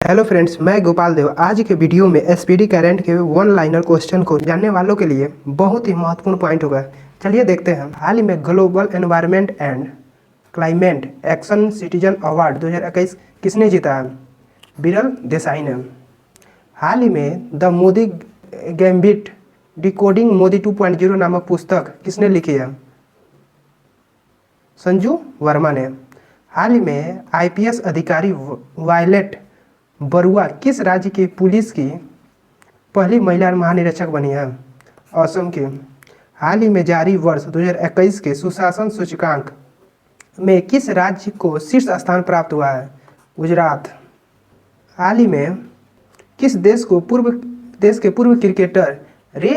Hello friends, मैं गोपाल देव। आज के वीडियो में एसपीडी करंट के वन लाइनर क्वेश्चन को जानने वालों के लिए बहुत ही महत्वपूर्ण पॉइंट होगा। चलिए देखते हैं। हाल ही में global environment and climate action citizen award 2021 किसने जीता है? विरल देसाई ने। हाल ही में the Modi gambit decoding Modi 2.0 नामक पुस्तक किसने लिखी है? संजू वर्मा ने। हाल ही में आईपीएस अधिकारी वायलेट बरुआ किस राज्य की पुलिस की पहली महिला महानिरीक्षक बनी है? असम की। हाल ही में जारी वर्ष 2021 के सुशासन सूचकांक में किस राज्य को शीर्ष स्थान प्राप्त हुआ है? गुजरात। हाल ही में किस देश के पूर्व क्रिकेटर रे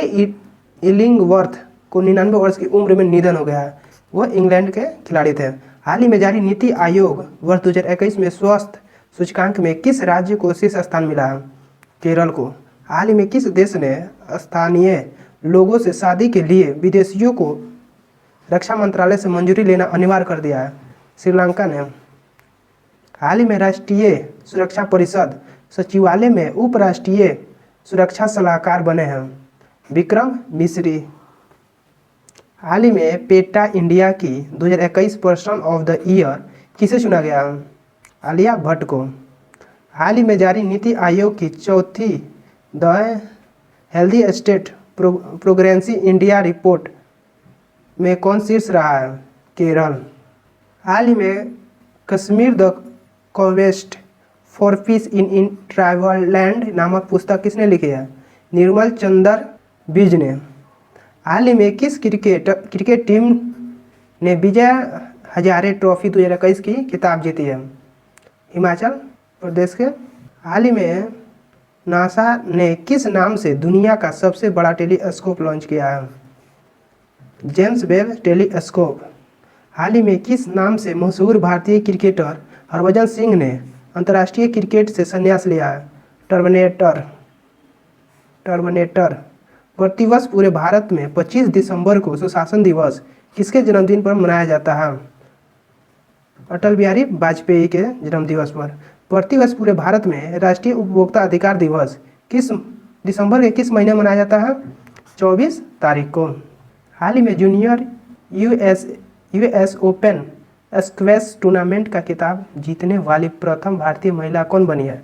इलिंगवर्थ को 99 वर्ष की उम्र में निधन हो गया है? वह इंग्लैंड के खिलाड़ी थे। हाल ही में जारी नीति आयोग वर्ष 2021 में स्वास्थ्य सूचकांक में किस राज्य को शीर्ष स्थान मिला है? केरल को। हाल ही में किस देश ने स्थानीय लोगों से शादी के लिए विदेशियों को रक्षा मंत्रालय से मंजूरी लेना अनिवार्य कर दिया है? श्रीलंका ने। हाल ही में राष्ट्रीय सुरक्षा परिषद सचिवालय में उपराष्ट्रीय सुरक्षा सलाहकार बने हैं विक्रम मिश्री। हाल ही में पेटा इंडिया की 2021 पर्सन ऑफ द ईयर किसे चुना गया? आलिया भट्ट को। हाल ही में जारी नीति आयोग की चौथी the healthy state progressive India report में कौन शीर्ष रहा है? केरल। हाल ही में Kashmir the quest for peace in tribal land नामक पुस्तक किसने लिखी है? निर्मल चंद्र बीज ने। हाल ही में किस क्रिकेट टीम ने विजय हजारे ट्रॉफी 2021 की खिताब जीती है? हिमाचल प्रदेश के। हाल ही में नासा ने किस नाम से दुनिया का सबसे बड़ा टेलीस्कोप लॉन्च किया है? James Webb telescope. हाल ही में किस नाम से मशहूर भारतीय क्रिकेटर हरभजन सिंह ने अंतर्राष्ट्रीय क्रिकेट से संन्यास लिया है? टर्मिनेटर। प्रतिवर्ष पूरे भारत में 25 दिसंबर को सुशासन दिवस किसके जन्मदिन पर मनाया जाता है? अटल बिहारी वाजपेयी के जन्मदिवस पर। प्रतिवर्ष पूरे भारत में राष्ट्रीय उपभोक्ता अधिकार दिवस किस दिसंबर के किस महीने मनाया जाता है? 24 तारीख को। हाल ही में junior US open squash tournament का खिताब जीतने वाली प्रथम भारतीय महिला कौन बनी है?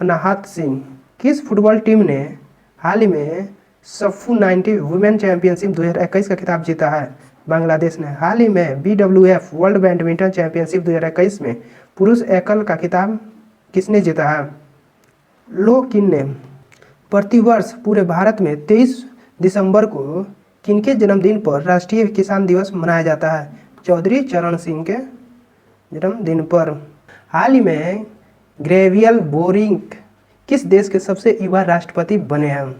अनाहत सिंह। किस फुटबॉल टीम ने हाल ही में सफू 90 वुमेन चैंपियनशिप 2021 का खिताब जीता है? बांग्लादेश ने। हाल ही में BWF वर्ल्ड बैडमिंटन चैंपियनशिप 2021 में पुरुष एकल का खिताब किसने जीता है? लो किन ने। प्रतिवर्ष पूरे भारत में 23 दिसंबर को किनके जन्मदिन पर राष्ट्रीय किसान दिवस मनाया जाता है? चौधरी चरण सिंह के जन्मदिन पर। हाल ही में ग्रेवियल बोरिंग किस देश के सबसे युवा राष्ट्रपति बने हैं?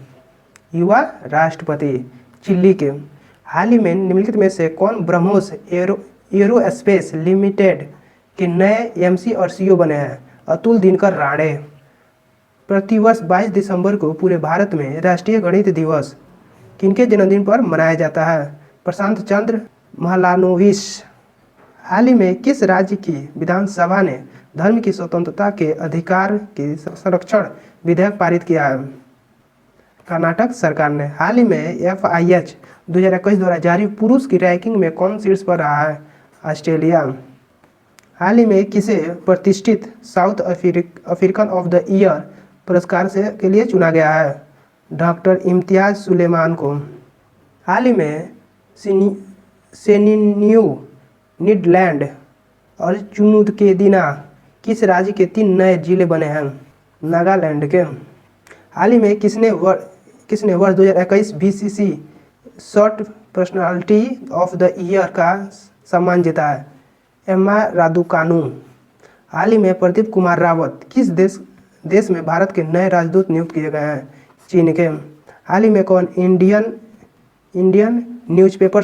युवा राष्ट्रपति चिली के। हाल ही में निम्नलिखित में से कौन ब्रह्मोस एरोस्पेस लिमिटेड के नए एमसी और सीईओ बने हैं? अतुल दिनकर राणे। प्रतिवर्ष 22 दिसंबर को पूरे भारत में राष्ट्रीय गणित दिवस किनके जन्मदिन पर मनाया जाता है? प्रशांत चंद्र महलानोविस। हाल ही में किस राज्य की विधानसभा ने धर्म की स्वतंत्रता के अधिकार के संरक्षण विधेयक पारित किया है? कर्नाटक सरकार ने। हाल ही में FIH 2021 द्वारा जारी पुरुष की रैंकिंग में कौन शीर्ष पर रहा है? ऑस्ट्रेलिया। हाल ही में किसे प्रतिष्ठित south African of the year पुरस्कार के लिए चुना गया है? डॉक्टर इम्तियाज सुलेमान को। हाल ही में सेनिन्यू नीदरलैंड और चुनुदकेदिना किस राज्य के 3 नए जिले बने हैं? नागालैंड के। हाल ही में किसने वर्ष 2021 BCC short personality of the year का सम्मान जीता है? Emma Raducanu. हाल ही में प्रदीप कुमार रावत किस देश में भारत के नए राजदूत नियुक्त किए गए हैं? चीन के। हाल ही में कौन इंडियन न्यूज़पेपर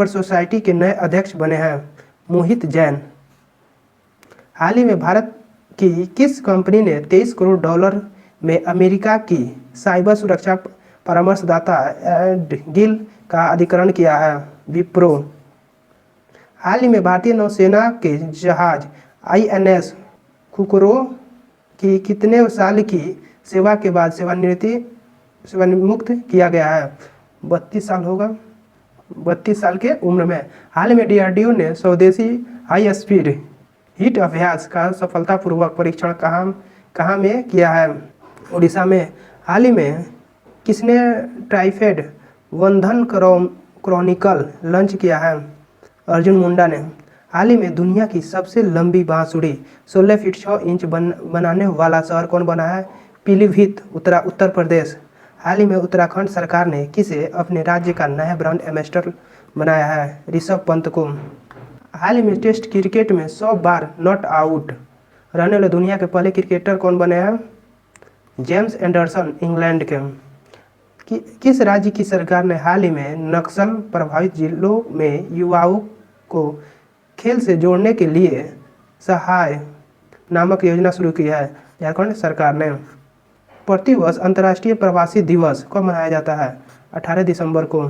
सोसाइटी के नए अध्यक्ष बने हैं? मोहित जैन। हाल ही में भारत की किस कंपनी ने $23 करोड़ में अमेरिका की साइबर सुरक्षा परामर्शदाता एडगिल का अधिग्रहण किया है? विप्रो। हाल ही में भारतीय नौसेना के जहाज INS फुकरो की कितने साल की सेवा के बाद सेवानिवृत्त किया गया है? 32 साल होगा, 32 साल के उम्र में। हाल में DRDO ने स्वदेशी हाई स्पीड हिट अभ्यास का सफलतापूर्वक परीक्षण कहाँ में किया है? उड़ीसा में। हाल ही में किसने ट्राइफेड वंधन क्रॉनिकल लॉन्च किया है? अर्जुन मुंडा ने। हाल ही में दुनिया की सबसे लंबी बांसुरी 16 फीट 6 इंच बनाने वाला शहर कौन बना है? पीलीभीत, उत्तर प्रदेश। हाल ही में उत्तराखंड सरकार ने किसे अपने राज्य का नया ब्रांड एम्बेसडर बनाया है? ऋषभ पंत को। हाल ही में टेस्ट क्रिकेट में 100 बार नॉट आउट रहने वाले दुनिया के पहले क्रिकेटर कौन बने हैं? जेम्स एंडरसन, इंग्लैंड के। किस राज्य की सरकार ने हाल ही में नक्सल प्रभावित जिलों में युवाओं को खेल से जोड़ने के लिए सहाय नामक योजना शुरू की है? झारखंड सरकार ने। प्रतिवर्ष अंतर्राष्ट्रीय प्रवासी दिवस कब मनाया जाता है? 18 दिसंबर को।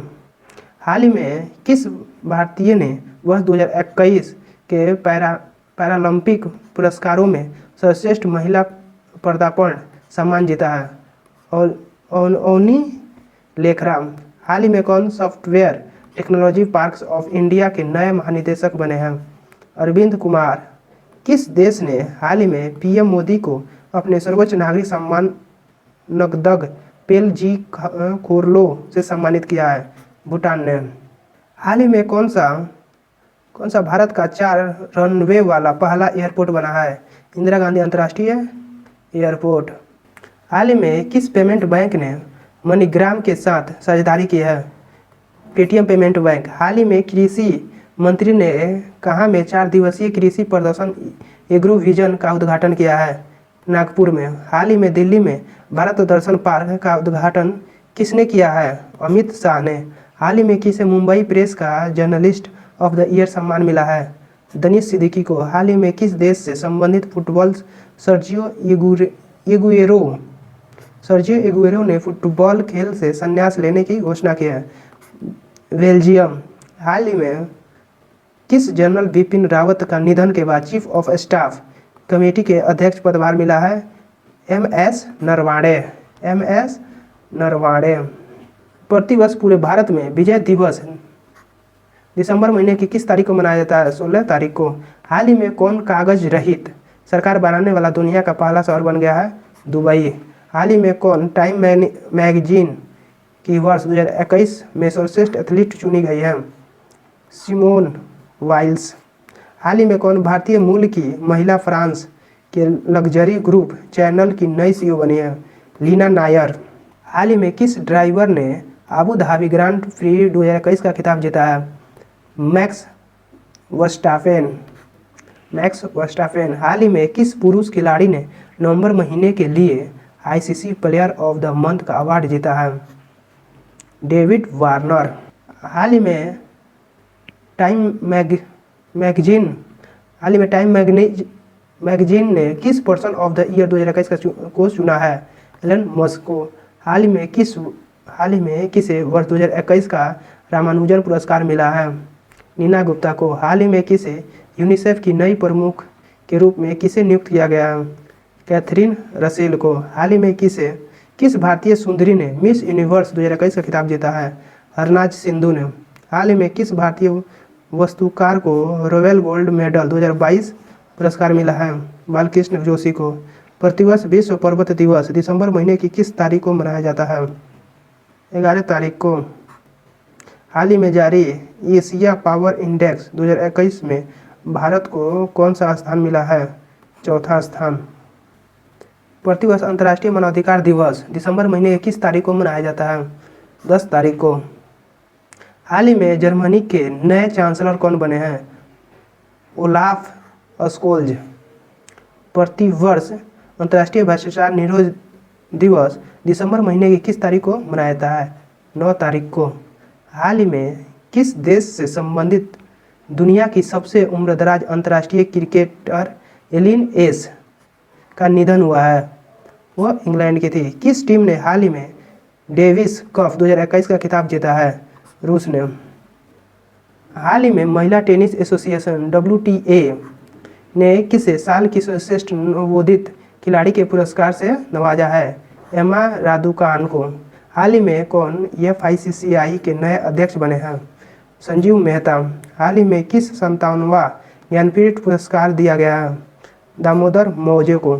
हाल ही में किस भारतीय ने वर्ष 2021 के पैरालंपिक पुरस्कारों में सर्वश्रेष्ठ महिला पदार्पण सम्मान जीता है? ओनी लेखराम। हाल ही में कौन software technology parks of India के नए महानिदेशक बने हैं? अरविंद कुमार। किस देश ने हाल ही में PM मोदी को अपने सर्वोच्च नागरिक सम्मान नगदग पेल जी खोरलो से सम्मानित किया है? भूटान ने। हाल ही में कौन सा भारत का 4 रनवे वाला पहला एयरपोर्ट बना है? इंदिरा गांधी अंतर्राष्ट्रीय एयरपोर्ट। हाल ही में किस पेमेंट बैंक ने मनीग्राम के साथ साझेदारी की है? Paytm payment bank. हाल ही में कृषि मंत्री ने कहाँ में 4 दिवसीय कृषि प्रदर्शन एग्रो विजन का उद्घाटन किया है? नागपुर में। हाल ही में दिल्ली में भारत दर्शन पार्क का उद्घाटन किसने किया है? अमित शाह ने। हाल ही में किसे मुंबई प्रेस का जर्नलिस्ट ऑफ द ईयर सम्मान मिला है? दनीश सिद्दीकी को। हाल ही में किस देश से संबंधित फुटबॉल सर्जियो एगुएरो ने फुटबॉल खेल से संन्यास लेने की घोषणा की है? बेल्जियम। हाल ही में किस जनरल बिपिन रावत का निधन के बाद चीफ ऑफ स्टाफ कमेटी के अध्यक्ष पदभार मिला है? MS नरवाणे। प्रतिवर्ष पूरे भारत में विजय दिवस दिसंबर महीने की किस तारीख को मनाया जाता है? 16 तारीख को। हाल ही में कौन कागज रहित सरकार बनाने वाला दुनिया का पहला शहर बन गया है? दुबई। हाल ही में कौन टाइम मैगजीन की वर्ष 2021 में सर्वश्रेष्ठ एथलीट चुनी गई है? सिमोन वाइल्स। हाल ही में कौन भारतीय मूल की महिला फ्रांस के लग्जरी ग्रुप चैनल की नई CEO बनी है? लीना नायर। हाल ही में किस ड्राइवर ने अबू धाबी ग्रांड प्री 2021 का खिताब जीता है? Max Verstappen. हाल ही में किस पुरुष खिलाड़ी ने नवंबर महीने के लिए ICC player of the month का अवार्ड जीता है? David Warner. हाल ही में टाइम मैगजीन ने किस पर्सन ऑफ द ईयर 2021 को चुना है? एलन मस्क को। हाल ही में किसे वर्ष 2021 का रामानुजन पुरस्कार मिला है? नीना गुप्ता को। हाल ही में किसे यूनिसेफ की नई प्रमुख के रूप में किसे नियुक्त किया गया? कैथरीन रसेल को। हाल ही में किस भारतीय सुंदरी ने मिस यूनिवर्स 2021 का खिताब जीता है? हरनाज सिंधु ने। हाल ही में किस भारतीय वस्तुकार को रॉयल गोल्ड मेडल 2022 पुरस्कार मिला है? बालकृष्ण जोशी को। प्रतिवर्ष विश्व पर्वत दिवस दिसंबर महीने की किस तारीख को मनाया जाता है? 11 तारीख को। हाल ही में जारी एशिया पावर इंडेक्स 2021 में भारत को कौन सा स्थान मिला है? 4था स्थान। प्रतिवर्ष अंतर्राष्ट्रीय मानवाधिकार दिवस दिसंबर महीने की किस तारीख को मनाया जाता है? 10 तारीख को। हाल ही में जर्मनी के नए चांसलर कौन बने हैं? Olaf Scholz. प्रतिवर्ष अंतर्राष्ट्रीय भ्रष्टाचार निरोध दिवस दिसंबर महीने की किस तारीख को मनाया जाता है? 9 तारीख को। हाल ही में किस देश से संबंधित दुनिया की सबसे उम्रदराज अंतर्राष्ट्रीय क्रिकेटर एलिन एस का निधन हुआ है? वह इंग्लैंड की थी। किस टीम ने हाल ही में डेविस कप 2021 का खिताब जीता है? रूस ने। हाल ही में महिला टेनिस एसोसिएशन WTA ने किसे साल की सर्वश्रेष्ठ नवोदित खिलाड़ी के पुरस्कार से नवाजा है? एमा रादुकान को। हाल ही में कौन FICCI के नए अध्यक्ष बने हैं? संजीव मेहता। हाल ही में किस 57वां ज्ञानपीठ पुरस्कार दिया गया है? दामोदर मौर्य को।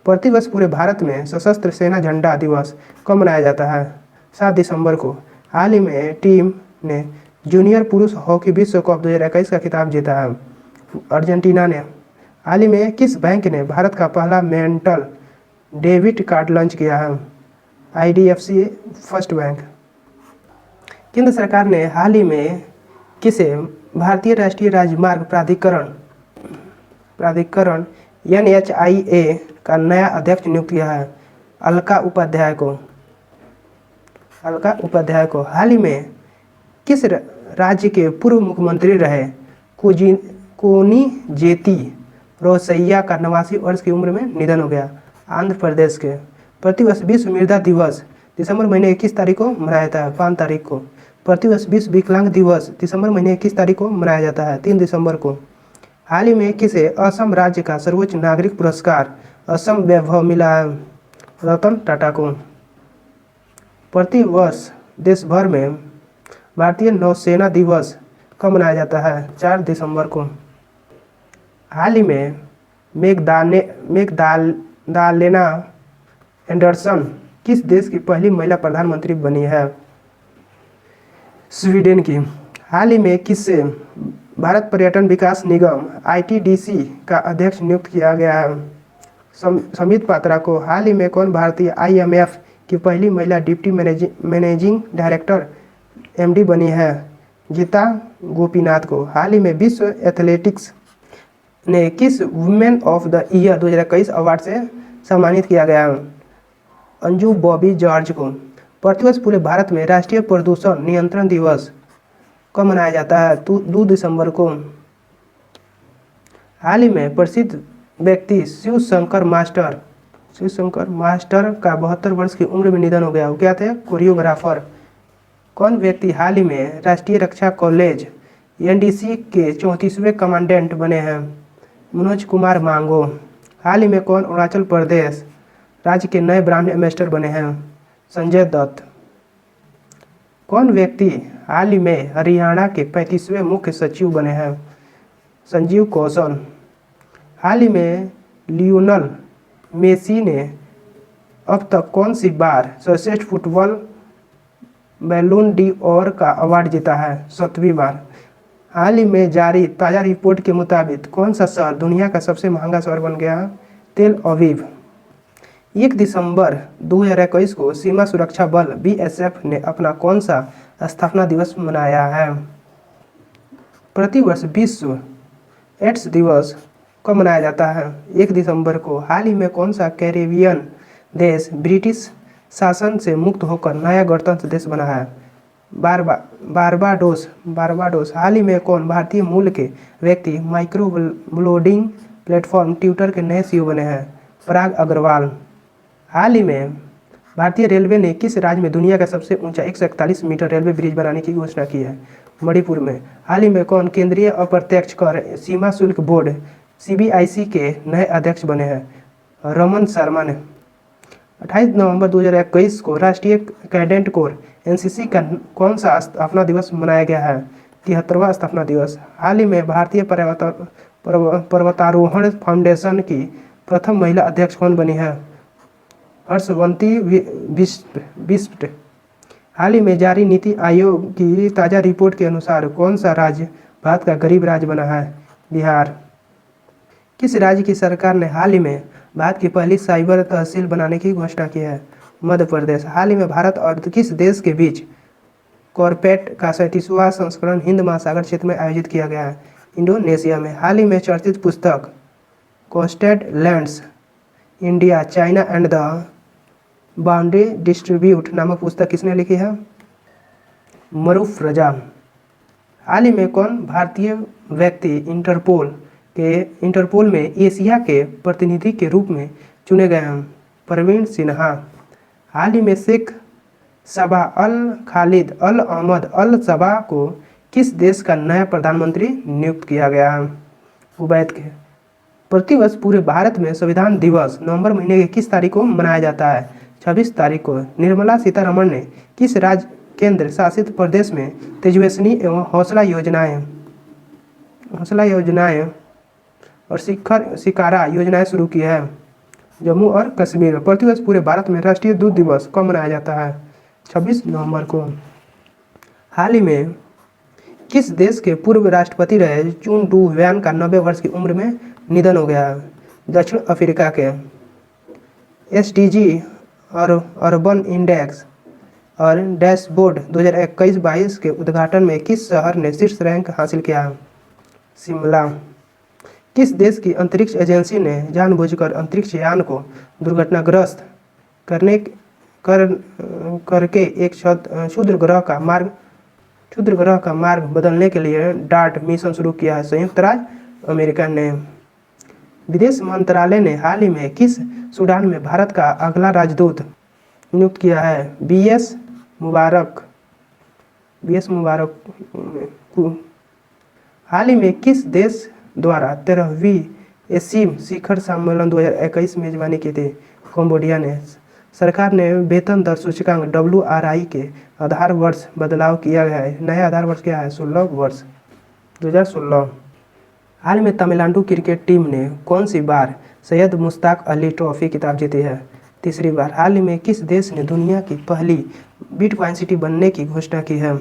प्रतिवर्ष पूरे भारत में सशस्त्र सेना झंडा दिवस कब मनाया जाता है? 7 दिसंबर को। हाल ही में टीम ने जूनियर पुरुष हॉकी विश्व कप 2021 का खिताब जीता है। अर्जेंटीना ने। हाल ही में किस बैंक ने भारत का पहला मेंटल डेबिट कार्ड लॉन्च किया है? IDFC first bank. केंद्र सरकार ने हाल ही में किसे भारतीय राष्ट्रीय राजमार्ग प्राधिकरण NHAI का नया अध्यक्ष नियुक्त किया है? अलका उपाध्याय को। हाल ही में किस राज्य के पूर्व मुख्यमंत्री रहे कोनिजेती रोसैया का 89 वर्ष की उम्र में निधन हो गया? आंध्र प्रदेश के। प्रतिवर्ष विश्व मृदा दिवस दिसंबर महीने 21 तारीख को मनाया जाता है? 5 तारीख को। प्रतिवर्ष विश्व विकलांग दिवस दिसंबर महीने 21 तारीख को मनाया जाता है? 3 दिसंबर को। हाल ही में किसे असम राज्य का सर्वोच्च नागरिक पुरस्कार असम वैभव मिला है? रतन टाटा को। प्रतिवर्ष देश भर में भारतीय नौसेना दिवस कब मनाया जाता है? 4 दिसंबर को। हाल ही में मैग्दालेना एंडरसन किस देश की पहली महिला प्रधानमंत्री बनी है? स्वीडन की। हाल ही में किससे भारत पर्यटन विकास निगम ITDC का अध्यक्ष नियुक्त किया गया है? समित पात्रा को। हाल ही में कौन भारतीय IMF की पहली महिला डिप्टी मैनेजिंग डायरेक्टर MD बनी है? गीता गोपीनाथ को। हाल ही में विश्व एथलेटिक्स ने किस women of the year 2021 award से सम्मानित किया गया? अंजू बॉबी जॉर्ज को। प्रतिवर्ष पूरे भारत में राष्ट्रीय प्रदूषण नियंत्रण दिवस कब मनाया जाता है? 2 दिसंबर को। हाल ही में प्रसिद्ध व्यक्ति शिव शंकर मास्टर का 72 वर्ष की उम्र में निधन हो गया। वो क्या थे? कोरियोग्राफर। कौन व्यक्ति हाल ही में राष्ट्रीय रक्षा कॉलेज NDC के 34वें कमांडेंट बने हैं? मनोज कुमार मांगो। हाल ही में कौन अरुणाचल प्रदेश राज्य के नए ब्रांड एम्बेसडर बने हैं? संजय दत्त। कौन व्यक्ति हाल ही में हरियाणा के 35वें मुख्य सचिव बने हैं? संजीव कौशल। हाल ही में लियोनल मेसी ने अब तक कौन सी बार सर्वश्रेष्ठ फुटबॉल बैलून d'Or का अवार्ड जीता है? 7वीं बार। हाल ही में जारी ताज़ा रिपोर्ट के मुताबिक कौन सा शहर दुनिया का सबसे महंगा शहर बन गया है? तेल अवीव। 1 दिसंबर 2021 को सीमा सुरक्षा बल BSF ने अपना कौन सा स्थापना दिवस मनाया है? प्रतिवर्ष विश्व एड्स दिवस कब मनाया जाता है? 1 दिसंबर को। हाल ही में कौन सा कैरेबियन देश ब्रिटिश शासन से मुक्त होकर नया गणतंत्र देश बना है? बारबाडोस। हाल ही में कौन भारतीय मूल के व्यक्ति माइक्रो ब्लॉगिंग प्लेटफॉर्म ट्विटर के नए CEO बने हैं? पराग अग्रवाल। हाल ही में भारतीय रेलवे ने किस राज्य में दुनिया का सबसे ऊंचा 141 मीटर रेलवे ब्रिज बनाने की घोषणा की है? मणिपुर में। हाल ही में कौन केंद्रीय अप्रत्यक्ष कर सीमा शुल्क बोर्ड CBIC के नए अध्यक्ष बने हैं? रमन शर्मा ने। 28 नवंबर 2021 को राष्ट्रीय कैडेट कोर NCC का कौन सा स्थापना दिवस मनाया गया है? 73वां स्थापना दिवस। हाल ही में भारतीय पर्वतारोहण फाउंडेशन की प्रथम महिला अध्यक्ष कौन बनी है? हर्षवंती बिष्ट। हाल ही में जारी नीति आयोग की ताज़ा रिपोर्ट के अनुसार कौन सा राज्य भारत का गरीब राज्य बना है? बिहार। किस राज्य की सरकार ने हाल ही में भारत की पहली साइबर तहसील बनाने की घोषणा की है? मध्य प्रदेश। हाल ही में भारत और किस देश के बीच कॉर्पेट का 37वां संस्करण हिंद महासागर क्षेत्र में आयोजित किया गया है? इंडोनेशिया में। हाल ही में चर्चित पुस्तक coasted lands India China and the boundary distribute नामक पुस्तक किसने लिखी है? मरूफ रजा। हाल ही में कौन भारतीय व्यक्ति इंटरपोल में एशिया के प्रतिनिधि के रूप में चुने गए हैं? प्रवीण सिन्हा। हाल ही में शेख सबा अल खालिद अल अहमद अल सबा को किस देश का नया प्रधानमंत्री नियुक्त किया गया है? कुवैत के। प्रतिवर्ष पूरे भारत में संविधान दिवस नवंबर महीने के किस तारीख को मनाया जाता है? 26 तारीख को। निर्मला सीतारमण ने किस राज्य केंद्र शासित प्रदेश में तेजस्विनी एवं हौसला योजनाएं और शिकारा योजनाएं शुरू की है? जम्मू और कश्मीर में। प्रतिवर्ष पूरे भारत में राष्ट्रीय दूध दिवस कब मनाया जाता है? 26 नवंबर को। हाल ही में किस देश के पूर्व राष्ट्रपति रहे चुन डू व्यान का 90 वर्ष की उम्र में निधन हो गया? दक्षिण अफ्रीका के। एसडीजी और अर्बन इंडेक्स और डैशबोर्ड 2021-22 के उद्घाटन में किस शहर ने शीर्ष रैंक हासिल किया? शिमला। किस देश की अंतरिक्ष एजेंसी ने जानबूझकर अंतरिक्ष यान को दुर्घटनाग्रस्त करके एक क्षुद्र ग्रह का मार्ग बदलने के लिए डार्ट मिशन शुरू किया है? संयुक्त राज्य अमेरिका ने। विदेश मंत्रालय ने हाल ही में किस सूडान में भारत का अगला राजदूत नियुक्त किया है? बीएस मुबारक। हाल ही में किस देश द्वारा 13वीं एसीम शिखर सम्मेलन 2021 मेजबानी की थी? कंबोडिया ने। सरकार ने वेतन दर सूचकांक WRI के आधार वर्ष बदलाव किया गया है। नया आधार वर्ष क्या है? 16 वर्ष 2016। हाल में तमिलनाडु क्रिकेट टीम ने कौन सी बार सैयद मुश्ताक अली ट्रॉफी खिताब जीती है? तीसरी बार। हाल ही में किस देश ने दुनिया की पहली बिटकॉइन सिटी बनने की घोषणा की है?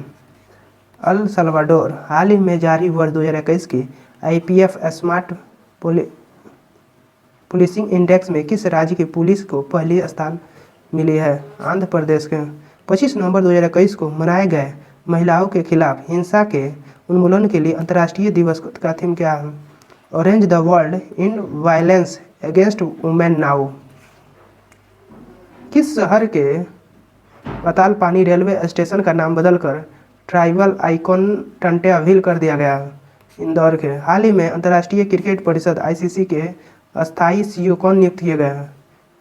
El Salvador. हाल ही में जारी वर्ष 2021 की IPF स्मार्ट पुलिसिंग इंडेक्स में किस राज्य की पुलिस को पहली स्थान मिली है? आंध्र प्रदेश के। 25 नवंबर 2021 को मनाए गए महिलाओं के खिलाफ हिंसा के उन्मूलन के लिए अंतर्राष्ट्रीय दिवस का थीम क्या है? Orange the world in violence against women now. किस शहर के पाताल पानी रेलवे स्टेशन का नाम बदलकर ट्राइबल आइकॉन टंट्याविल कर दिया गया? इंदौर के। हाल ही में अंतर्राष्ट्रीय क्रिकेट परिषद ICC के अस्थायी CEO कौन नियुक्त किए गए हैं?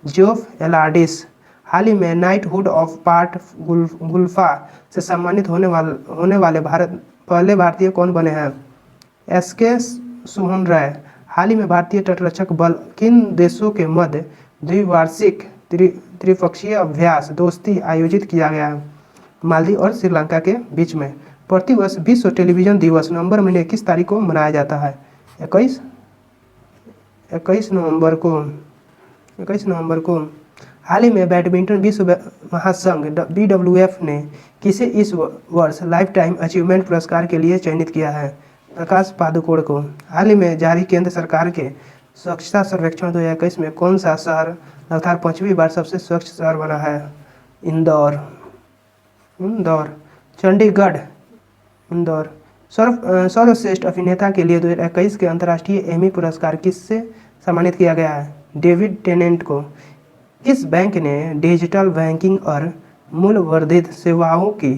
जोफ एलार्डिस। हाल ही में नाइटहुड ऑफ पार्ट गुल्फा से सम्मानित होने वाले पहले भारतीय कौन बने हैं? SK सोहन राय। हाल ही में भारतीय तटरक्षक बल किन देशों के मध्य द्विवार्षिक त्रिपक्षीय अभ्यास दोस्ती आयोजित किया गया? मालदीव और श्रीलंका के बीच में। प्रतिवर्ष विश्व टेलीविजन दिवस नवंबर महीने किस तारीख को मनाया जाता है? 21 नवंबर को। हाल ही में बैडमिंटन विश्व महासंघ BWF ने किसे इस वर्ष लाइफ टाइम अचीवमेंट पुरस्कार के लिए चयनित किया है? प्रकाश पादुकोण को। हाल ही में जारी केंद्र सरकार के स्वच्छता सर्वेक्षण 2021 में कौन सा शहर लगातार 5वीं बार सबसे स्वच्छ शहर बना है? इंदौर। चंडीगढ़। इंदौर। सर्वश्रेष्ठ अभिनेता के लिए 2021 के अंतर्राष्ट्रीय एमी पुरस्कार किससे सम्मानित किया गया है? डेविड टेनेंट को। किस बैंक ने डिजिटल बैंकिंग और मूल्य वर्धित सेवाओं की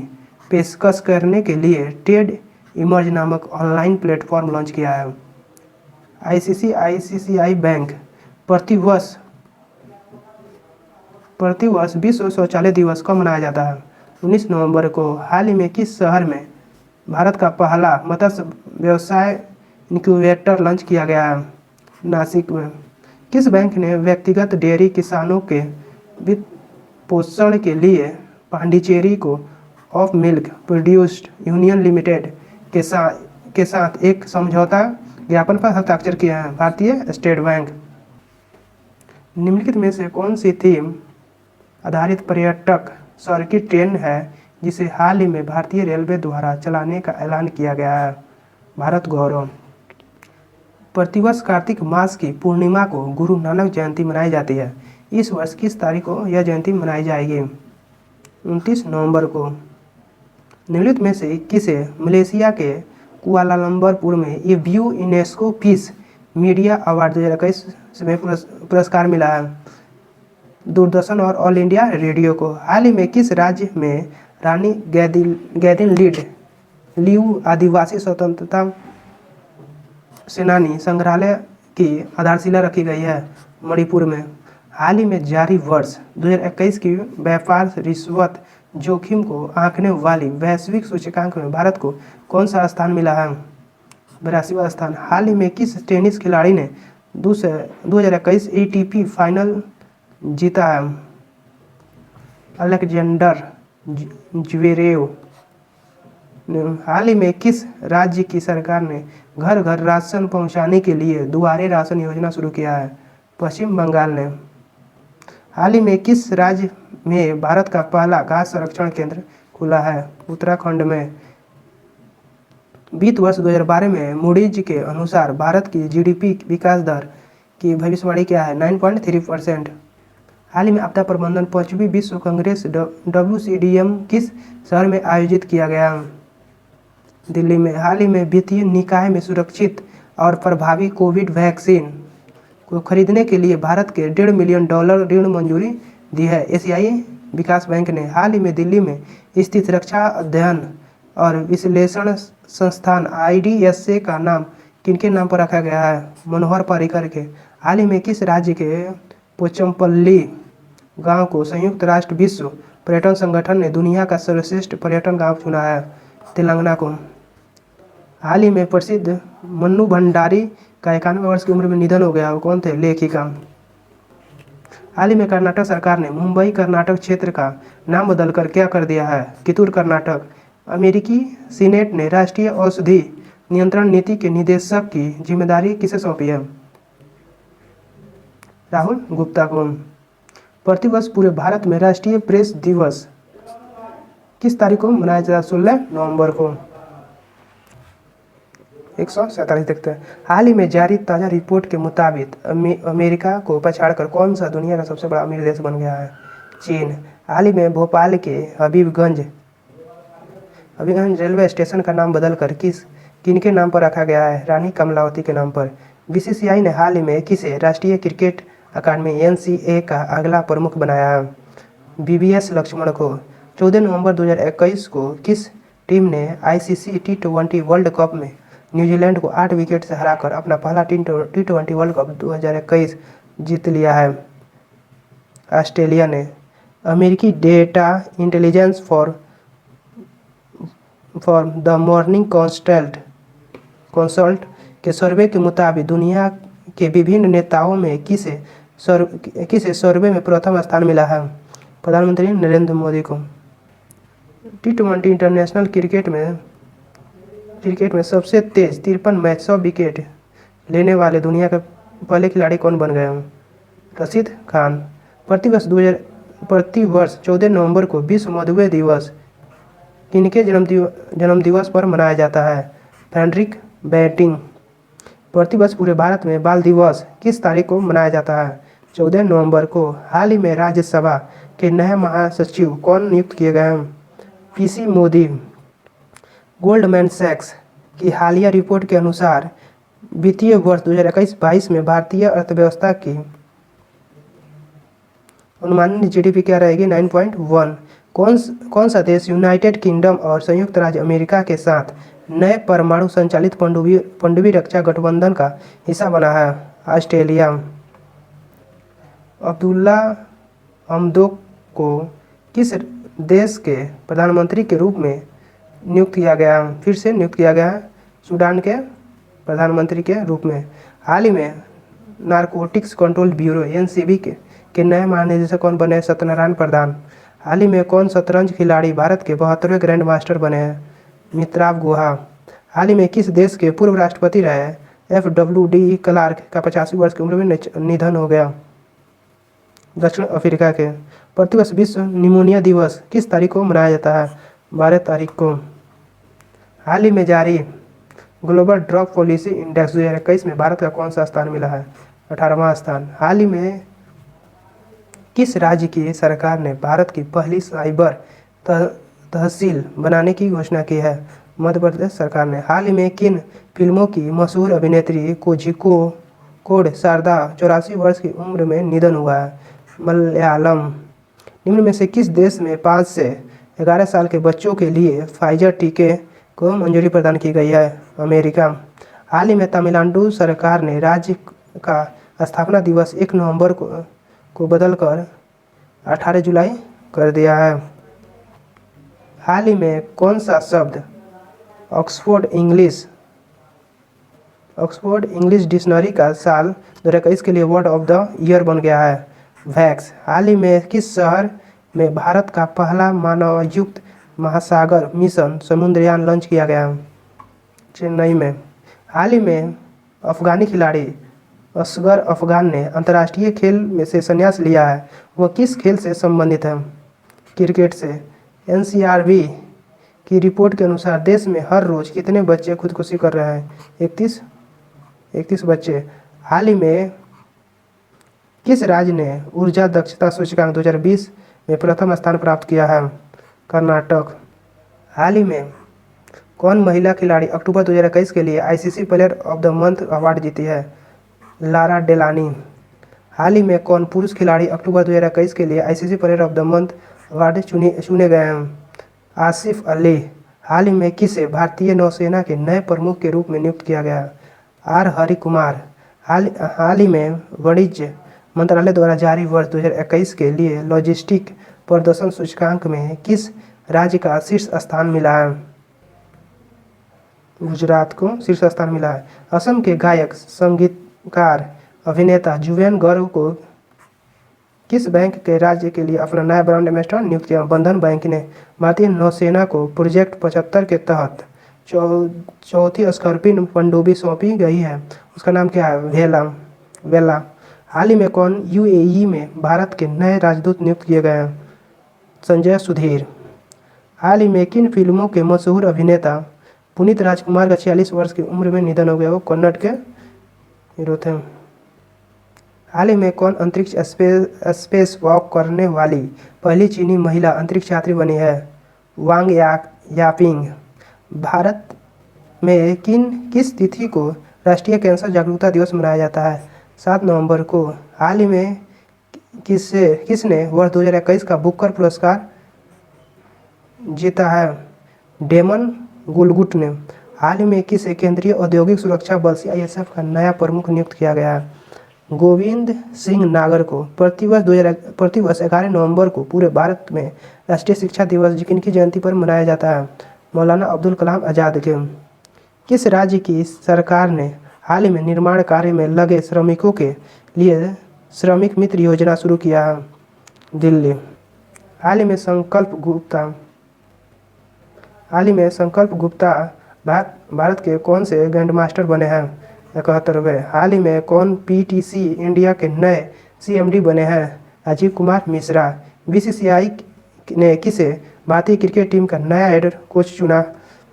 पेशकश करने के लिए ट्रेड इमर्ज नामक ऑनलाइन प्लेटफॉर्म लॉन्च किया है? ICICI bank. प्रतिवर्ष विश्व शौचालय दिवस कब मनाया जाता है? 19 नवंबर को। हाल ही में किस शहर में भारत का पहला मत्स्य व्यवसाय इनक्यूबेटर लॉन्च किया गया है? नासिक में। किस बैंक ने व्यक्तिगत डेयरी किसानों के वित्त पोषण के लिए पांडिचेरी को of milk produced union limited के साथ एक समझौता ज्ञापन पर हस्ताक्षर किया है? भारतीय स्टेट बैंक। निम्नलिखित में से कौन सी थीम आधारित पर्यटक सर्किट ट्रेन है जिसे हाल ही में भारतीय रेलवे द्वारा चलाने का ऐलान किया गया है? भारत गौरव। प्रतिवर्ष कार्तिक मास की पूर्णिमा को गुरु नानक जयंती मनाई जाती है। इस वर्ष किस तारीख को यह जयंती मनाई जाएगी? 29 नवंबर को। निम्नलिखित में से किसे मलेशिया के कुआलालंपुर में ये view UNESCO peace media award 2021 में पुरस्कार मिला है? दूरदर्शन और ऑल इंडिया रेडियो को। हाल ही में किस राज्य में रानी गैदिन लियू आदिवासी स्वतंत्रता सेनानी संग्रहालय की आधारशिला रखी गई है? मणिपुर में। हाल ही में जारी वर्ष 2021 की व्यापार रिश्वत जोखिम को आंकने वाली वैश्विक सूचकांक में भारत को कौन सा स्थान मिला है? 82वां स्थान। हाल ही में किस टेनिस खिलाड़ी ने 2021 एटीपी फाइनल जीता है अलेक्जेंडर ज्वेरेव। हाल ही में किस राज्य की सरकार ने घर घर राशन पहुंचाने के लिए दुआरे राशन योजना शुरू किया है? पश्चिम बंगाल ने। हाल ही में किस राज्य में भारत का पहला घास संरक्षण केंद्र खुला है? उत्तराखंड में। वित्त वर्ष 2012 में मूडीज के अनुसार भारत की जीडीपी विकास दर की भविष्यवाणी क्या है? 9.3%। हाल ही में आपदा प्रबंधन 5वीं विश्व कांग्रेस WCDM किस शहर में आयोजित किया गया? दिल्ली में। हाल ही में वित्तीय निकाय में सुरक्षित और प्रभावी कोविड वैक्सीन को खरीदने के लिए भारत के $1.5 मिलियन ऋण मंजूरी दी है। एशियाई विकास बैंक ने हाल ही में दिल्ली में स्थित रक्षा अध्ययन और विश्लेषण संस्थान IDSA का नाम किनके नाम पर रखा गया है? मनोहर पर्रिकर के। हाल ही में किस राज्य के पोचमपल्ली गांव को संयुक्त राष्ट्र विश्व पर्यटन संगठन ने दुनिया का सर्वश्रेष्ठ पर्यटन गांव चुना है? तेलंगाना को। हाल ही में प्रसिद्ध मन्नू भंडारी का 91 वर्ष की उम्र में निधन हो गया। वो कौन थे? लेखिका। हाल ही में कर्नाटक सरकार ने मुंबई कर्नाटक क्षेत्र का नाम बदलकर क्या कर दिया है? कितूर कर्नाटक। अमेरिकी सीनेट ने राष्ट्रीय औषधि नियंत्रण नीति के निदेशक की जिम्मेदारी किसे सौंपी है? राहुल गुप्ता को। प्रतिवर्ष पूरे भारत में राष्ट्रीय प्रेस दिवस किस तारीख को मनाया जाता है? 16 नवंबर को। 147 देखते हैं। हाल ही में जारी ताज़ा रिपोर्ट के मुताबिक अमेरिका को पछाड़कर कौन सा दुनिया का सबसे बड़ा अमीर देश बन गया है? चीन। हाल ही में भोपाल के हबीबगंज रेलवे स्टेशन का नाम बदलकर किनके नाम पर रखा गया है? रानी कमलावती के नाम पर। BCCI ने हाल ही में किसे राष्ट्रीय क्रिकेट अकादमी NCA का अगला प्रमुख बनाया है? BVS लक्ष्मण को। 14 नवंबर 2021 को किस टीम ने ICC T20 वर्ल्ड कप में न्यूजीलैंड को 8 विकेट से हराकर अपना पहला T20 वर्ल्ड कप 2021 जीत लिया है? ऑस्ट्रेलिया ने। अमेरिकी data intelligence for the morning consult के सर्वे के मुताबिक दुनिया के विभिन्न नेताओं में किसे सर्वे में प्रथम स्थान मिला है? प्रधानमंत्री नरेंद्र मोदी को। T20 इंटरनेशनल क्रिकेट में सबसे तेज 53 मैच 100 विकेट लेने वाले दुनिया के पहले खिलाड़ी कौन बन गए हैं? रशीद खान। प्रतिवर्ष 14 नवंबर को विश्व मधुमेह दिवस किनके जन्म दिवस पर मनाया जाता है? Frederick Banting. प्रतिवर्ष पूरे भारत में बाल दिवस किस तारीख को मनाया जाता है? 14 नवंबर को। हाल ही में राज्यसभा के नए महासचिव कौन नियुक्त किए गए हैं? PC मोदी। गोल्डमैन सैक्स की हालिया रिपोर्ट के अनुसार वित्तीय वर्ष 2021-22 में भारतीय अर्थव्यवस्था की अनुमानित GDP क्या रहेगी? 9.1। कौन सा देश यूनाइटेड किंगडम और संयुक्त राज्य अमेरिका के साथ नए परमाणु संचालित पनडुब्बी रक्षा गठबंधन का हिस्सा बना है? ऑस्ट्रेलिया। अब्दुल्ला हमदोक को किस देश के प्रधानमंत्री के रूप में नियुक्त किया गया? फिर से नियुक्त किया गया है सूडान के प्रधानमंत्री के रूप में। हाल ही में नारकोटिक्स कंट्रोल ब्यूरो NCB के नए महानिदेशक कौन बने? सत्यनारायण प्रधान। हाल ही में कौन शतरंज खिलाड़ी भारत के 72वें ग्रैंड मास्टर बने हैं? मित्राव गुहा। हाल ही में किस देश के पूर्व राष्ट्रपति रहे FWD क्लार्क का 85 वर्ष की उम्र में निधन हो गया? दक्षिण अफ्रीका के। प्रतिवर्ष विश्व निमोनिया दिवस किस तारीख को मनाया जाता है? 12 तारीख को। हाल ही में जारी ग्लोबल ड्रग पॉलिसी इंडेक्स 2021 में भारत का कौन सा स्थान मिला है? 18वां स्थान। हाल ही में किस राज्य की सरकार ने भारत की पहली साइबर तहसील बनाने की घोषणा की है? मध्य प्रदेश सरकार ने। हाल ही में किन फिल्मों की मशहूर अभिनेत्री कोझिकोड शारदा 84 वर्ष की उम्र में निधन हुआ है? मलयालम। निम्न में से किस देश में 5 से 11 साल के बच्चों के लिए फाइजर टीके को मंजूरी प्रदान की गई है? अमेरिका। हाल ही में तमिलनाडु सरकार ने राज्य का स्थापना दिवस 1 नवंबर को बदलकर 18 जुलाई कर दिया है। हाल ही में कौन सा शब्द ऑक्सफोर्ड ऑक्सफोर्ड इंग्लिश डिक्शनरी का साल 2021 के लिए वर्ड ऑफ द ईयर बन गया है। वैक्स। हाल ही में किस शहर में भारत का पहला मानवयुक्त महासागर मिशन समुद्रयान लॉन्च किया गया? चेन्नई में। हाल ही में अफगानी खिलाड़ी असगर अफगान ने अंतर्राष्ट्रीय खेल में से संन्यास लिया है। वह किस खेल से संबंधित है? क्रिकेट से। एनसीआरबी की रिपोर्ट के अनुसार देश में हर रोज कितने बच्चे खुदकुशी कर रहे हैं? 31 बच्चे। हाल ही में किस राज्य ने ऊर्जा दक्षता सूचकांक 2020 में प्रथम स्थान प्राप्त किया है? कर्नाटक। हाल ही में कौन महिला खिलाड़ी अक्टूबर 2021 के लिए ICC player of the month award जीती है? Lara Delaney. हाल ही में कौन पुरुष खिलाड़ी अक्टूबर 2021 के लिए ICC player of the month award चुने गए हैं? आसिफ अली। हाल ही में किसे भारतीय नौसेना के नए प्रमुख के रूप में नियुक्त किया गया? आर हरि कुमार। हाल ही में वाणिज्य मंत्रालय द्वारा जारी वर्ष 2021 के लिए लॉजिस्टिक प्रदर्शन सूचकांक में किस राज्य का शीर्ष स्थान मिला है? गुजरात को शीर्ष स्थान मिला है। असम के गायक संगीतकार अभिनेता जुवेन गौरव को किस बैंक के राज्य के लिए अपना नया ब्रांड एम्बेसडर नियुक्त किया? बंधन बैंक ने। भारतीय नौसेना को प्रोजेक्ट 75 के तहत चौथी स्कॉर्पिन पनडुब्बी सौंपी गई है। उसका नाम क्या है? वेला। हाल ही में कौन यूएई में भारत के नए राजदूत नियुक्त किए गए हैं? संजय सुधीर। हाल ही में किन फिल्मों के मशहूर अभिनेता पुनीत राजकुमार का 46 वर्ष की उम्र में निधन हो गया? वो कन्नड़ के हीरो थे। हाल ही में कौन अंतरिक्ष स्पेस वॉक करने वाली पहली चीनी महिला अंतरिक्ष यात्री बनी है? Wang Yaping. भारत में किस तिथि को राष्ट्रीय कैंसर जागरूकता दिवस मनाया जाता है? 7 नवंबर को। हाल ही में किसने वर्ष 2021 का बुकर पुरस्कार जीता है? डेमन गुलगुट ने। हाल ही में किसे केंद्रीय औद्योगिक सुरक्षा बल सीआईएसएफ का नया प्रमुख नियुक्त किया गया है? गोविंद सिंह नागर को। प्रतिवर्ष 11 नवंबर को पूरे भारत में राष्ट्रीय शिक्षा दिवस किनकी जयंती पर मनाया जाता है? मौलाना अब्दुल कलाम आज़ाद के। किस राज्य की सरकार ने हाल ही में निर्माण कार्य में लगे श्रमिकों के लिए श्रमिक मित्र योजना शुरू किया है? दिल्ली। हाल ही में संकल्प गुप्ता भारत के कौन से ग्रैंडमास्टर बने हैं? 71वें। हाल ही में कौन पीटीसी इंडिया के नए सीएमडी बने हैं? राजीव कुमार मिश्रा। बीसीसीआई ने किसे भारतीय क्रिकेट टीम का नया हेड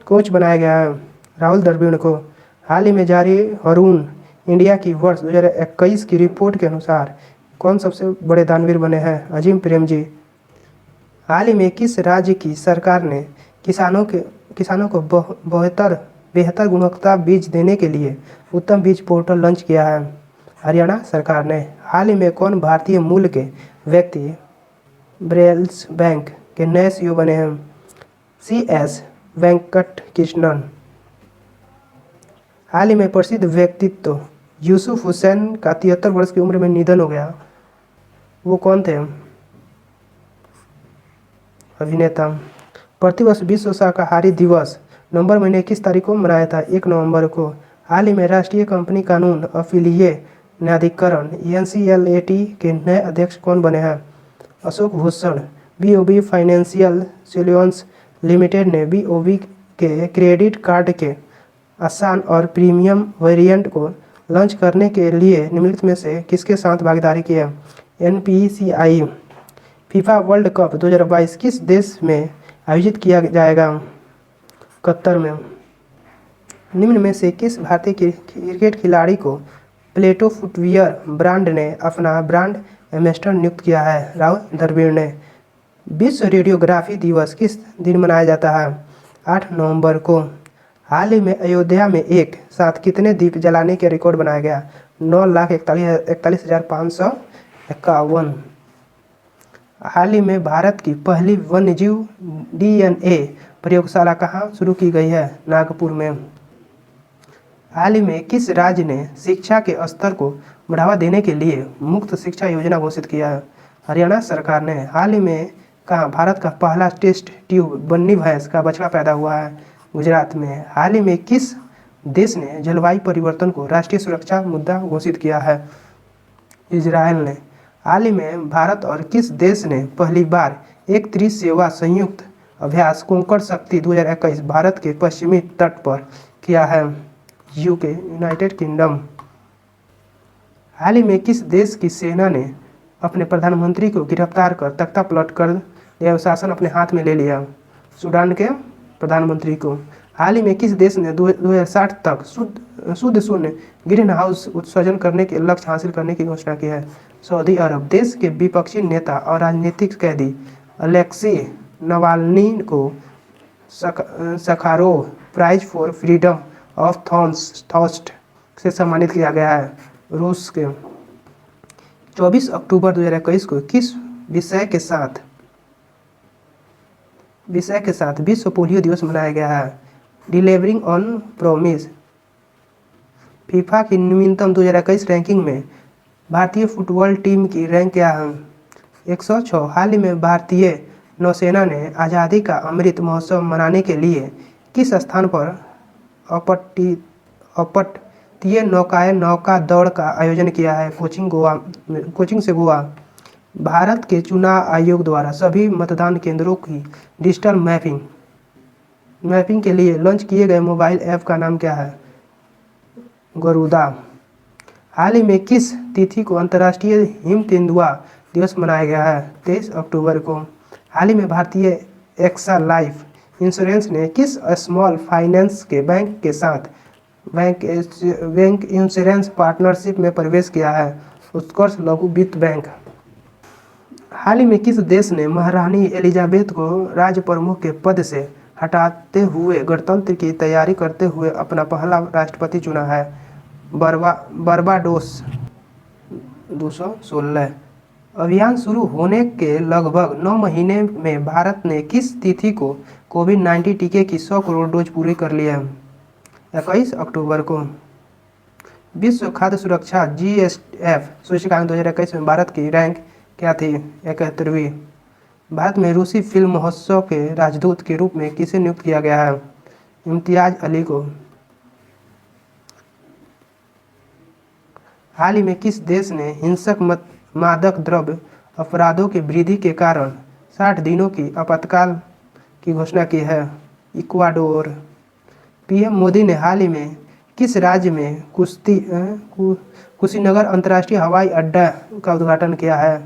कोच बनाया गया है? राहुल द्रविड़ को। हाल ही में जारी हरून इंडिया की वर्ष 2021 की रिपोर्ट के अनुसार कौन सबसे बड़े दानवीर बने हैं? अजीम प्रेमजी। हाल ही में किस राज्य की सरकार ने किसानों को बेहतर गुणवत्ता बीज देने के लिए उत्तम बीज पोर्टल लॉन्च किया है? हरियाणा सरकार ने। हाल ही में कौन भारतीय मूल के व्यक्ति ब्रेल्स बैंक के नए सीईओ बने हैं? CS वेंकटकृष्णन। हाल ही में प्रसिद्ध व्यक्तित्व यूसुफ हुसैन का 73 वर्ष की उम्र में निधन हो गया। वो कौन थे? अभिनेता। प्रतिवर्ष विश्व शाकाहारी दिवस नवंबर महीने किस तारीख को मनाया था? 1 नवंबर को। हाल ही में राष्ट्रीय कंपनी कानून अपीलीय न्यायाधिकरण NCLAT के नए अध्यक्ष कौन बने हैं? Ashok Bhushan. BOB financial solutions limited ने BOB के क्रेडिट कार्ड के आसान और प्रीमियम वेरिएंट को लॉन्च करने के लिए निम्नलिखित में से किसके साथ भागीदारी की है? NPCI। फीफा वर्ल्ड कप 2022 किस देश में आयोजित किया जाएगा? कतर में। निम्न में से किस भारतीय क्रिकेट खिलाड़ी को प्लेटो फुटवियर ब्रांड ने अपना ब्रांड एम्बेसडर नियुक्त किया है? राहुल द्रविड़ ने। विश्व रेडियोग्राफी दिवस किस दिन मनाया जाता है? 8 नवंबर को। हाल ही में अयोध्या में एक साथ कितने दीप जलाने के रिकॉर्ड बनाया गया? 9,41,551। हाल ही में भारत की पहली वन्यजीव DNA प्रयोगशाला कहाँ शुरू की गई है? नागपुर में। हाल ही में किस राज्य ने शिक्षा के स्तर को बढ़ावा देने के लिए मुफ्त शिक्षा योजना घोषित किया है? हरियाणा सरकार ने। हाल ही में कहाँ भारत का पहला टेस्ट ट्यूब बन्नी भैंस का बछड़ा पैदा हुआ है? गुजरात में। हाल ही में किस देश ने जलवायु परिवर्तन को राष्ट्रीय सुरक्षा मुद्दा घोषित किया है? इजराइल ने। हाल ही में भारत और किस देश ने पहली बार एक त्रिसेवा संयुक्त अभ्यास कोंकण शक्ति 2021 भारत के पश्चिमी तट पर किया है? UK, United Kingdom. हाल ही में किस देश की सेना ने अपने प्रधानमंत्री को गिरफ्तार कर तख्ता पलट कर यह शासन अपने हाथ में ले लिया? सूडान के प्रधानमंत्री को। हाल ही में किस देश ने 2060 तक शुद्ध शून्य ग्रीन हाउस उत्सर्जन करने के लक्ष्य हासिल करने की घोषणा की है? Saudi Arab. देश के विपक्षी नेता और राजनीतिक कैदी अलेक्सी नवाल्नी को Sakharov prize for freedom of thought से सम्मानित किया गया है। रूस के। 24 अक्टूबर 2021 को किस विषय के साथ विश्व पोलियो दिवस मनाया गया है? Delivering on promise. फीफा की नवीनतम 2021 रैंकिंग में भारतीय फुटबॉल टीम की रैंक क्या है? 106। हाल ही में भारतीय नौसेना ने आज़ादी का अमृत महोत्सव मनाने के लिए किस स्थान पर अपतटीय नौका दौड़ का आयोजन किया है? कोचिंग से गोवा। भारत के चुनाव आयोग द्वारा सभी मतदान केंद्रों की डिजिटल मैपिंग के लिए लॉन्च किए गए मोबाइल ऐप का नाम क्या है? गरुदा। हाल ही में किस तिथि को अंतर्राष्ट्रीय हिम तेंदुआ दिवस मनाया गया है? 23 अक्टूबर को। हाल ही में भारतीय एक्सा लाइफ इंश्योरेंस ने किस स्मॉल फाइनेंस के बैंक के साथ बैंक इंश्योरेंस पार्टनरशिप में प्रवेश किया है? उत्कर्ष लघु वित्त बैंक। हाल ही में किस देश ने महारानी एलिजाबेथ को राज्य प्रमुख के पद से हटाते हुए गणतंत्र की तैयारी करते हुए अपना पहला राष्ट्रपति चुना है? बर्बाडोस। 216। अभियान शुरू होने के लगभग 9 महीने में भारत ने किस तिथि को कोविड-19 टीके की 100 करोड़ डोज पूरी कर ली है? 21 अक्टूबर को। विश्व खाद्य सुरक्षा GSF सूचकांक 2021 में भारत की रैंक क्या थी? 71वीं। भारत में रूसी फिल्म महोत्सव के राजदूत के रूप में किसे नियुक्त किया गया है? इम्तियाज अली को। हाल ही में किस देश ने हिंसक मादक द्रव्य अपराधों की वृद्धि के कारण 60 दिनों की आपातकाल की घोषणा की है? इक्वाडोर। पीएम मोदी ने हाल ही में किस राज्य में कुशीनगर अंतर्राष्ट्रीय हवाई अड्डा का उद्घाटन किया है?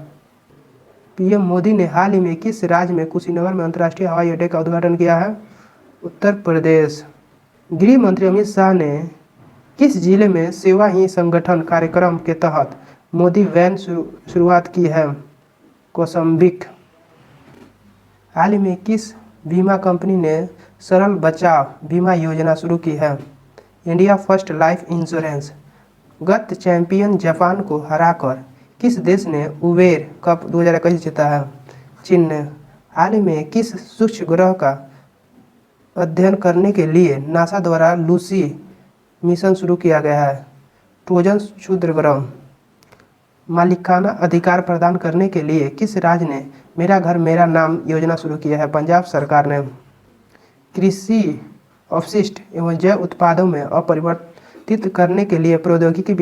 पीएम मोदी ने हाल ही में किस राज्य में कुशीनगर में अंतर्राष्ट्रीय हवाई अड्डे का उद्घाटन किया है? उत्तर प्रदेश। गृह मंत्री अमित शाह ने किस जिले में सेवा ही संगठन कार्यक्रम के तहत मोदी वैन शुरुआत की है? कौशाम्बी। हाल ही में किस बीमा कंपनी ने सरल बचाव बीमा योजना शुरू की है? India first life insurance. गत चैंपियन जापान को हराकर किस देश ने उबेर कप 2021 जीता है? चीन ने। हाल ही में किस सूक्ष्म ग्रह का अध्ययन करने के लिए नासा द्वारा लूसी मिशन शुरू किया गया है? ट्रोजन क्षुद्र ग्रह। मालिकाना अधिकार प्रदान करने के लिए किस राज्य ने मेरा घर मेरा नाम योजना शुरू किया है? पंजाब सरकार ने। कृषि अपशिष्ट एवं जैव उत्पादों में अपरिवर्तित करने के लिए प्रौद्योगिकी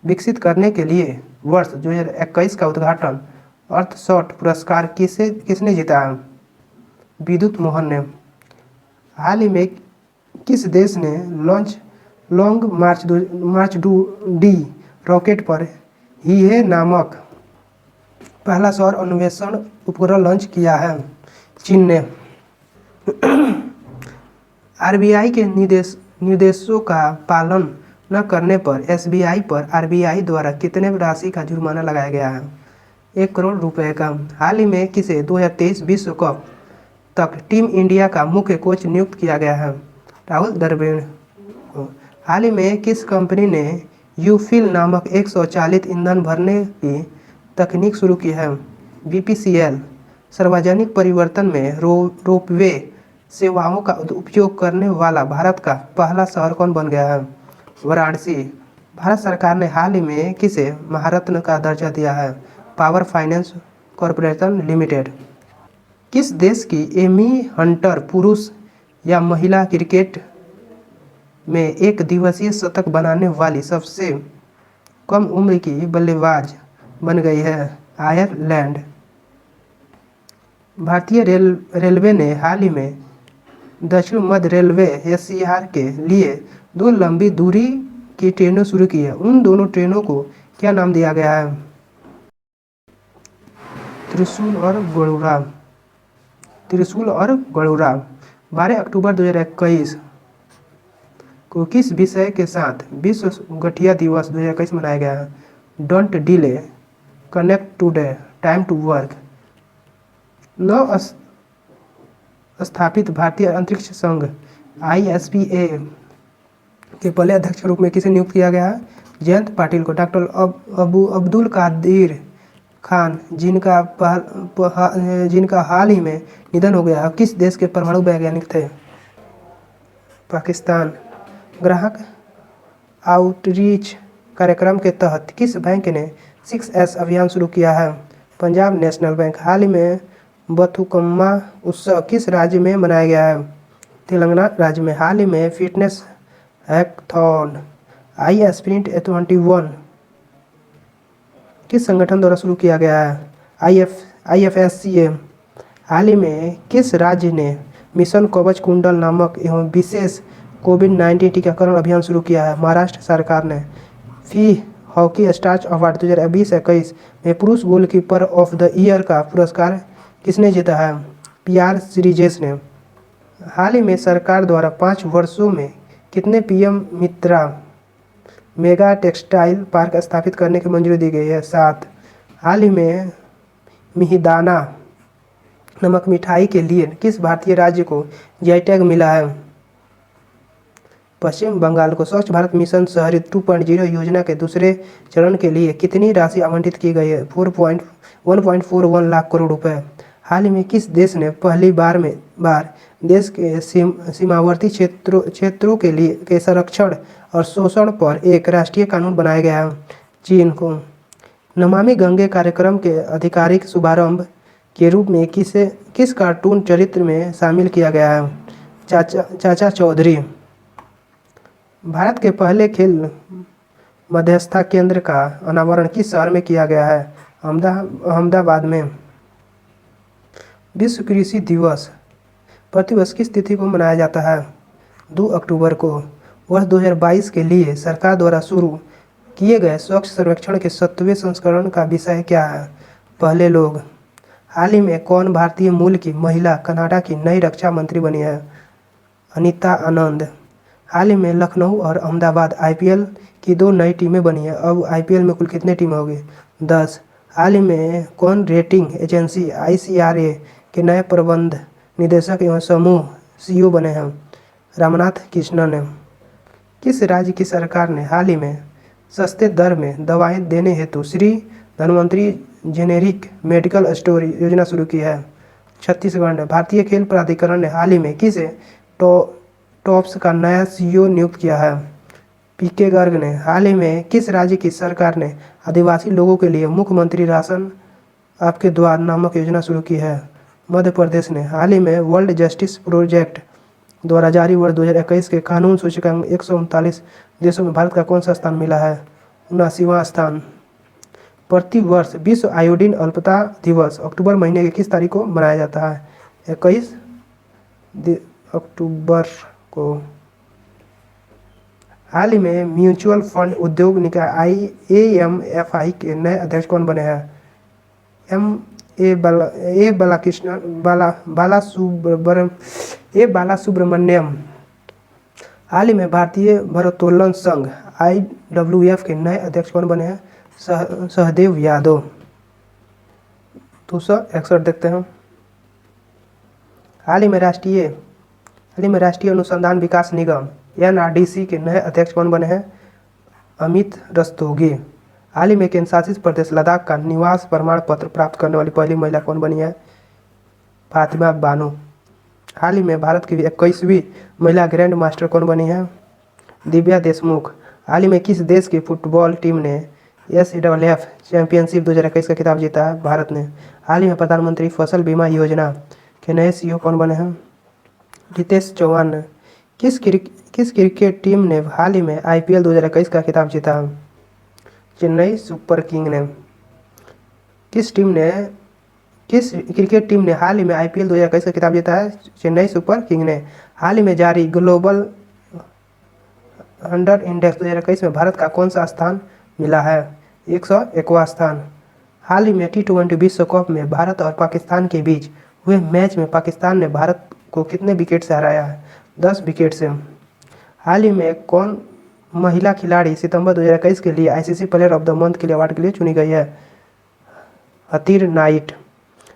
विकसित करने के लिए वर्ष 2021 का उद्घाटन अर्थशॉट पुरस्कार किसने जीता है? विद्युत मोहन ने। हाल ही में किस देश ने लॉन्ग मार्च डी रॉकेट पर हीहे नामक पहला सौर अन्वेषण उपग्रह लॉन्च किया है? चीन ने। आरबीआई के निर्देशों का पालन न करने पर एसबीआई पर आरबीआई द्वारा कितने राशि का जुर्माना लगाया गया है? 1 करोड़ रुपए का। हाल ही में किसे 2023 विश्व कप तक टीम इंडिया का मुख्य कोच नियुक्त किया गया है? राहुल द्रविड़ को। हाल ही में किस कंपनी ने यूफिल नामक एक स्वचालित ईंधन भरने की तकनीक शुरू की है? बीपीसीएल। सार्वजनिक परिवहन में रोपवे सेवाओं का उपयोग करने वाला भारत का पहला शहर कौन बन गया है? वाराणसी। भारत सरकार ने हाल ही में किसे महारत्न का दर्जा दिया है? Power finance corporation limited. किस देश की एमी हंटर पुरुष या महिला क्रिकेट में एक दिवसीय शतक बनाने वाली सबसे कम उम्र की बल्लेबाज बन गई है आयरलैंड। भारतीय रेलवे ने हाल ही में दक्षिण मध्य रेलवे एससीआर के लिए 2 लंबी दूरी की ट्रेनें शुरू की है। उन दोनों ट्रेनों को क्या नाम दिया गया है? त्रिशूल और गरुड़ा। त्रिशूल और गरुड़ा। 12 अक्टूबर 2021 को किस विषय के साथ विश्व गठिया दिवस 2021 मनाया गया है? Don't delay, connect today, time to work. नव स्थापित भारतीय अंतरिक्ष संघ ISPA के पहले अध्यक्ष के रूप में किसे नियुक्त किया गया है? जयंत पाटिल को। डॉक्टर अब्दुल कादिर खान जिनका हाल ही में निधन हो गया, किस देश के परमाणु वैज्ञानिक थे? पाकिस्तान। ग्राहक आउटरीच कार्यक्रम के तहत किस बैंक ने 6S अभियान शुरू किया है? Punjab national bank. हाल ही में बथुकम्मा उत्सव किस राज्य में मनाया गया है? तेलंगाना राज्य में। हाल ही में फिटनेस हैकथॉन iSprint21 किस संगठन द्वारा शुरू किया गया है? IFSCA। हाल ही में किस राज्य ने मिशन कवच कुंडल नामक एवं विशेष कोविड-19 टीकाकरण अभियान शुरू किया है? महाराष्ट्र सरकार ने। फी हॉकी स्टार्स अवार्ड 2020-21 में पुरुष गोलकीपर ऑफ द ईयर का पुरस्कार किसने जीता है? PR श्रीजेश ने। हाल ही में सरकार द्वारा 5 वर्षों में कितने PM मित्रा मेगा टेक्सटाइल पार्क स्थापित करने की मंजूरी दी गई है? 7। हाल ही में मिहिदाना नमक मिठाई के लिए किस भारतीय राज्य को GI टैग मिला है? पश्चिम बंगाल को। स्वच्छ भारत मिशन शहरी 2.0 योजना के दूसरे चरण के लिए कितनी राशि आवंटित की गई है? 1.41 लाख करोड़ रुपए। हाल ही में किस देश ने पहली बार देश के सीमावर्ती क्षेत्रों के संरक्षण और शोषण पर एक राष्ट्रीय कानून बनाया गया है? चीन को। नमामि गंगे कार्यक्रम के आधिकारिक शुभारंभ के रूप में किस कार्टून चरित्र में शामिल किया गया है? चाचा चौधरी। भारत के पहले खेल मध्यस्थता केंद्र का अनावरण किस शहर में किया गया है? अहमदाबाद में। विश्व कृषि दिवस प्रतिवर्ष किस तिथि को मनाया जाता है? 2 अक्टूबर को। वर्ष 2022 के लिए सरकार द्वारा शुरू किए गए स्वच्छ सर्वेक्षण के 7वें संस्करण का विषय क्या है? पहले लोग। हाल ही में कौन भारतीय मूल की महिला कनाडा की नई रक्षा मंत्री बनी है? अनीता आनंद। हाल ही में लखनऊ और अहमदाबाद IPL की 2 नई टीमें बनी हैं। अब IPL में कुल कितने टीमें होंगी? 10। हाल ही में कौन रेटिंग एजेंसी ICRA के नए प्रबंध निदेशक एवं समूह CEO बने हैं? रामनाथ कृष्णन। किस राज्य की सरकार ने हाल ही में सस्ते दर में दवाएं देने हेतु Shri Dhanvantari generic medical store योजना शुरू की है? छत्तीसगढ़। भारतीय खेल प्राधिकरण ने हाल ही में किसे टॉप्स का नया CEO नियुक्त किया है? PK गर्ग ने। हाल ही में किस राज्य की सरकार ने आदिवासी लोगों के लिए मुख्यमंत्री राशन आपके द्वार नामक योजना शुरू की है? मध्य प्रदेश ने। हाल ही में वर्ल्ड जस्टिस प्रोजेक्ट द्वारा जारी वर्ष 2021 के कानून सूचकांक 139 देशों में भारत का कौन सा स्थान मिला है? 79वां स्थान। प्रतिवर्ष विश्व आयोडीन अल्पता दिवस अक्टूबर महीने की किस तारीख को मनाया जाता है? 21 अक्टूबर को। हाल ही में म्यूचुअल फंड उद्योग निकाय AMFI के नए अध्यक्ष कौन बने हैं? बालासुब्रमण्यम। हाल ही में भारतीय भारोत्तोलन संघ IWF के नए अध्यक्ष कौन बने हैं? सहदेव यादव। 261 देखते हैं। हाल ही में राष्ट्रीय अनुसंधान विकास निगम NRDC के नए अध्यक्ष कौन बने हैं? अमित रस्तोगी। हाल ही में केंद्र शासित प्रदेश लद्दाख का निवास प्रमाण पत्र प्राप्त करने वाली पहली महिला कौन बनी है? फातिमा बानो। हाल ही में भारत की 21वीं महिला ग्रैंड मास्टर कौन बनी है? दिव्या देशमुख। हाल ही में किस देश की फुटबॉल टीम ने SAFF चैंपियनशिप 2021 का खिताब जीता है? भारत ने। हाल ही में प्रधानमंत्री फसल बीमा योजना के नए CEO कौन बने हैं? रितेश चौहान। किस क्रिकेट टीम ने हाल ही में आईपीएल 2021 का खिताब जीता? चेन्नई सुपर किंग ने। किस टीम ने किस क्रिकेट टीम ने हाल ही में आईपीएल 2021 का खिताब जीता है? चेन्नई सुपर किंग ने। हाल ही में जारी ग्लोबल अंडर इंडेक्स 2021 में भारत का कौन सा स्थान मिला है? 101वां स्थान। हाल ही में T20 विश्व कप में भारत और पाकिस्तान के बीच हुए मैच में पाकिस्तान ने भारत को कितने विकेट से हराया है? 10 विकेट से। हाल ही में कौन महिला खिलाड़ी सितंबर 2021 के लिए ICC player of the month के लिए अवार्ड के लिए चुनी गई है? हथिर नाइट।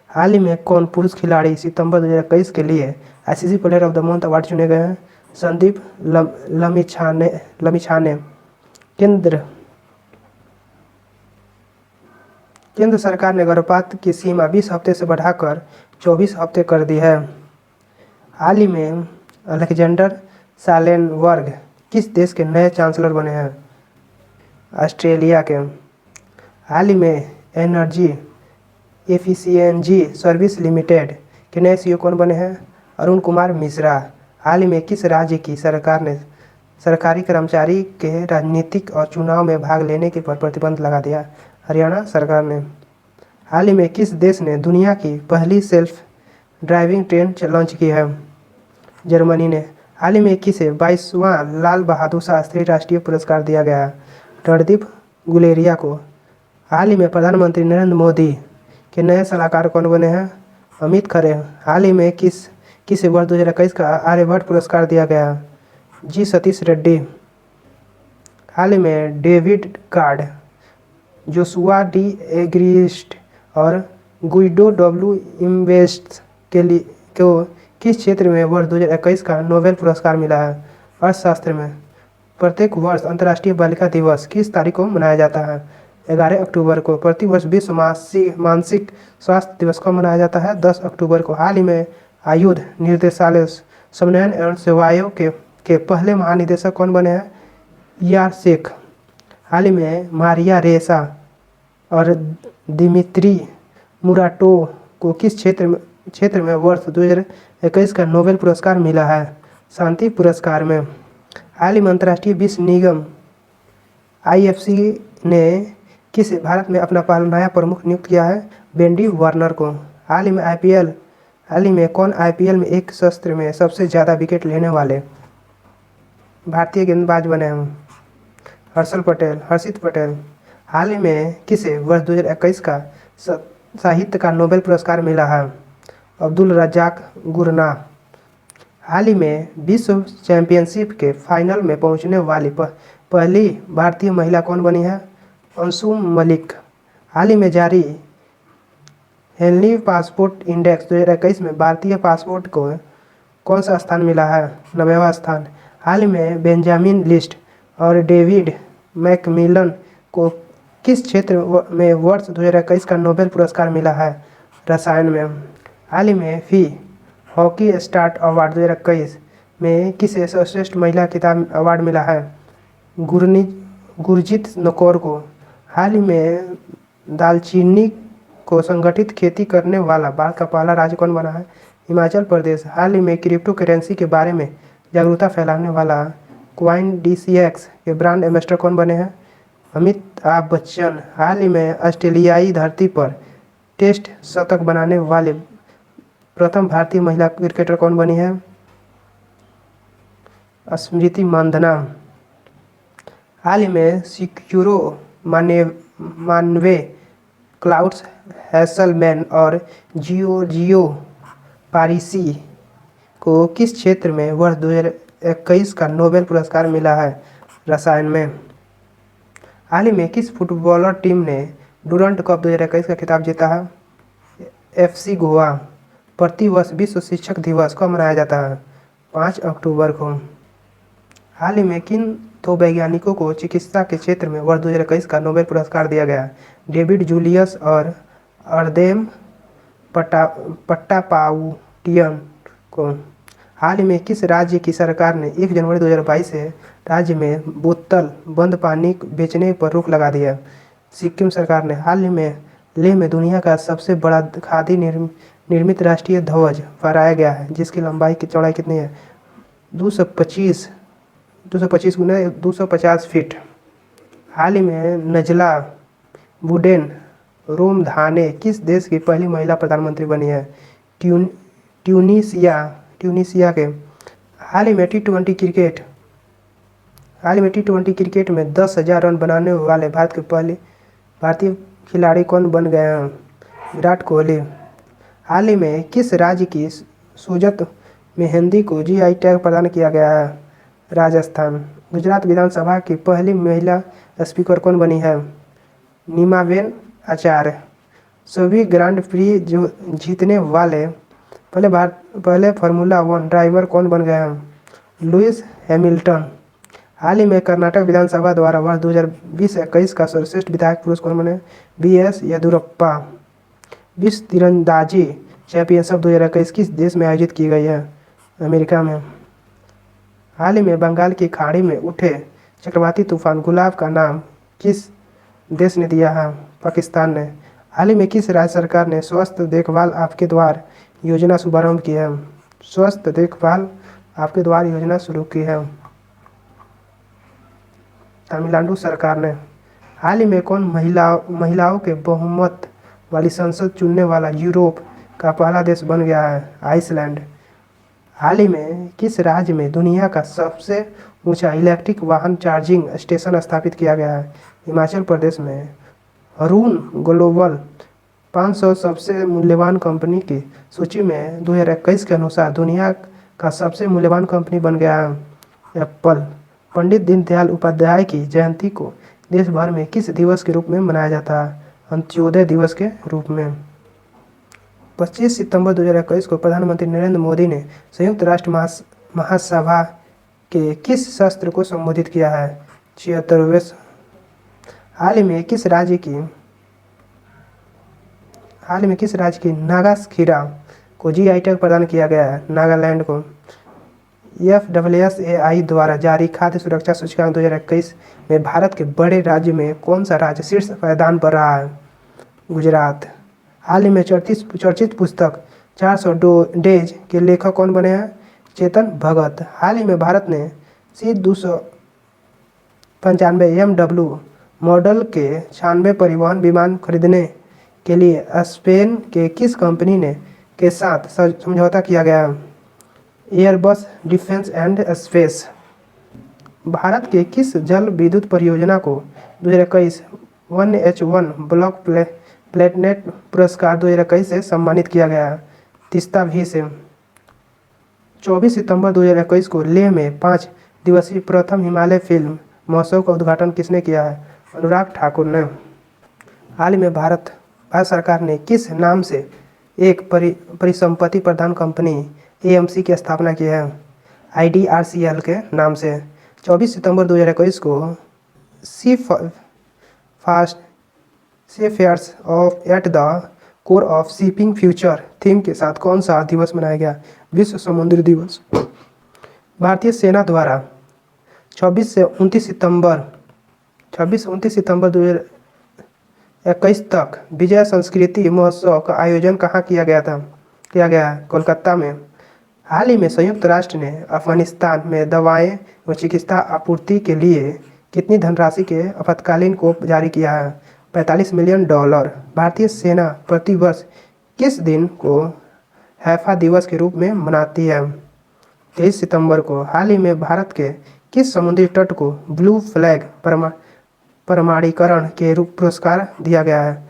हाल ही में कौन पुरुष खिलाड़ी सितंबर 2021 के लिए ICC player of the month award चुने गए हैं? संदीप लमिछाने। केंद्र सरकार ने गर्भपात की सीमा 20 हफ्ते से बढ़ाकर 24 हफ्ते कर दी है। हाल ही में अलेक्जेंडर सालेनबर्ग किस देश के नए चांसलर बने हैं? ऑस्ट्रेलिया के। हाल ही में एनर्जी एफिशिएंसी सर्विस लिमिटेड के नए सीईओ कौन बने हैं? अरुण कुमार मिश्रा। हाल ही में किस राज्य की सरकार ने सरकारी कर्मचारी के राजनीतिक और चुनाव में भाग लेने के पर प्रतिबंध लगा दिया? हरियाणा सरकार ने। हाल ही में किस देश ने दुनिया की पहली सेल्फ ड्राइविंग ट्रेन लॉन्च की है? जर्मनी ने। हाल ही में किसे 22वां लाल बहादुर शास्त्री राष्ट्रीय पुरस्कार दिया गया? रणदीप गुलेरिया को। हाल ही में प्रधानमंत्री नरेंद्र मोदी के नए सलाहकार कौन बने हैं? अमित खरे। हाल ही में किसे वर्ष 2021 का आर्यभट्ट पुरस्कार दिया गया? जी सतीश रेड्डी। हाल ही में डेविड कार्ड, जोशुआ डी एग्रिस्ट और गुइडो डब्ल्यू इम्वेस्ट को किस क्षेत्र में वर्ष 2021 का नोबेल पुरस्कार मिला है? अर्थशास्त्र में। प्रत्येक वर्ष अंतर्राष्ट्रीय बालिका दिवस किस तारीख को मनाया जाता है? 11 अक्टूबर को। प्रतिवर्ष विश्व मानसिक स्वास्थ्य दिवस को मनाया जाता है 10 अक्टूबर को। हाल ही में आयुध निर्देशालय समन्वय एवं सेवाओं के पहले महानिदेशक कौन बने हैं? यार शेख। हाल ही में मारिया रेसा और दिमित्री मुराटोव को किस क्षेत्र में वर्ष 2021 का नोबेल पुरस्कार मिला है? शांति पुरस्कार में। हाल ही में अंतर्राष्ट्रीय विश्व निगम आईएफसी ने किस भारत में अपना पहला नया प्रमुख नियुक्त किया है? वेंडी वार्नर को। हाल ही में कौन आईपीएल में एक सत्र में सबसे ज़्यादा विकेट लेने वाले भारतीय गेंदबाज बने हैं? हर्षित पटेल। हाल ही में किसे वर्ष 2021 का साहित्य का नोबेल पुरस्कार मिला है? अब्दुल रज्जाक गुरनाह। हाल ही में विश्व चैंपियनशिप के फाइनल में पहुंचने वाली पहली भारतीय महिला कौन बनी है? अंशुम मलिक। हाल ही में जारी हेनली पासपोर्ट इंडेक्स 2021 में भारतीय पासपोर्ट को कौन सा स्थान मिला है? 90वां स्थान। हाल ही में बेंजामिन लिस्ट और डेविड मैकमिलन को किस क्षेत्र में वर्ष 2021 का नोबेल पुरस्कार मिला है? रसायन में। हाल ही में फी हॉकी स्टार अवार्ड 2021 में किसे सर्वश्रेष्ठ महिला खिताब अवार्ड मिला है? गुरजीत कौर को। हाल ही में दालचीनी को संगठित खेती करने वाला भारत का पहला राज्य कौन बना है? हिमाचल प्रदेश। हाल ही में क्रिप्टो करेंसी के बारे में जागरूकता फैलाने वाला CoinDCX के ब्रांड एम्बेसडर कौन बने हैं? अमिताभ बच्चन। हाल ही में ऑस्ट्रेलियाई धरती पर टेस्ट शतक बनाने वाले प्रथम भारतीय महिला क्रिकेटर कौन बनी है? स्मृति मानधना। हाल ही में सिक्यूरो मानवे क्लाउड्स हैसलमैन और जियो पारिसी को किस क्षेत्र में वर्ष 2021 का नोबेल पुरस्कार मिला है? रसायन में। हाल ही में किस फुटबॉलर टीम ने डुरंड कप 2021 का खिताब जीता है? FC गोवा। प्रतिवर्ष विश्व शिक्षक दिवस कब मनाया जाता है? 5 अक्टूबर को। हाल ही में किन दो वैज्ञानिकों को चिकित्सा के क्षेत्र में वर्ष 2021 का नोबेल पुरस्कार दिया गया? डेविड जूलियस और अर्देम पट्टापाउटियन को। हाल ही में किस राज्य की सरकार ने 1 जनवरी 2022 से राज्य में बोतल बंद पानी बेचने पर रोक लगा दी है? सिक्किम सरकार ने। हाल ही में लेह में दुनिया का सबसे बड़ा खादी निर्मित राष्ट्रीय ध्वज फहराया गया है जिसकी लंबाई की चौड़ाई कितनी है? 250 फीट। हाल ही में नजला बुडेन-रोमधाने किस देश की पहली महिला प्रधानमंत्री बनी है? ट्यूनीशिया के। हाल ही में टी20 में 10,000 रन बनाने वाले भारतीय खिलाड़ी कौन बन गए हैं? विराट कोहली। हाल ही में किस राज्य की शुजात मेहंदी को जीआई टैग प्रदान किया गया है? राजस्थान। गुजरात विधानसभा की पहली महिला स्पीकर कौन बनी है? नीमाबेन आचार्य। सभी ग्रांड प्री जीतने वाले पहले फार्मूला 1 ड्राइवर कौन बन गए हैं? Lewis Hamilton. हाल ही में कर्नाटक विधानसभा द्वारा वर्ष 2020-21 का सर्वश्रेष्ठ विधायक पुरस्कार कौन बने? BS येदियुरप्पा। विश्व तीरंदाजी चैंपियनशिप 2021 किस देश में आयोजित की गई है? अमेरिका में। हाल ही में बंगाल की खाड़ी में उठे चक्रवाती तूफान गुलाब का नाम किस देश ने दिया है? पाकिस्तान ने। हाल ही में किस राज्य सरकार ने स्वास्थ्य देखभाल आपके द्वार योजना शुभारंभ की है? स्वास्थ्य देखभाल आपके द्वार योजना शुरू की है तमिलनाडु सरकार ने। हाल ही में कौन महिलाओं के बहुमत वाली संसद चुनने वाला यूरोप का पहला देश बन गया है? आइसलैंड। हाल ही में किस राज्य में दुनिया का सबसे ऊंचा इलेक्ट्रिक वाहन चार्जिंग स्टेशन स्थापित किया गया है? हिमाचल प्रदेश में। हरून ग्लोबल 500 सबसे मूल्यवान कंपनी की सूची में 2021 के अनुसार दुनिया का सबसे मूल्यवान कंपनी बन गया है एप्पल। पंडित दीनदयाल उपाध्याय की जयंती को देश भर में किस दिवस के रूप में मनाया जाता है? अंत्योदय दिवस के रूप में। 25 सितंबर 2021 को प्रधानमंत्री नरेंद्र मोदी ने संयुक्त राष्ट्र महासभा के किस सत्र को संबोधित किया है? 76वें। हाल ही में किस राज्य की नागाखीरा को जीआई टैग प्रदान किया गया है? नागालैंड को। FSSAI द्वारा जारी खाद्य सुरक्षा सूचकांक 2021 में भारत के बड़े राज्य में कौन सा राज्य शीर्ष पायदान पर रहा है? गुजरात। हाल ही में चर्चित पुस्तक 400 डेज के लेखक कौन बने हैं? चेतन भगत। हाल ही में भारत ने C-295 MW मॉडल के 96 परिवहन विमान खरीदने के लिए स्पेन के किस कंपनी के साथ समझौता किया गया है? Airbus defence and space. Bharat के किस जल विद्युत परियोजना को 2021 1H1 ब्लॉक प्लेटनेट पुरस्कार 2021 से सम्मानित किया गया है? तीस्ता भी से। 24 सितंबर 2021 को लेह में 5 दिवसीय प्रथम हिमालय फिल्म महोत्सव का उद्घाटन किसने किया है? अनुराग ठाकुर ने। हाल ही में भारत सरकार ने किस नाम से एक परिसंपत्ति प्रदान कंपनी AMC की स्थापना की है? IDRCL के नाम से। 24 सितंबर 2021 को seafarers at the core of shipping future theme के साथ कौन सा दिवस मनाया गया? विश्व समुद्री दिवस। भारतीय सेना द्वारा 26 से 29 सितंबर 2021 तक विजय संस्कृति महोत्सव का आयोजन कहाँ किया गया है? कोलकाता में। हाल ही में संयुक्त राष्ट्र ने अफगानिस्तान में दवाएं व चिकित्सा आपूर्ति के लिए कितनी धनराशि के आपातकालीन को जारी किया है? $45 मिलियन। भारतीय सेना प्रतिवर्ष किस दिन को हैफा दिवस के रूप में मनाती है? 23 सितंबर को। हाल ही में भारत के किस समुद्री तट को ब्लू फ्लैग प्रमाणीकरण के रूप पुरस्कार दिया गया है?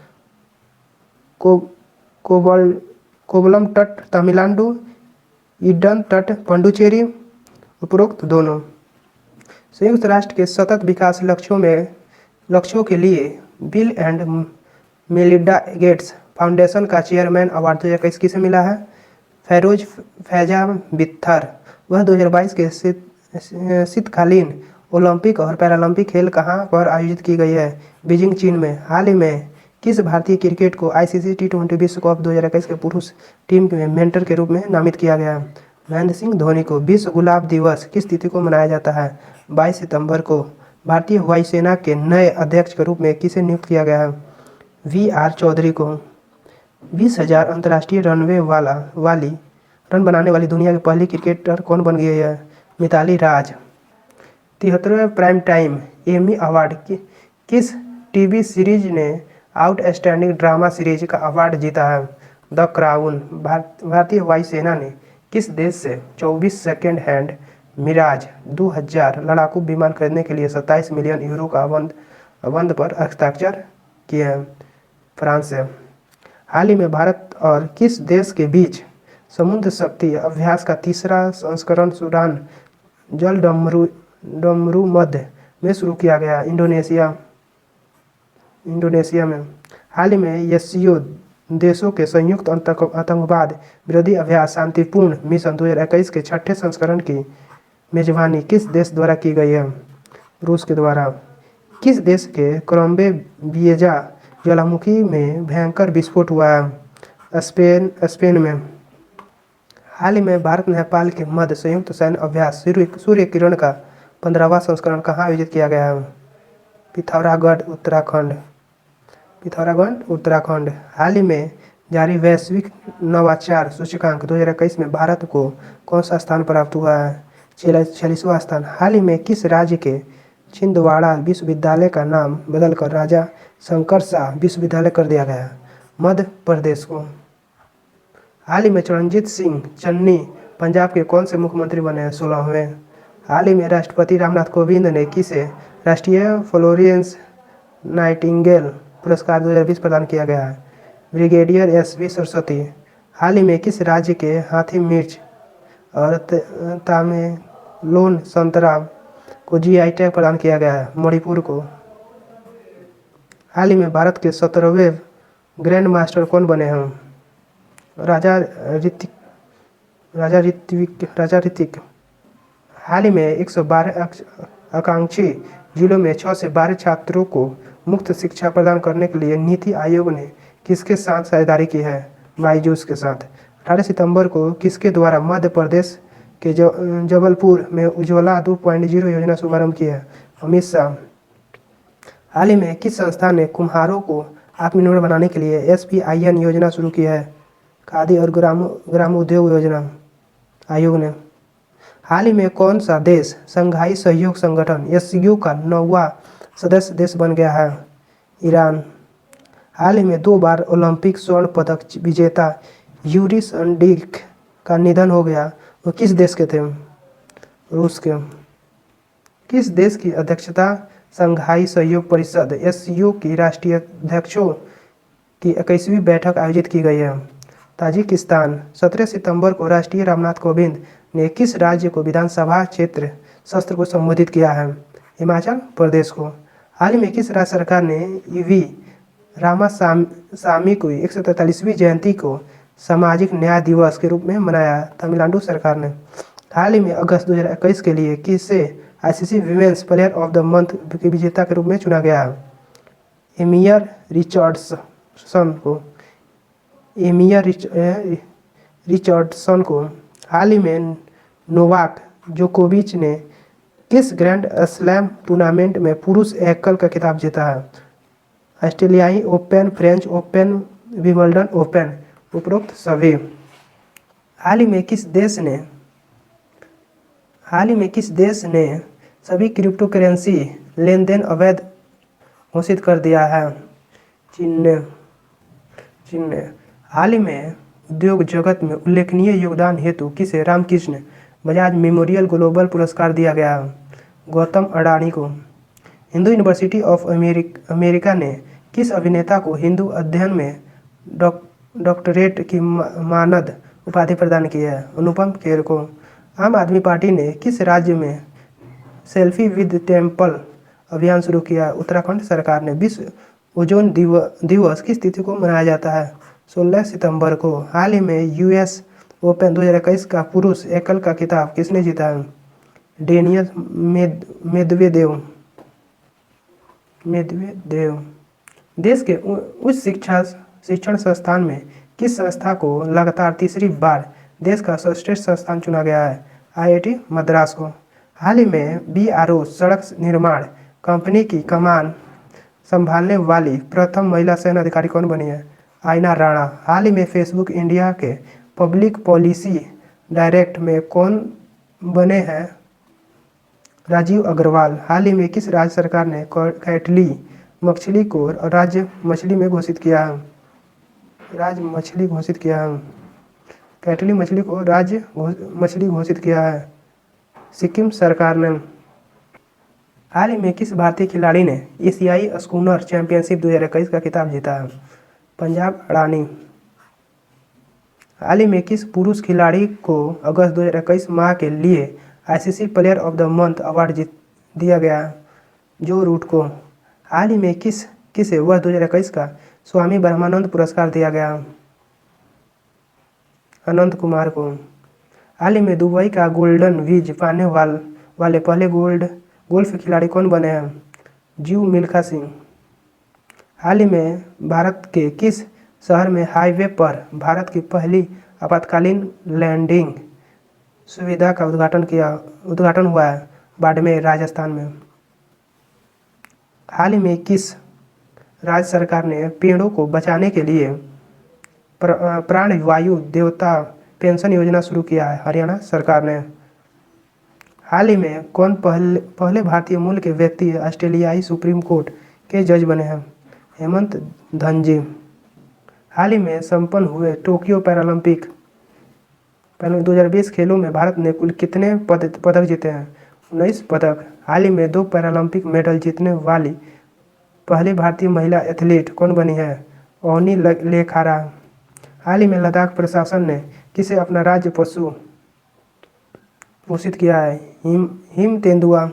कोवलम तट तमिलनाडु, ईडन तट पुडुचेरी, उपरोक्त दोनों। संयुक्त राष्ट्र के सतत विकास लक्ष्यों के लिए bill and Melinda Gates foundation का चेयरमैन अवार्ड 2021 किसे मिला है? फैजा बित्थर। वह 2022 के शीतकालीन ओलंपिक और पैरालंपिक खेल कहाँ पर आयोजित की गई है? बीजिंग, चीन में। हाल ही में किस भारतीय क्रिकेट को ICC T20 विश्व कप 2021 के पुरुष टीम में मेंटर के रूप में नामित किया गया? महेंद्र सिंह धोनी को। विश्व गुलाब दिवस किस तिथि को मनाया जाता है? 22 सितंबर को। भारतीय वायुसेना के नए अध्यक्ष के रूप में किसे नियुक्त किया गया है? VR चौधरी को। 20,000 अंतर्राष्ट्रीय रन बनाने वाली दुनिया की पहली क्रिकेटर कौन बन गई है? मिताली राज। 73वें प्राइम टाइम एमी अवार्ड किस टीवी सीरीज ने आउटस्टैंडिंग ड्रामा सीरीज का अवार्ड जीता है? The crown. भारतीय वायुसेना ने किस देश से 24 सेकेंड हैंड मिराज 2000 लड़ाकू विमान खरीदने के लिए 27 मिलियन यूरो का बंद पर हस्ताक्षर किए हैं? फ्रांस से। हाल ही में भारत और किस देश के बीच समुद्र शक्ति अभ्यास का तीसरा संस्करण सूडान जल डमरू मध्य में शुरू किया गया? इंडोनेशिया में। हाल ही में एससीओ देशों के संयुक्त आतंकवाद विरोधी अभ्यास शांतिपूर्ण मिशन 2021 के छठे संस्करण की मेजबानी किस देश द्वारा की गई है? रूस के द्वारा। किस देश के कोलंबे बिएजा ज्वालामुखी में भयंकर विस्फोट हुआ है? स्पेन में। हाल ही में भारत नेपाल के मध्य संयुक्त सैन्य अभ्यास सूर्य किरण का 15वां संस्करण कहाँ आयोजित किया गया है? पिथौरागढ़ उत्तराखंड। हाल ही में जारी वैश्विक नवाचार सूचकांक 2021 में भारत को कौन सा स्थान प्राप्त हुआ है? 46वां स्थान। हाल ही में किस राज्य के छिंदवाड़ा विश्वविद्यालय का नाम बदलकर राजा शंकर शाह विश्वविद्यालय कर दिया गया? मध्य प्रदेश को। हाल ही में चरणजीत सिंह चन्नी पंजाब के कौन से मुख्यमंत्री बने हैं? 16वें। हाल ही में राष्ट्रपति रामनाथ कोविंद ने किसे राष्ट्रीय फ्लोरेंस नाइटिंगेल पुरस्कार 2020 प्रदान किया गया है? Brigadier SV Saraswati. हाल ही में किस राज्य के हाथी मिर्च और तामेलोन संतरा को जीआई टैग प्रदान किया गया है? मणिपुर को। हाल ही में भारत के 17वें ग्रैंड मास्टर कौन बने हैं? राजा ऋतिक। हाल ही में 112 आकांक्षी जिलों में 6 से 12 छात्रों को मुफ्त शिक्षा प्रदान करने के लिए नीति आयोग ने किसके साथ साझेदारी की है? बायजूस के साथ। 18 सितंबर को किसके द्वारा मध्य प्रदेश के जबलपुर में उज्ज्वला 2.0 योजना शुभारंभ की है? अमित शाह। हाल ही में किस संस्था ने कुम्हारों को आत्मनिर्भर बनाने के लिए SPIN योजना शुरू की है? खादी और ग्रामोद्योग योजना आयोग ने। हाल ही में कौन सा देश शंघाई सहयोग संगठन SCO का 9वां सदस्य देश बन गया है? ईरान। हाल ही में 2 बार ओलंपिक स्वर्ण पदक विजेता यूरी संडीक का निधन हो गया। वो किस देश के थे? रूस के। किस देश की अध्यक्षता शंघाई सहयोग परिषद SCO की राष्ट्रीय अध्यक्षों की 21वीं बैठक आयोजित की गई है? ताजिकिस्तान। 17 सितंबर को राष्ट्रीय रामनाथ कोविंद ने किस राज्य को विधानसभा क्षेत्र सत्र को संबोधित किया है? हिमाचल प्रदेश को। हाल ही में किस राज्य सरकार ने वी रामासामी की 143वीं जयंती को सामाजिक न्याय दिवस के रूप में मनाया? तमिलनाडु सरकार ने। हाल ही में अगस्त 2021 के लिए किसे ICC women's player of the month के विजेता के रूप में चुना गया? एमियर रिचर्डसन को। हाल ही में नोवाक जोकोविच ने किस ग्रैंड स्लैम टूर्नामेंट में पुरुष एकल का खिताब जीता है? ऑस्ट्रेलियाई open, French open, Wimbledon open, उपरोक्त सभी। हाल ही में किस देश ने सभी क्रिप्टो करेंसी लेन देन अवैध घोषित कर दिया है? चीन ने। हाल ही में उद्योग जगत में उल्लेखनीय योगदान हेतु किसे रामकृष्ण बजाज मेमोरियल ग्लोबल पुरस्कार दिया गया? गौतम अडानी को। हिंदू यूनिवर्सिटी ऑफ अमेरिका ने किस अभिनेता को हिंदू अध्ययन में डॉक्टरेट की मानद उपाधि प्रदान की है? अनुपम खेर को। आम आदमी पार्टी ने किस राज्य में सेल्फी विद टेम्पल अभियान शुरू किया? उत्तराखंड सरकार ने। विश्व ओजोन दिवस किस तिथि को मनाया जाता है? 16 सितंबर को। हाल ही में US ओपन 2021 का पुरुष एकल का खिताब किसने जीता है? Daniel Medvedev. देश के उच्च शिक्षण संस्थान में किस संस्था को लगातार तीसरी बार देश का सर्वश्रेष्ठ संस्थान चुना गया है? IIT मद्रास को। हाल ही में BRO सड़क निर्माण कंपनी की कमान संभालने वाली प्रथम महिला सैन्य अधिकारी कौन बनी है? आयना राणा। हाल ही में फेसबुक इंडिया के पब्लिक पॉलिसी डायरेक्टर में कौन बने हैं? राजीव अग्रवाल। हाल ही में किस राज्य सरकार ने कैटली मछली को राज्य मछली में घोषित किया है? राज्य मछली घोषित किया है। कैटली मछली को राज्य मछली घोषित किया है सिक्किम सरकार ने। हाल ही में किस भारतीय खिलाड़ी ने एशियाई स्कूनर चैंपियनशिप 2021 का खिताब जीता है? पंजाब अडानी। हाल ही में किस पुरुष खिलाड़ी को अगस्त 2021 माह के लिए ICC player of the month award दिया गया? जो रूट को। हाल ही में किसे वर्ष 2021 का स्वामी ब्रह्मानंद पुरस्कार दिया गया? अनंत कुमार को। हाल ही में दुबई का गोल्डन वीज पाने वाले पहले गोल्फ खिलाड़ी कौन बने हैं? जीव मिल्खा सिंह। हाल ही में भारत के किस शहर में हाईवे पर भारत की पहली आपातकालीन लैंडिंग सुविधा का उद्घाटन हुआ है? बाड़मेर राजस्थान में। हाल ही में किस राज्य सरकार ने पेड़ों को बचाने के लिए प्राणवायु देवता पेंशन योजना शुरू किया है? हरियाणा सरकार ने। हाल ही में कौन पहले भारतीय मूल के व्यक्ति ऑस्ट्रेलियाई सुप्रीम कोर्ट के जज बने हैं? हेमंत धनजी। हाल ही में संपन्न हुए टोक्यो पैरालंपिक 2020 खेलों में भारत ने कुल कितने पदक जीते हैं? 19 पदक। हाल ही में 2 पैरालंपिक मेडल जीतने वाली पहली भारतीय महिला एथलीट कौन बनी है? ओनी लेखारा। हाल ही में लद्दाख प्रशासन ने किसे अपना राज्य पशु घोषित किया है? हिम तेंदुआ।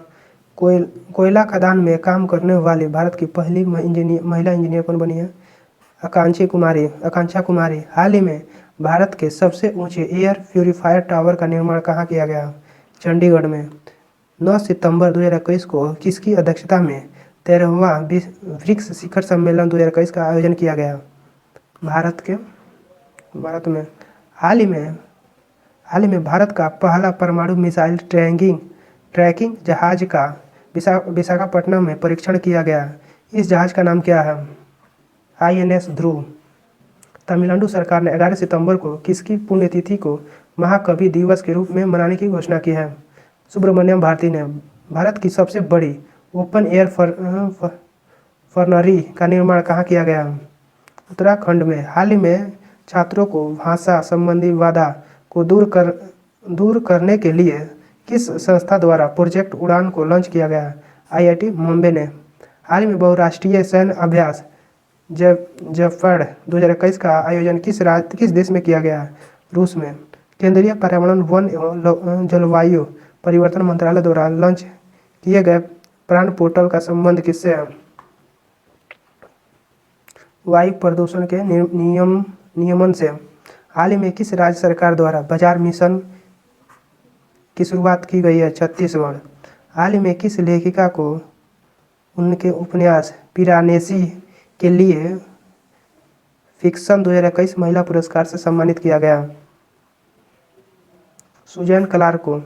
कोयला खदान में काम करने वाली भारत की पहली महिला इंजीनियर कौन बनी है? आकांक्षा कुमारी। हाल ही में भारत के सबसे ऊंचे एयर प्यूरीफायर टावर का निर्माण कहाँ किया गया? चंडीगढ़ में। 9 सितंबर 2021 को किसकी अध्यक्षता में 13वां ब्रिक्स शिखर सम्मेलन 2021 का आयोजन किया गया? भारत में। हाल ही में भारत का पहला परमाणु मिसाइल ट्रैकिंग जहाज का विशाखापट्टनम में परीक्षण किया गया। इस जहाज का नाम क्या है? INS ध्रुव। तमिलनाडु सरकार ने 11 सितंबर को किसकी पुण्यतिथि को महाकवि दिवस के रूप में मनाने की घोषणा की है? सुब्रमण्यम भारती ने। भारत की सबसे बड़ी ओपन एयर फर्नरी का निर्माण कहाँ किया गया? उत्तराखंड में। हाल ही में छात्रों को भाषा संबंधी बाधा को दूर करने के लिए किस संस्था द्वारा प्रोजेक्ट उड़ान को लॉन्च किया गया? IIT मुंबई ने। हाल ही में बहुराष्ट्रीय सैन्य अभ्यास जेपैड 2021 का आयोजन किस देश में किया गया? रूस में। केंद्रीय पर्यावरण वन एवं जलवायु परिवर्तन मंत्रालय द्वारा लॉन्च किए गए प्राण पोर्टल का संबंध किससे है? वायु प्रदूषण के नियमन से। हाल ही में किस राज्य सरकार द्वारा बाजार मिशन की शुरुआत की गई है? छत्तीसगढ़। हाल ही में किस लेखिका को उनके उपन्यास पिरानेसी के लिए फिक्शन 2021 महिला पुरस्कार से सम्मानित किया गया? सुजैन क्लार्क को।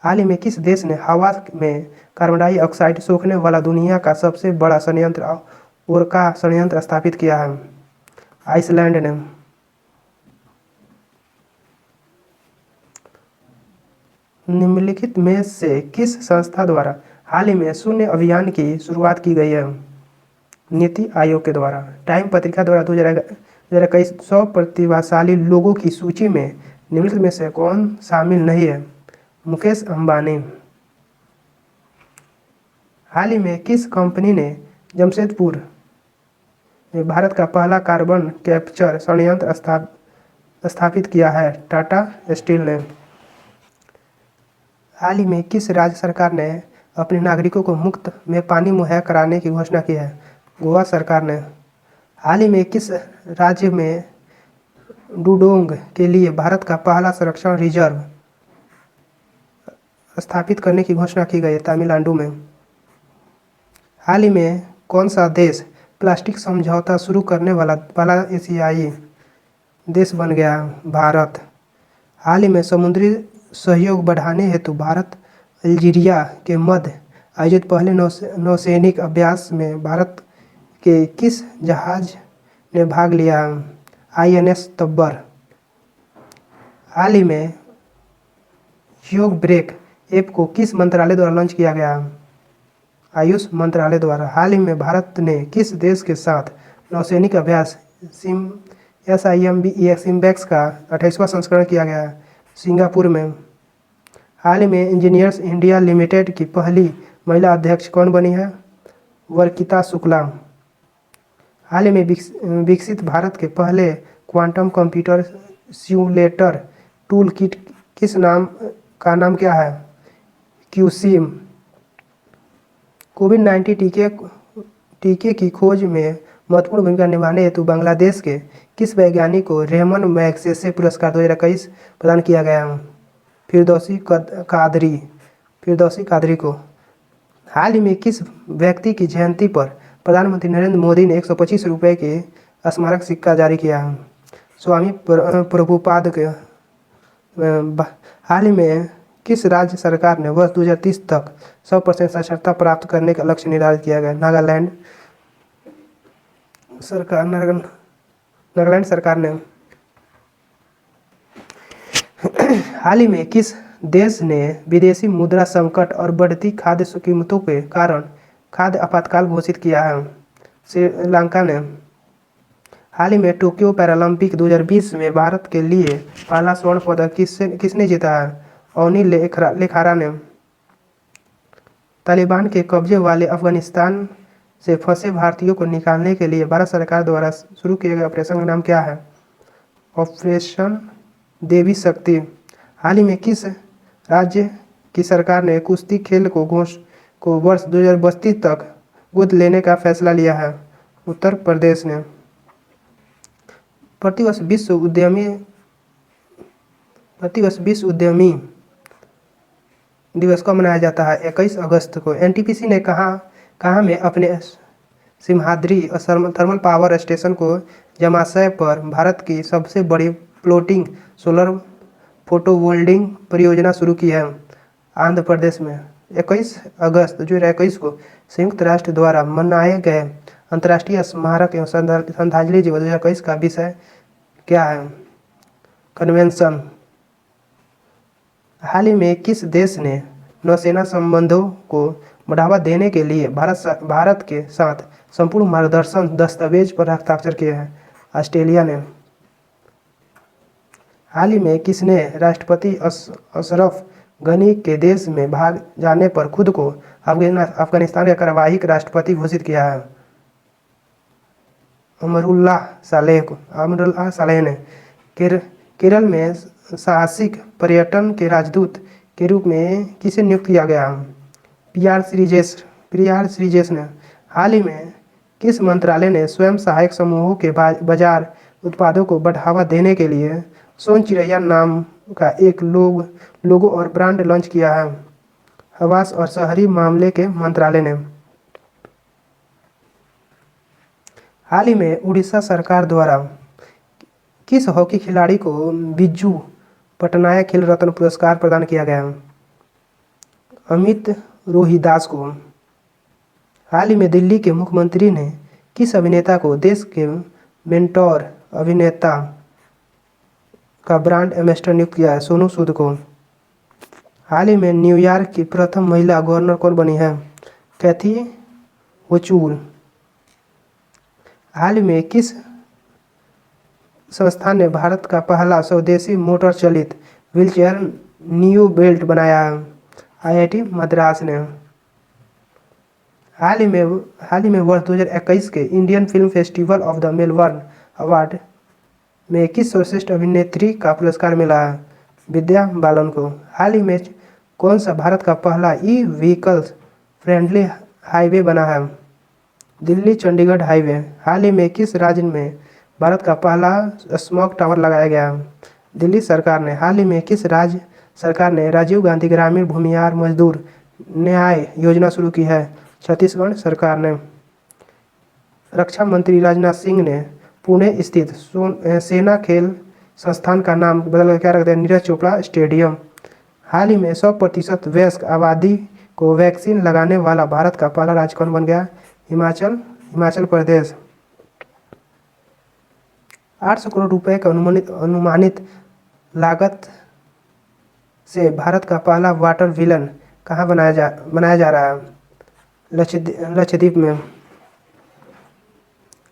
हाल ही में किस देश ने हवा में कार्बन डाइऑक्साइड सोखने वाला दुनिया का सबसे बड़ा संयंत्र ओरका संयंत्र स्थापित किया है? आइसलैंड ने। निम्नलिखित में से किस संस्था द्वारा हाल ही में शून्य अभियान की शुरुआत की गई है? नीति आयोग के द्वारा। टाइम पत्रिका द्वारा 2021 100 प्रतिभाशाली लोगों की सूची में निम्नलिखित में से कौन शामिल नहीं है? मुकेश अंबानी। हाल ही में किस कंपनी ने जमशेदपुर में भारत का पहला कार्बन कैप्चर संयंत्र स्थापित किया है? टाटा स्टील ने। हाल ही में किस राज्य सरकार ने अपने नागरिकों को मुफ्त में पानी मुहैया कराने की घोषणा की है? गोवा सरकार ने। हाल ही में किस राज्य में डुडोंग के लिए भारत का पहला संरक्षण रिजर्व स्थापित करने की घोषणा की गई है? तमिलनाडु में। हाल ही में कौन सा देश प्लास्टिक समझौता शुरू करने वाला पहला एशियाई देश बन गया? भारत। हाल ही में समुद्री सहयोग बढ़ाने हेतु भारत अल्जीरिया के मध्य आयोजित पहले नौसैनिक अभ्यास में भारत के किस जहाज ने भाग लिया? INS तब्बर। हाल ही में योग ब्रेक ऐप को किस मंत्रालय द्वारा लॉन्च किया गया? आयुष मंत्रालय द्वारा। हाल ही में भारत ने किस देश के साथ नौसैनिक अभ्यास SIMBEX का 28वां संस्करण किया गया? सिंगापुर में। हाल ही में इंजीनियर्स इंडिया लिमिटेड की पहली महिला अध्यक्ष कौन बनी है? वर्किता शुक्ला। हाल ही में विकसित भारत के पहले quantum computer simulator tool kit किस नाम क्या है? क्यूसिम। कोविड-19 टीके की खोज में महत्वपूर्ण भूमिका निभाने हेतु बांग्लादेश के किस वैज्ञानिक को रेमन मैगसेसे पुरस्कार 2021 प्रदान किया गया? फिरदौसी कादरी को। हाल ही में किस व्यक्ति की जयंती पर प्रधानमंत्री नरेंद्र मोदी ने 125 रुपये के स्मारक सिक्का जारी किया है? स्वामी प्रभुपाद के। हाल ही में किस राज्य सरकार ने वर्ष 2030 तक 100% साक्षरता प्राप्त करने का लक्ष्य निर्धारित किया गया? नागालैंड सरकार ने। हाल ही में किस देश ने विदेशी मुद्रा संकट और बढ़ती खाद्य कीमतों के कारण खाद्य आपातकाल घोषित किया है? श्रीलंका ने। हाल ही में टोक्यो पैरालंपिक 2020 में भारत के लिए पहला स्वर्ण पदक किसने जीता है? अवनी लेखारा ने। तालिबान के कब्जे वाले अफगानिस्तान से फंसे भारतीयों को निकालने के लिए भारत सरकार द्वारा शुरू किए गए ऑपरेशन का नाम क्या है? ऑपरेशन देवी शक्ति। हाल ही में किस राज्य की सरकार ने कुश्ती खेल को वर्ष 2032 तक गोद लेने का फैसला लिया है? उत्तर प्रदेश ने। प्रतिवर्ष विश्व उद्यमी दिवस को मनाया जाता है 21 अगस्त को। NTPC ने कहाँ में अपने सिमहाद्री थर्मल पावर स्टेशन को जमाशय पर भारत की सबसे बड़ी फ्लोटिंग सोलर फोटोवोल्टिक परियोजना शुरू की है? आंध्र प्रदेश में। 21 अगस्त 2021 को संयुक्त राष्ट्र द्वारा मनाए गए अंतर्राष्ट्रीय स्मारक एवं श्रद्धांजलि दिवस 2021 का विषय क्या है? कन्वेंशन। हाल ही में किस देश ने नौसेना संबंधों को बढ़ावा देने के लिए भारत के साथ संपूर्ण मार्गदर्शन दस्तावेज पर हस्ताक्षर किए हैं? ऑस्ट्रेलिया ने। हाल ही में किसने राष्ट्रपति अशरफ गनी के देश में भाग जाने पर खुद को अफगानिस्तान का कार्यवाही राष्ट्रपति घोषित किया है? अमरुल्लाह सालेह ने। केरल में साहसिक पर्यटन के राजदूत के रूप में किसे नियुक्त किया गया? PR श्रीजेश ने। हाल ही में किस मंत्रालय ने स्वयं सहायक समूहों के बाजार उत्पादों को बढ़ावा देने के लिए सोन चिड़ैया नाम का एक लोगो और ब्रांड लॉन्च किया है? आवास और शहरी मामले के मंत्रालय ने। हाल ही में उड़ीसा सरकार द्वारा किस हॉकी खिलाड़ी को बिज्जू पटनायक खेल रत्न पुरस्कार प्रदान किया गया? अमित रोहिदास को। हाल ही में दिल्ली के मुख्यमंत्री ने किस अभिनेता को देश के मेंटोर अभिनेता का ब्रांड एम्बेसडर नियुक्त किया है? सोनू सूद को। हाल ही में न्यूयॉर्क की प्रथम महिला गवर्नर कौन बनी है? कैथी होचुल। हाल ही में किस संस्थान ने भारत का पहला स्वदेशी मोटर चलित व्हीलचेयर न्यू बेल्ट बनाया है? IIT मद्रास ने। हाल ही में वर्ष 2021 के Indian film festival of the Melbourne award में किस सर्वश्रेष्ठ अभिनेत्री का पुरस्कार मिला है? विद्या बालन को। हाल ही में कौन सा भारत का पहला व्हीकल फ्रेंडली हाईवे बना है? दिल्ली चंडीगढ़ हाईवे। हाल ही में किस राज्य में भारत का पहला स्मॉग टावर लगाया गया? दिल्ली सरकार ने। हाल ही में किस राज्य सरकार ने राजीव गांधी ग्रामीण भूमिहार मजदूर न्याय योजना शुरू की है? छत्तीसगढ़ सरकार ने। रक्षा मंत्री राजनाथ सिंह ने पुणे स्थित सेना खेल संस्थान का नाम बदलकर क्या रख दिया? नीरज चोपड़ा स्टेडियम। हाल ही में 100% वयस्क आबादी को वैक्सीन लगाने वाला भारत का पहला राज्य कौन बन गया? हिमाचल प्रदेश। 800 करोड़ रुपए का अनुमानित लागत से भारत का पहला वाटर विलन कहाँ बनाया जा रहा है? लक्षद्वीप में।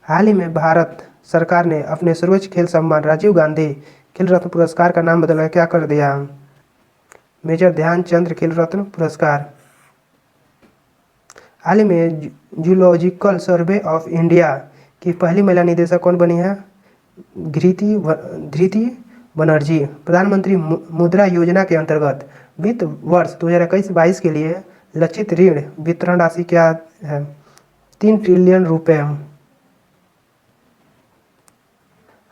हाल ही में भारत सरकार ने अपने सर्वोच्च खेल सम्मान राजीव गांधी खेल रत्न पुरस्कार का नाम बदलकर क्या कर दिया? मेजर ध्यानचंद खेल रत्न पुरस्कार। हाल ही में जूलॉजिकल सर्वे ऑफ इंडिया की पहली महिला निदेशक कौन बनी है? धृति बनर्जी। प्रधानमंत्री मुद्रा योजना के अंतर्गत वित्त वर्ष 2021-22 के लिए लक्षित ऋण वितरण राशि क्या है? 3 ट्रिलियन रुपए।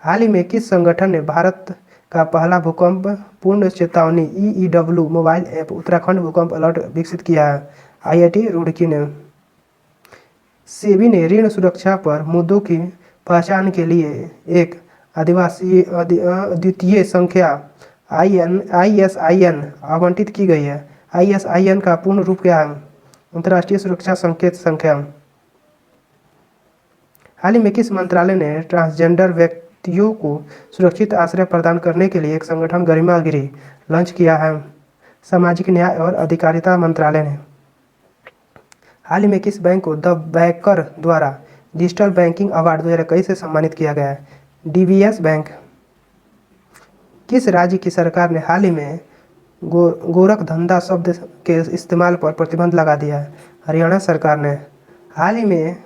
हाल ही में किस संगठन ने भारत का पहला भूकंप पूर्ण चेतावनी EEW मोबाइल ऐप उत्तराखंड भूकंप अलर्ट विकसित किया है? IIT रुड़की ने। सेबी ने ऋण सुरक्षा पर मुद्दों की पहचान के लिए एक अद्वितीय संख्या ISIN आवंटित की गई है। ISIN का पूर्ण रूप क्या है? अंतर्राष्ट्रीय सुरक्षा संकेत संख्या। हाल ही में किस मंत्रालय ने ट्रांसजेंडर व्यक्तियों को सुरक्षित आश्रय प्रदान करने के लिए एक संगठन गरिमा गृह लॉन्च किया है? सामाजिक न्याय और अधिकारिता मंत्रालय ने। हाल ही में किस बैंक को द बैंकर द्वारा डिजिटल बैंकिंग अवार्ड 2021 से सम्मानित किया गया है? DBS bank. किस राज्य की सरकार ने हाल ही में गोरख धंधा शब्द के इस्तेमाल पर प्रतिबंध लगा दिया है? हरियाणा सरकार ने। हाल ही में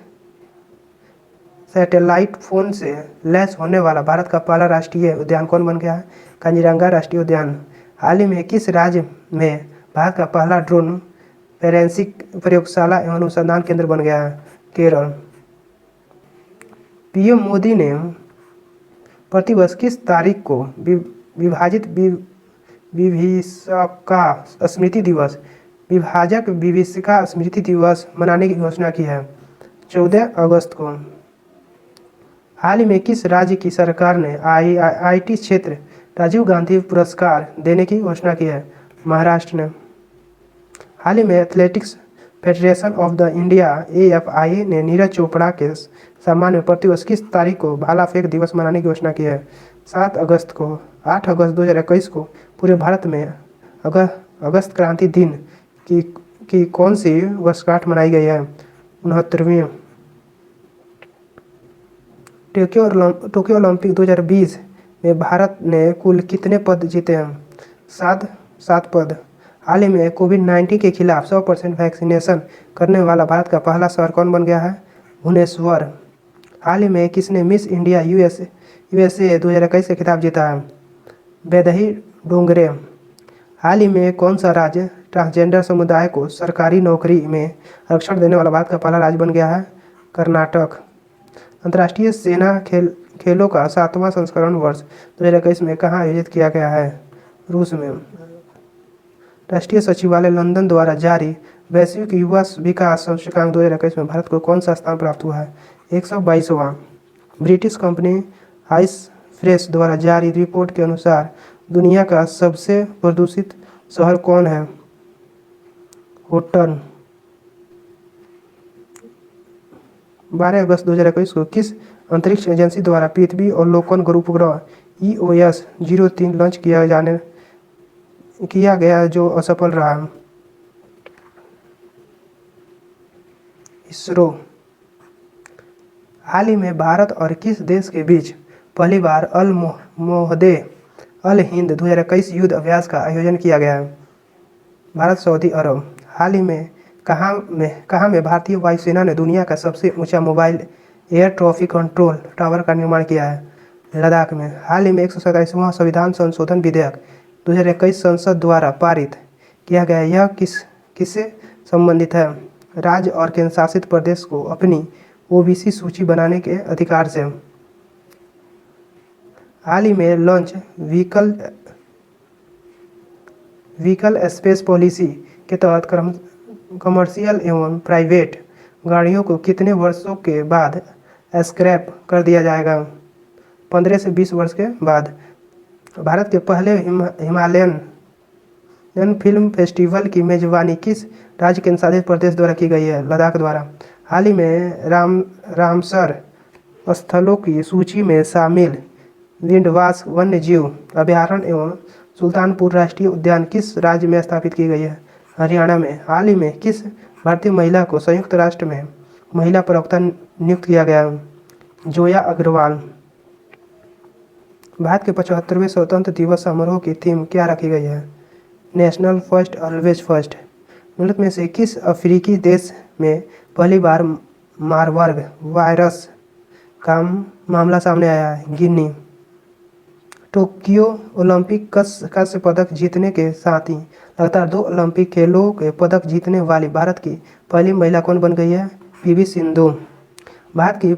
सैटेलाइट फोन से लैस होने वाला भारत का पहला राष्ट्रीय उद्यान कौन बन गया है? कांजीरंगा राष्ट्रीय उद्यान। हाल ही में किस राज्य में भारत का पहला ड्रोन फोरेंसिक प्रयोगशाला एवं अनुसंधान केंद्र बन गया है? केरल। PM मोदी ने प्रतिवर्ष किस तारीख को विभाजित विभीषका स्मृति दिवस विभाजक विभीषिका स्मृति दिवस मनाने की घोषणा की है? 14 अगस्त को। हाल ही में किस राज्य की सरकार ने IT क्षेत्र राजीव गांधी पुरस्कार देने की घोषणा की है? महाराष्ट्र ने। हाल ही में athletics federation of the India AFI ने नीरज चोपड़ा के सम्मान में प्रतिवर्ष किस तारीख को भाला फेंक दिवस मनाने की घोषणा की है? 7 अगस्त को। 8 अगस्त 2021 को पूरे भारत में अगस्त क्रांति दिन की कौन सी वर्षगांठ मनाई गई है? 69वीं। टोक्यो ओलंपिक 2020 में भारत ने कुल कितने पद जीते हैं? 7 पद। हाल ही में कोविड-19 के खिलाफ 100% वैक्सीनेशन करने वाला भारत का पहला शहर कौन बन गया है? भुवनेश्वर। हाल ही में किसने मिस इंडिया USA 2021 का खिताब जीता है? वैदेही डोंगरे। हाल ही में कौन सा राज्य ट्रांसजेंडर समुदाय को सरकारी नौकरी में आरक्षण देने वाला भारत का पहला राज्य बन गया है? कर्नाटक। अंतर्राष्ट्रीय सेना खेलों का 7वां संस्करण वर्ष 2021 में कहाँ आयोजित किया गया है? रूस में। राष्ट्रीय सचिवालय लंदन द्वारा जारी वैश्विक युवा विकास सूचकांक 2021 में भारत को कौन सा स्थान प्राप्त हुआ है? 122वां। ब्रिटिश कंपनी हाइस फ्रेश द्वारा जारी रिपोर्ट के अनुसार दुनिया का सबसे प्रदूषित शहर कौन है? होटन। 12 अगस्त 2021 को किस अंतरिक्ष एजेंसी द्वारा पृथ्वी अवलोकन उपग्रह EOS 03 लॉन्च किया गया जो असफल रहा? इसरो। हाल ही में भारत और किस देश के बीच पहली बार अल मोहदे अल हिंद 2021 युद्ध अभ्यास का आयोजन किया गया है? भारत सऊदी अरब। हाल ही में कहाँ में भारतीय वायुसेना ने दुनिया का सबसे ऊंचा mobile air traffic control tower का निर्माण किया है? लद्दाख में। हाल ही में 127वां संविधान संशोधन विधेयक 2021 संसद द्वारा पारित किया गया। यह किससे संबंधित है? राज्य और केंद्र शासित प्रदेश को अपनी OBC सूची बनाने के अधिकार से। हाल ही में लॉन्च व्हीकल स्पेस पॉलिसी के तहत कमर्शियल एवं प्राइवेट गाड़ियों को कितने वर्षों के बाद स्क्रैप कर दिया जाएगा? 15 से 20 वर्ष के बाद। भारत के पहले हिमालयन फिल्म फेस्टिवल की मेजबानी किस राज्य केंद्र शासित प्रदेश द्वारा की गई है? लद्दाख द्वारा। हाल ही में रामसर स्थलों की सूची में शामिल विंडवास वन्यजीव अभयारण्य एवं सुल्तानपुर राष्ट्रीय उद्यान किस राज्य में स्थापित की गई है? हरियाणा में। हाल ही में किस भारतीय महिला को संयुक्त राष्ट्र में महिला प्रवक्ता नियुक्त किया गया? जोया अग्रवाल। भारत के 75वें स्वतंत्रता दिवस समारोह की थीम क्या रखी गई है? National first always first. निम्नलिखित में से किस अफ्रीकी देश में पहली बार मारबर्ग वायरस का मामला सामने आया है? गिनी। टोक्यो ओलंपिक कांस्य पदक जीतने के साथ ही लगातार 2 ओलंपिक खेलों के पदक जीतने वाली भारत की पहली महिला कौन बन गई है? पीवी सिंधु। भारत की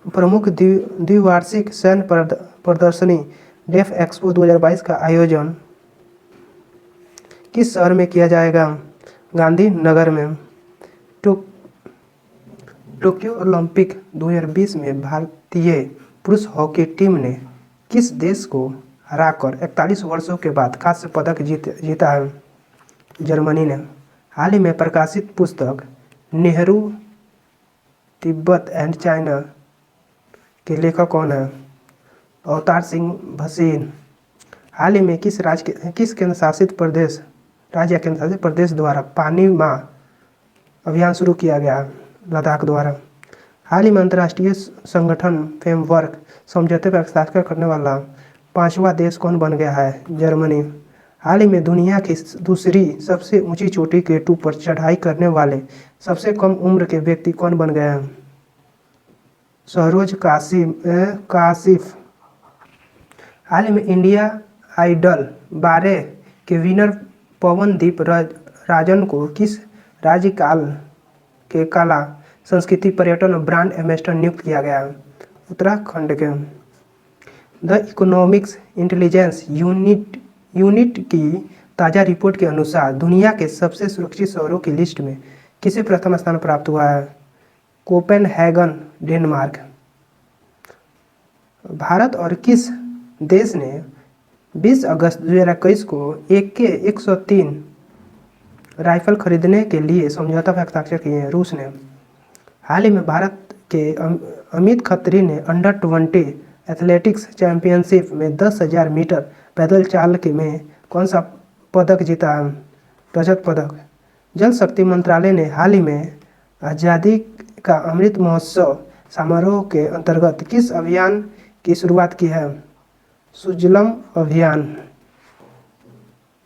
प्रमुख द्विवार्षिक सैन्य प्रदर्शनी डेफ एक्सपो 2022 का आयोजन किस शहर में किया जाएगा? गांधीनगर में। टोक्यो ओलंपिक 2020 में भारतीय पुरुष हॉकी टीम ने किस देश को हराकर 41 वर्षों के बाद कांस्य पदक जीता है? जर्मनी ने। हाल ही में प्रकाशित पुस्तक नेहरू तिब्बत एंड चाइना के लेखक कौन है? अवतार सिंह भसीन। हाल ही में किस केंद्र शासित प्रदेश द्वारा पानी माँ अभियान शुरू किया गया? लद्दाख द्वारा। हाल ही में अंतर्राष्ट्रीय संगठन फ्रेमवर्क समझौते पर हस्ताक्षर करने वाला 5वां देश कौन बन गया है? जर्मनी। हाल ही में दुनिया की दूसरी सबसे ऊंची चोटी केटू पर चढ़ाई करने वाले सबसे कम उम्र के व्यक्ति कौन बन गए हैं? सरोज काशिफ। हाल ही में इंडिया आइडल 12 के विनर पवनदीप राजन को किस राज्य के कला संस्कृति पर्यटन और ब्रांड एम्बेसडर नियुक्त किया गया? उत्तराखंड के। द इकोनॉमिक्स इंटेलिजेंस यूनिट की ताज़ा रिपोर्ट के अनुसार दुनिया के सबसे सुरक्षित शहरों की लिस्ट में किसे प्रथम स्थान प्राप्त हुआ है? Copenhagen, Denmark. भारत और किस देश ने 20 अगस्त 2021 को AK-103 राइफल खरीदने के लिए समझौता पर हस्ताक्षर किए हैं? रूस ने। हाल ही में भारत के अमित खत्री ने अंडर 20 एथलेटिक्स चैंपियनशिप में 10,000 मीटर पैदल चाल में कौन सा पदक जीता है? रजत पदक। जल शक्ति मंत्रालय ने हाल ही में आज़ादी का अमृत महोत्सव समारोह के अंतर्गत किस अभियान की शुरुआत की है? सुजलम अभियान।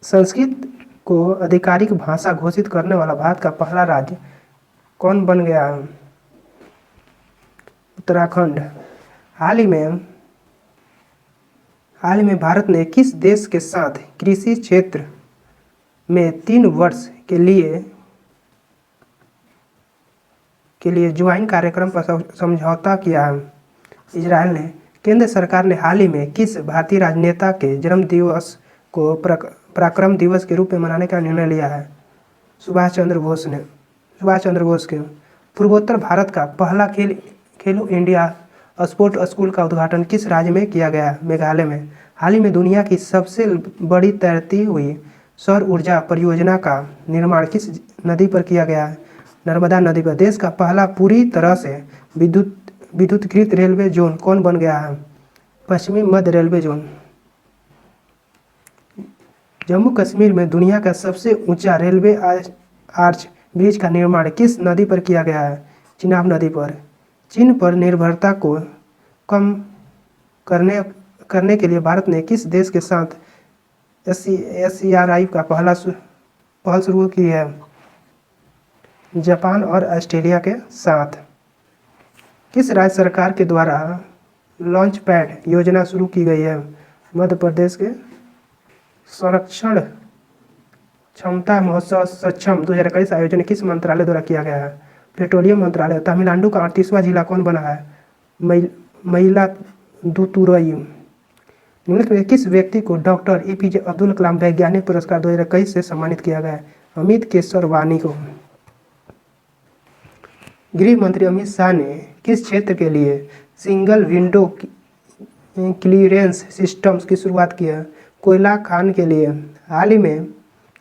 संस्कृत को आधिकारिक भाषा घोषित करने वाला भारत का पहला राज्य कौन बन गया है? उत्तराखंड। हाल ही में भारत ने किस देश के साथ कृषि क्षेत्र में 3 वर्ष के लिए ज्वाइन कार्यक्रम पर समझौता किया है? इजराइल ने। केंद्र सरकार ने हाल ही में किस भारतीय राजनेता के जन्मदिवस को पराक्रम दिवस के रूप में मनाने का निर्णय लिया है? सुभाष चंद्र बोस के। पूर्वोत्तर भारत का पहला खेलो इंडिया स्पोर्ट स्कूल का उद्घाटन किस राज्य में किया गया? मेघालय में। हाल ही में दुनिया की सबसे बड़ी तैरती हुई सौर ऊर्जा परियोजना का निर्माण किस नदी पर किया गया है? नर्मदा नदी पर। देश का पहला पूरी तरह से विद्युतीकृत रेलवे जोन कौन बन गया है? पश्चिमी मध्य रेलवे जोन। जम्मू कश्मीर में दुनिया का सबसे ऊंचा रेलवे आर्च ब्रिज का निर्माण किस नदी पर किया गया है? चिनाब नदी पर। चीन पर निर्भरता को कम करने के लिए भारत ने किस देश के साथ SCRI का पहल शुरू की है? जापान और ऑस्ट्रेलिया के साथ। किस राज्य सरकार के द्वारा लॉन्च पैड योजना शुरू की गई है? मध्य प्रदेश के। संरक्षण क्षमता महोत्सव सक्षम 2021 आयोजन किस मंत्रालय द्वारा किया गया है? पेट्रोलियम मंत्रालय। तमिलनाडु का 38वां जिला कौन बना है? मयिलादुतुरई। निम्नलिखित में किस व्यक्ति को डॉक्टर APJ अब्दुल कलाम वैज्ञानिक पुरस्कार 2021 से सम्मानित किया गया है? अमित केसरवानी को। गृह मंत्री अमित शाह ने किस क्षेत्र के लिए सिंगल विंडो क्लीयरेंस सिस्टम्स की शुरुआत की है? कोयला खान के लिए। हाल ही में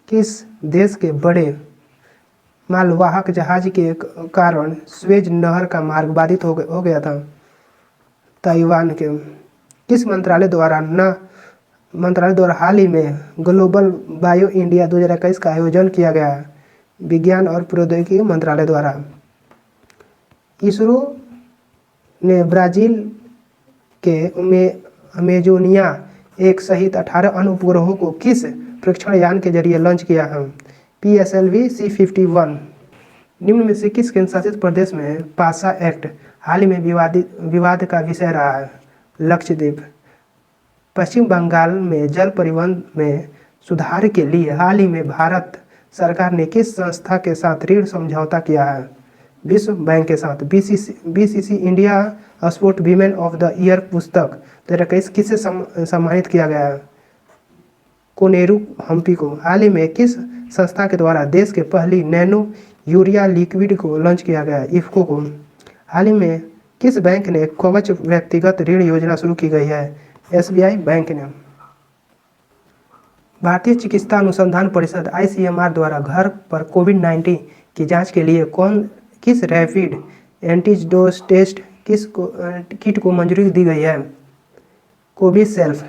किस देश के बड़े मालवाहक जहाज के कारण स्वेज नहर का मार्ग बाधित हो गया था? ताइवान के। किस मंत्रालय द्वारा मंत्रालय द्वारा हाल ही में ग्लोबल बायो इंडिया 2021 का आयोजन किया गया है। विज्ञान और प्रौद्योगिकी मंत्रालय द्वारा इसरो ने ब्राजील के अमेजोनिया एक सहित 18 अन्य उपग्रहों को किस परीक्षण यान के जरिए लॉन्च किया है? PSLV C51। निम्न में से किस केंद्र शासित प्रदेश में पासा एक्ट हाल ही में विवाद का विषय रहा है? लक्षद्वीप। पश्चिम बंगाल में जल परिवहन में सुधार के लिए हाल ही में भारत सरकार ने किस संस्था के साथ ऋण समझौता किया है? विश्व बैंक के साथ। BCC India sport women of the year पुस्तक 2021 किससे सम्मानित किया गया है? कोनेरू हम्पी को। हाल ही में किस संस्था के द्वारा देश के पहली नैनो यूरिया लिक्विड को लॉन्च किया गया है? इफ्को को। हाल ही में किस बैंक ने कवच व्यक्तिगत ऋण योजना शुरू की गई है? SBI बैंक ने। भारतीय चिकित्सा अनुसंधान परिषद ICMR द्वारा घर पर कोविड-19 की जांच के लिए किस रैपिड एंटीजोस टेस्ट किट को मंजूरी दी गई है? कोविसेल्फ।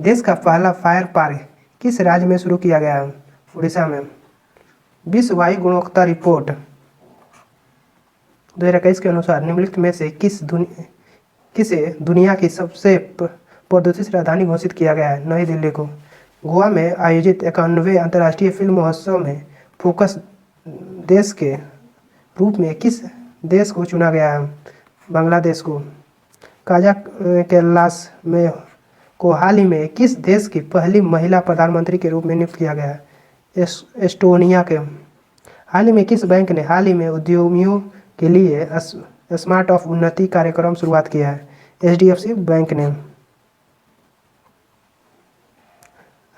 देश का पहला फायर पार्क किस राज्य में शुरू किया गया है? उड़ीसा में। विश्व वायु गुणवत्ता रिपोर्ट 2021 के अनुसार निम्नलिखित में से किसे दुनिया की सबसे प्रदूषित राजधानी घोषित किया गया है? नई दिल्ली को। गोवा में आयोजित 91वें अंतर्राष्ट्रीय फिल्म महोत्सव में फोकस देश के रूप में किस देश को चुना गया है? बांग्लादेश को। काजा कैलाश में को हाल ही में किस देश की पहली महिला प्रधानमंत्री के रूप में नियुक्त किया गया है? एस्टोनिया के। हाल ही में किस बैंक ने हाल ही में उद्यमियों के लिए स्मार्ट ऑफ उन्नति कार्यक्रम शुरुआत किया है? HDFC बैंक ने।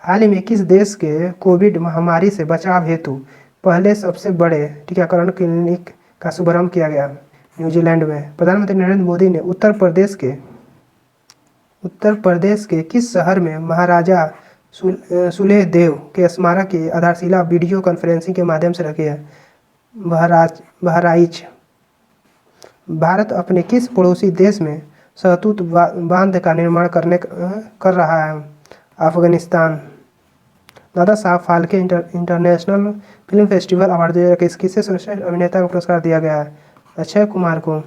हाल ही में किस देश के कोविड महामारी से बचाव हेतु पहले सबसे बड़े टीकाकरण क्लिनिक का शुभारंभ किया गया? न्यूजीलैंड में। प्रधानमंत्री नरेंद्र मोदी ने उत्तर प्रदेश के किस शहर में महाराजा सुहेलदेव के स्मारक की आधारशिला वीडियो कॉन्फ्रेंसिंग के माध्यम से रखी है? बहराइच। भारत अपने किस पड़ोसी देश में सहतूत बांध का निर्माण कर रहा है? Afghanistan. Dada Saheb Phalke international film festival award 2021 किसे सर्वश्रेष्ठ अभिनेता का पुरस्कार दिया गया है? अक्षय कुमार को।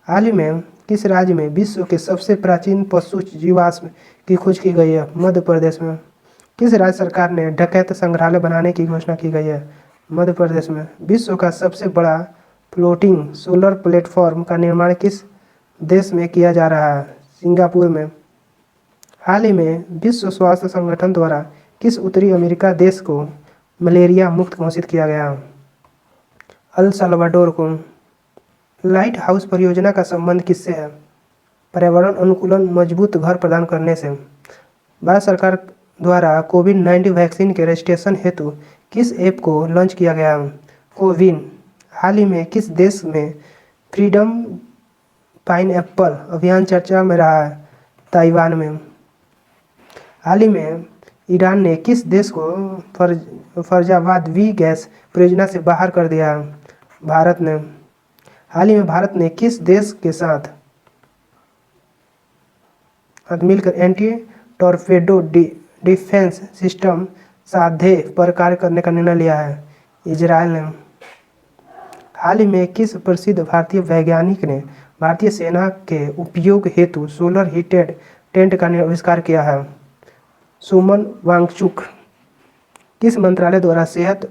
हाल ही में किस राज्य में विश्व के सबसे प्राचीन पशु जीवाश्म की खोज की गई है? मध्य प्रदेश में। किस राज्य सरकार ने डकैत संग्रहालय बनाने की घोषणा की गई है? मध्य प्रदेश में। विश्व का सबसे बड़ा फ्लोटिंग सोलर प्लेटफॉर्म का निर्माण किस देश में किया जा रहा है? सिंगापुर में। हाल ही में विश्व स्वास्थ्य संगठन द्वारा किस उत्तरी अमेरिका देश को मलेरिया मुक्त घोषित किया गया? अल साल्वाडोर को। लाइट हाउस परियोजना का संबंध किससे है? पर्यावरण अनुकूलन मजबूत घर प्रदान करने से। भारत सरकार द्वारा कोविड-19 वैक्सीन के रजिस्ट्रेशन हेतु किस ऐप को लॉन्च किया गया? कोविन। हाल ही में किस देश में फ्रीडम पाइनएप्पल अभियान चर्चा में रहा है? ताइवान में। हाल ही में ईरान ने किस देश को फरजाबाद गैस परियोजना से बाहर कर दिया? भारत ने। हाल ही में भारत ने किस देश के साथ मिलकर एंटी टॉर्पेडो डिफेंस सिस्टम साधे पर कार्य करने का निर्णय लिया है? इजराइल ने। हाल ही में किस प्रसिद्ध भारतीय वैज्ञानिक ने भारतीय सेना के उपयोग हेतु सोलर हीटेड टेंट का आविष्कार किया है? सुमन वांगचुक। किस मंत्रालय द्वारा सेहत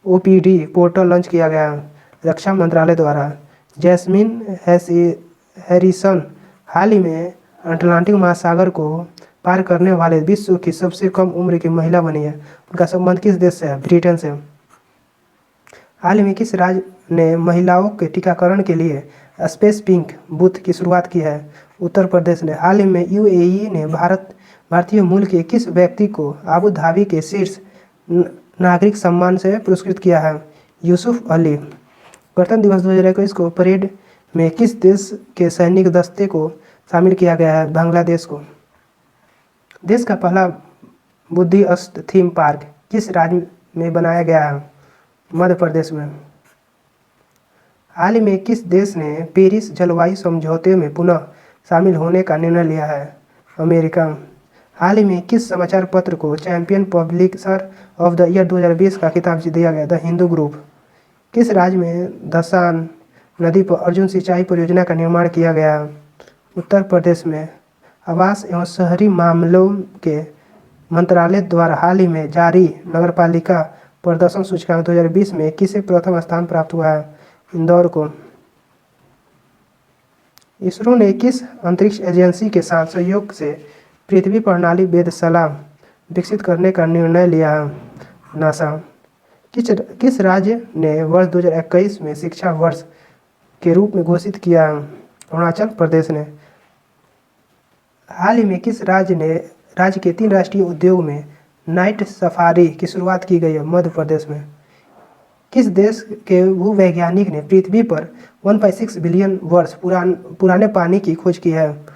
OPD पोर्टल लॉन्च किया गया? रक्षा मंत्रालय द्वारा। जैस्मिन हैरिसन हाल ही में अटलांटिक महासागर को पार करने वाले विश्व की सबसे कम उम्र की महिला बनी है। उनका संबंध किस देश से है? ब्रिटेन से। हाल ही में किस राज्य ने महिलाओं के टीकाकरण के लिए स्पेस पिंक बूथ की शुरुआत की है? उत्तर प्रदेश ने। हाल ही में UAE ने भारतीय मूल के किस व्यक्ति को आबू धाबी के शीर्ष नागरिक सम्मान से पुरस्कृत किया है? यूसुफ अली। गणतंत्र दिवस 2021 को परेड में किस देश के सैनिक दस्ते को शामिल किया गया है? बांग्लादेश को। देश का पहला बुद्धिस्ट थीम पार्क किस राज्य में बनाया गया है? मध्य प्रदेश में। हाल ही में किस देश ने पेरिस जलवायु समझौते में पुनः शामिल होने का निर्णय लिया है? अमेरिका। हाल ही में किस समाचार पत्र को champion publisher of the year 2020 का खिताब दिया गया? The Hindu group. किस राज्य में दसान नदी पर अर्जुन सिंचाई परियोजना का निर्माण किया गया? उत्तर प्रदेश में। आवास एवं शहरी मामलों के मंत्रालय द्वारा हाल ही में जारी नगरपालिका प्रदर्शन सूचकांक 2020 में किसे प्रथम स्थान प्राप्त हुआ है? इंदौर को। इसरो ने किस अंतरिक्ष एजेंसी के साथ सहयोग से पृथ्वी प्रणाली वेधशाला विकसित करने का निर्णय लिया है? नासा। किस राज्य ने वर्ष 2021 में शिक्षा वर्ष के रूप में घोषित किया? अरुणाचल प्रदेश ने। हाल ही में किस राज्य के 3 राष्ट्रीय उद्योग में नाइट सफारी की शुरुआत की गई है? मध्य प्रदेश में। किस देश के भूवैज्ञानिक ने पृथ्वी पर 1.6 बिलियन वर्ष पुराने पानी की खोज की है?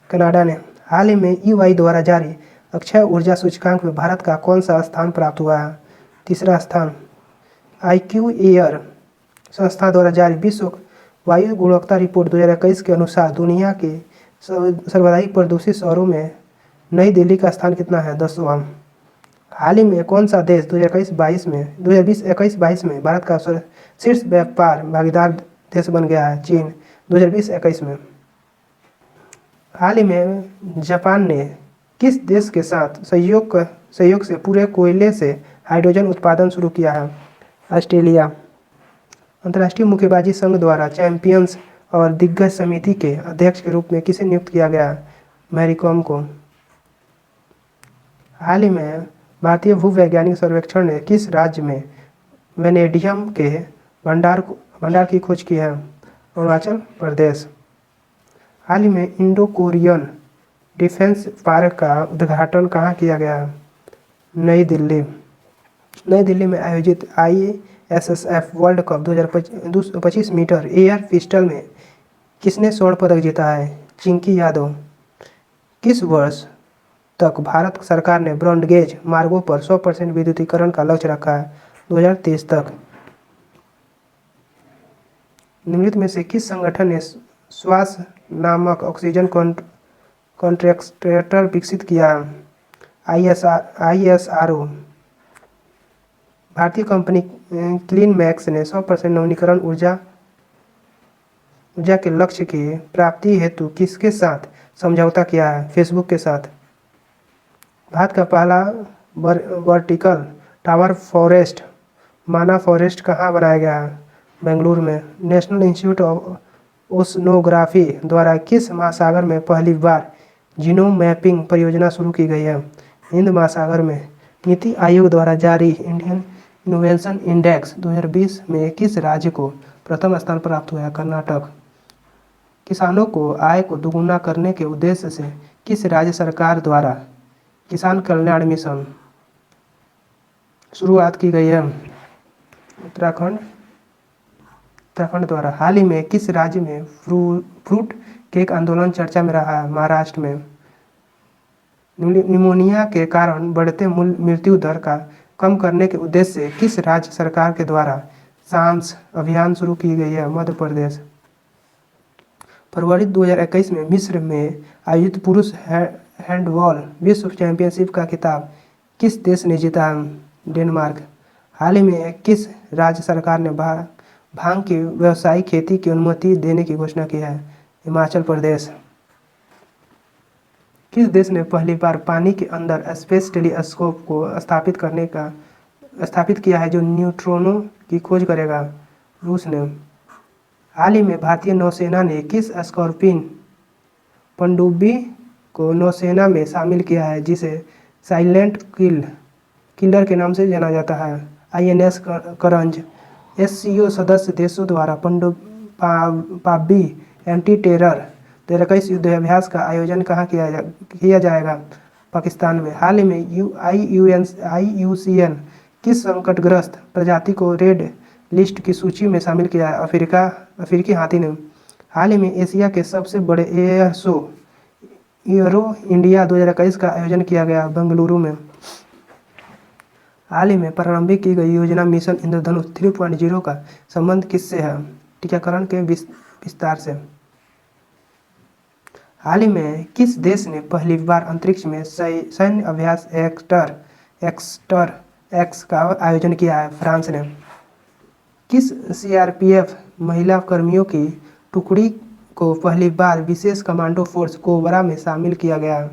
कनाडा ने। हाल ही में EY द्वारा जारी अक्षय ऊर्जा सूचकांक में भारत का कौन सा स्थान प्राप्त हुआ है? तीसरा स्थान। IQ एयर संस्था द्वारा जारी विश्व वायु गुणवत्ता रिपोर्ट 2021 के अनुसार दुनिया के सर्वाधिक प्रदूषित शहरों में नई दिल्ली का स्थान कितना है? 10वां। हाल ही में कौन सा देश 2020-21 में भारत का शीर्ष व्यापार भागीदार देश बन गया है? चीन। 2020-21 में। हाल ही में जापान ने किस देश के साथ सहयोग से पूरे कोयले से हाइड्रोजन उत्पादन शुरू किया है? ऑस्ट्रेलिया। अंतर्राष्ट्रीय मुक्केबाजी संघ द्वारा चैंपियंस और दिग्गज समिति के अध्यक्ष के रूप में किसे नियुक्त किया गया? मैरी कॉम को। हाल ही में भारतीय भूवैज्ञानिक सर्वेक्षण ने किस राज्य में वेनेडियम के भंडार की खोज की है? अरुणाचल प्रदेश। हाल ही में इंडो कोरियन डिफेंस पार्क का उद्घाटन कहाँ किया गया? नई दिल्ली। नई दिल्ली में आयोजित ISSF world cup 2025 metre air pistol में किसने स्वर्ण पदक जीता है? चिंकी यादव। किस वर्ष तक भारत सरकार ने ब्रॉडगेज मार्गों पर 100% विद्युतीकरण का लक्ष्य रखा है? 2023 तक। निम्नलिखित में से किस संगठन ने श्वास नामक ऑक्सीजन कॉन्ट्रैक्टर विकसित किया? ISRO। भारतीय कंपनी क्लीन मैक्स ने 100% नवीकरण ऊर्जा के लक्ष्य की प्राप्ति हेतु किसके साथ समझौता किया है? फेसबुक के साथ। भारत का पहला वर्टिकल टावर फॉरेस्ट माना फॉरेस्ट कहाँ बनाया गया है? बेंगलुरु में। नेशनल इंस्टीट्यूट ऑफ ओशनोग्राफी द्वारा किस महासागर में पहली बार जीनोम मैपिंग परियोजना शुरू की गई है? हिंद महासागर में। नीति आयोग द्वारा जारी इंडियन इनोवेशन इंडेक्स 2020 में किस राज्य को प्रथम स्थान प्राप्त हुआ? कर्नाटक। किसानों को आय को दोगुना करने के उद्देश्य से किस राज्य सरकार द्वारा किसान कल्याण मिशन शुरुआत की गई है? उत्तराखंड द्वारा। हाल ही में किस राज्य में फ्रूट केक आंदोलन चर्चा में रहा है? महाराष्ट्र में। निमोनिया के कारण बढ़ते मृत्यु दर का कम करने के उद्देश्य से किस राज्य सरकार के द्वारा सांस अभियान शुरू की गई है? मध्य प्रदेश। फरवरी 2021 में मिस्र में आयोजित पुरुष हैंडबॉल विश्व चैंपियनशिप का खिताब किस देश ने जीता? डेनमार्क। हाल ही में किस राज्य सरकार ने भांग की व्यावसायिक खेती की अनुमति देने की घोषणा की है? हिमाचल प्रदेश। किस देश ने पहली बार पानी के अंदर स्पेस टेलीस्कोप को स्थापित किया है जो न्यूट्रॉनों की खोज करेगा? रूस ने। हाल ही में भारतीय नौसेना ने किस स्कॉर्पियन पनडुब्बी को नौसेना में शामिल किया है जिसे साइलेंट किलर के नाम से जाना जाता है? INS करंज। SCO सदस्य देशों द्वारा पनडुब्बी एंटी टेरर 2021 युद्धाभ्यास का आयोजन कहाँ किया जाएगा? पाकिस्तान में। हाल ही में IUCN किस संकटग्रस्त प्रजाति को रेड लिस्ट की सूची में शामिल किया है? अफ्रीकी हाथी ने। हाल ही में एशिया के सबसे बड़े एयर शो एरो इंडिया 2021 का आयोजन किया गया बेंगलुरु में। हाल ही में प्रारंभ की गई योजना मिशन इंद्रधनुष 3.0 का संबंध किससे है? टीकाकरण के विस्तार से। हाल ही में किस देश ने पहली बार अंतरिक्ष में सैन्य अभ्यास एक्स्टर एक्स का आयोजन किया है? फ्रांस ने। किस सीआरपीएफ महिला कर्मियों की टुकड़ी को पहली बार विशेष कमांडो फोर्स कोबरा में शामिल किया गया?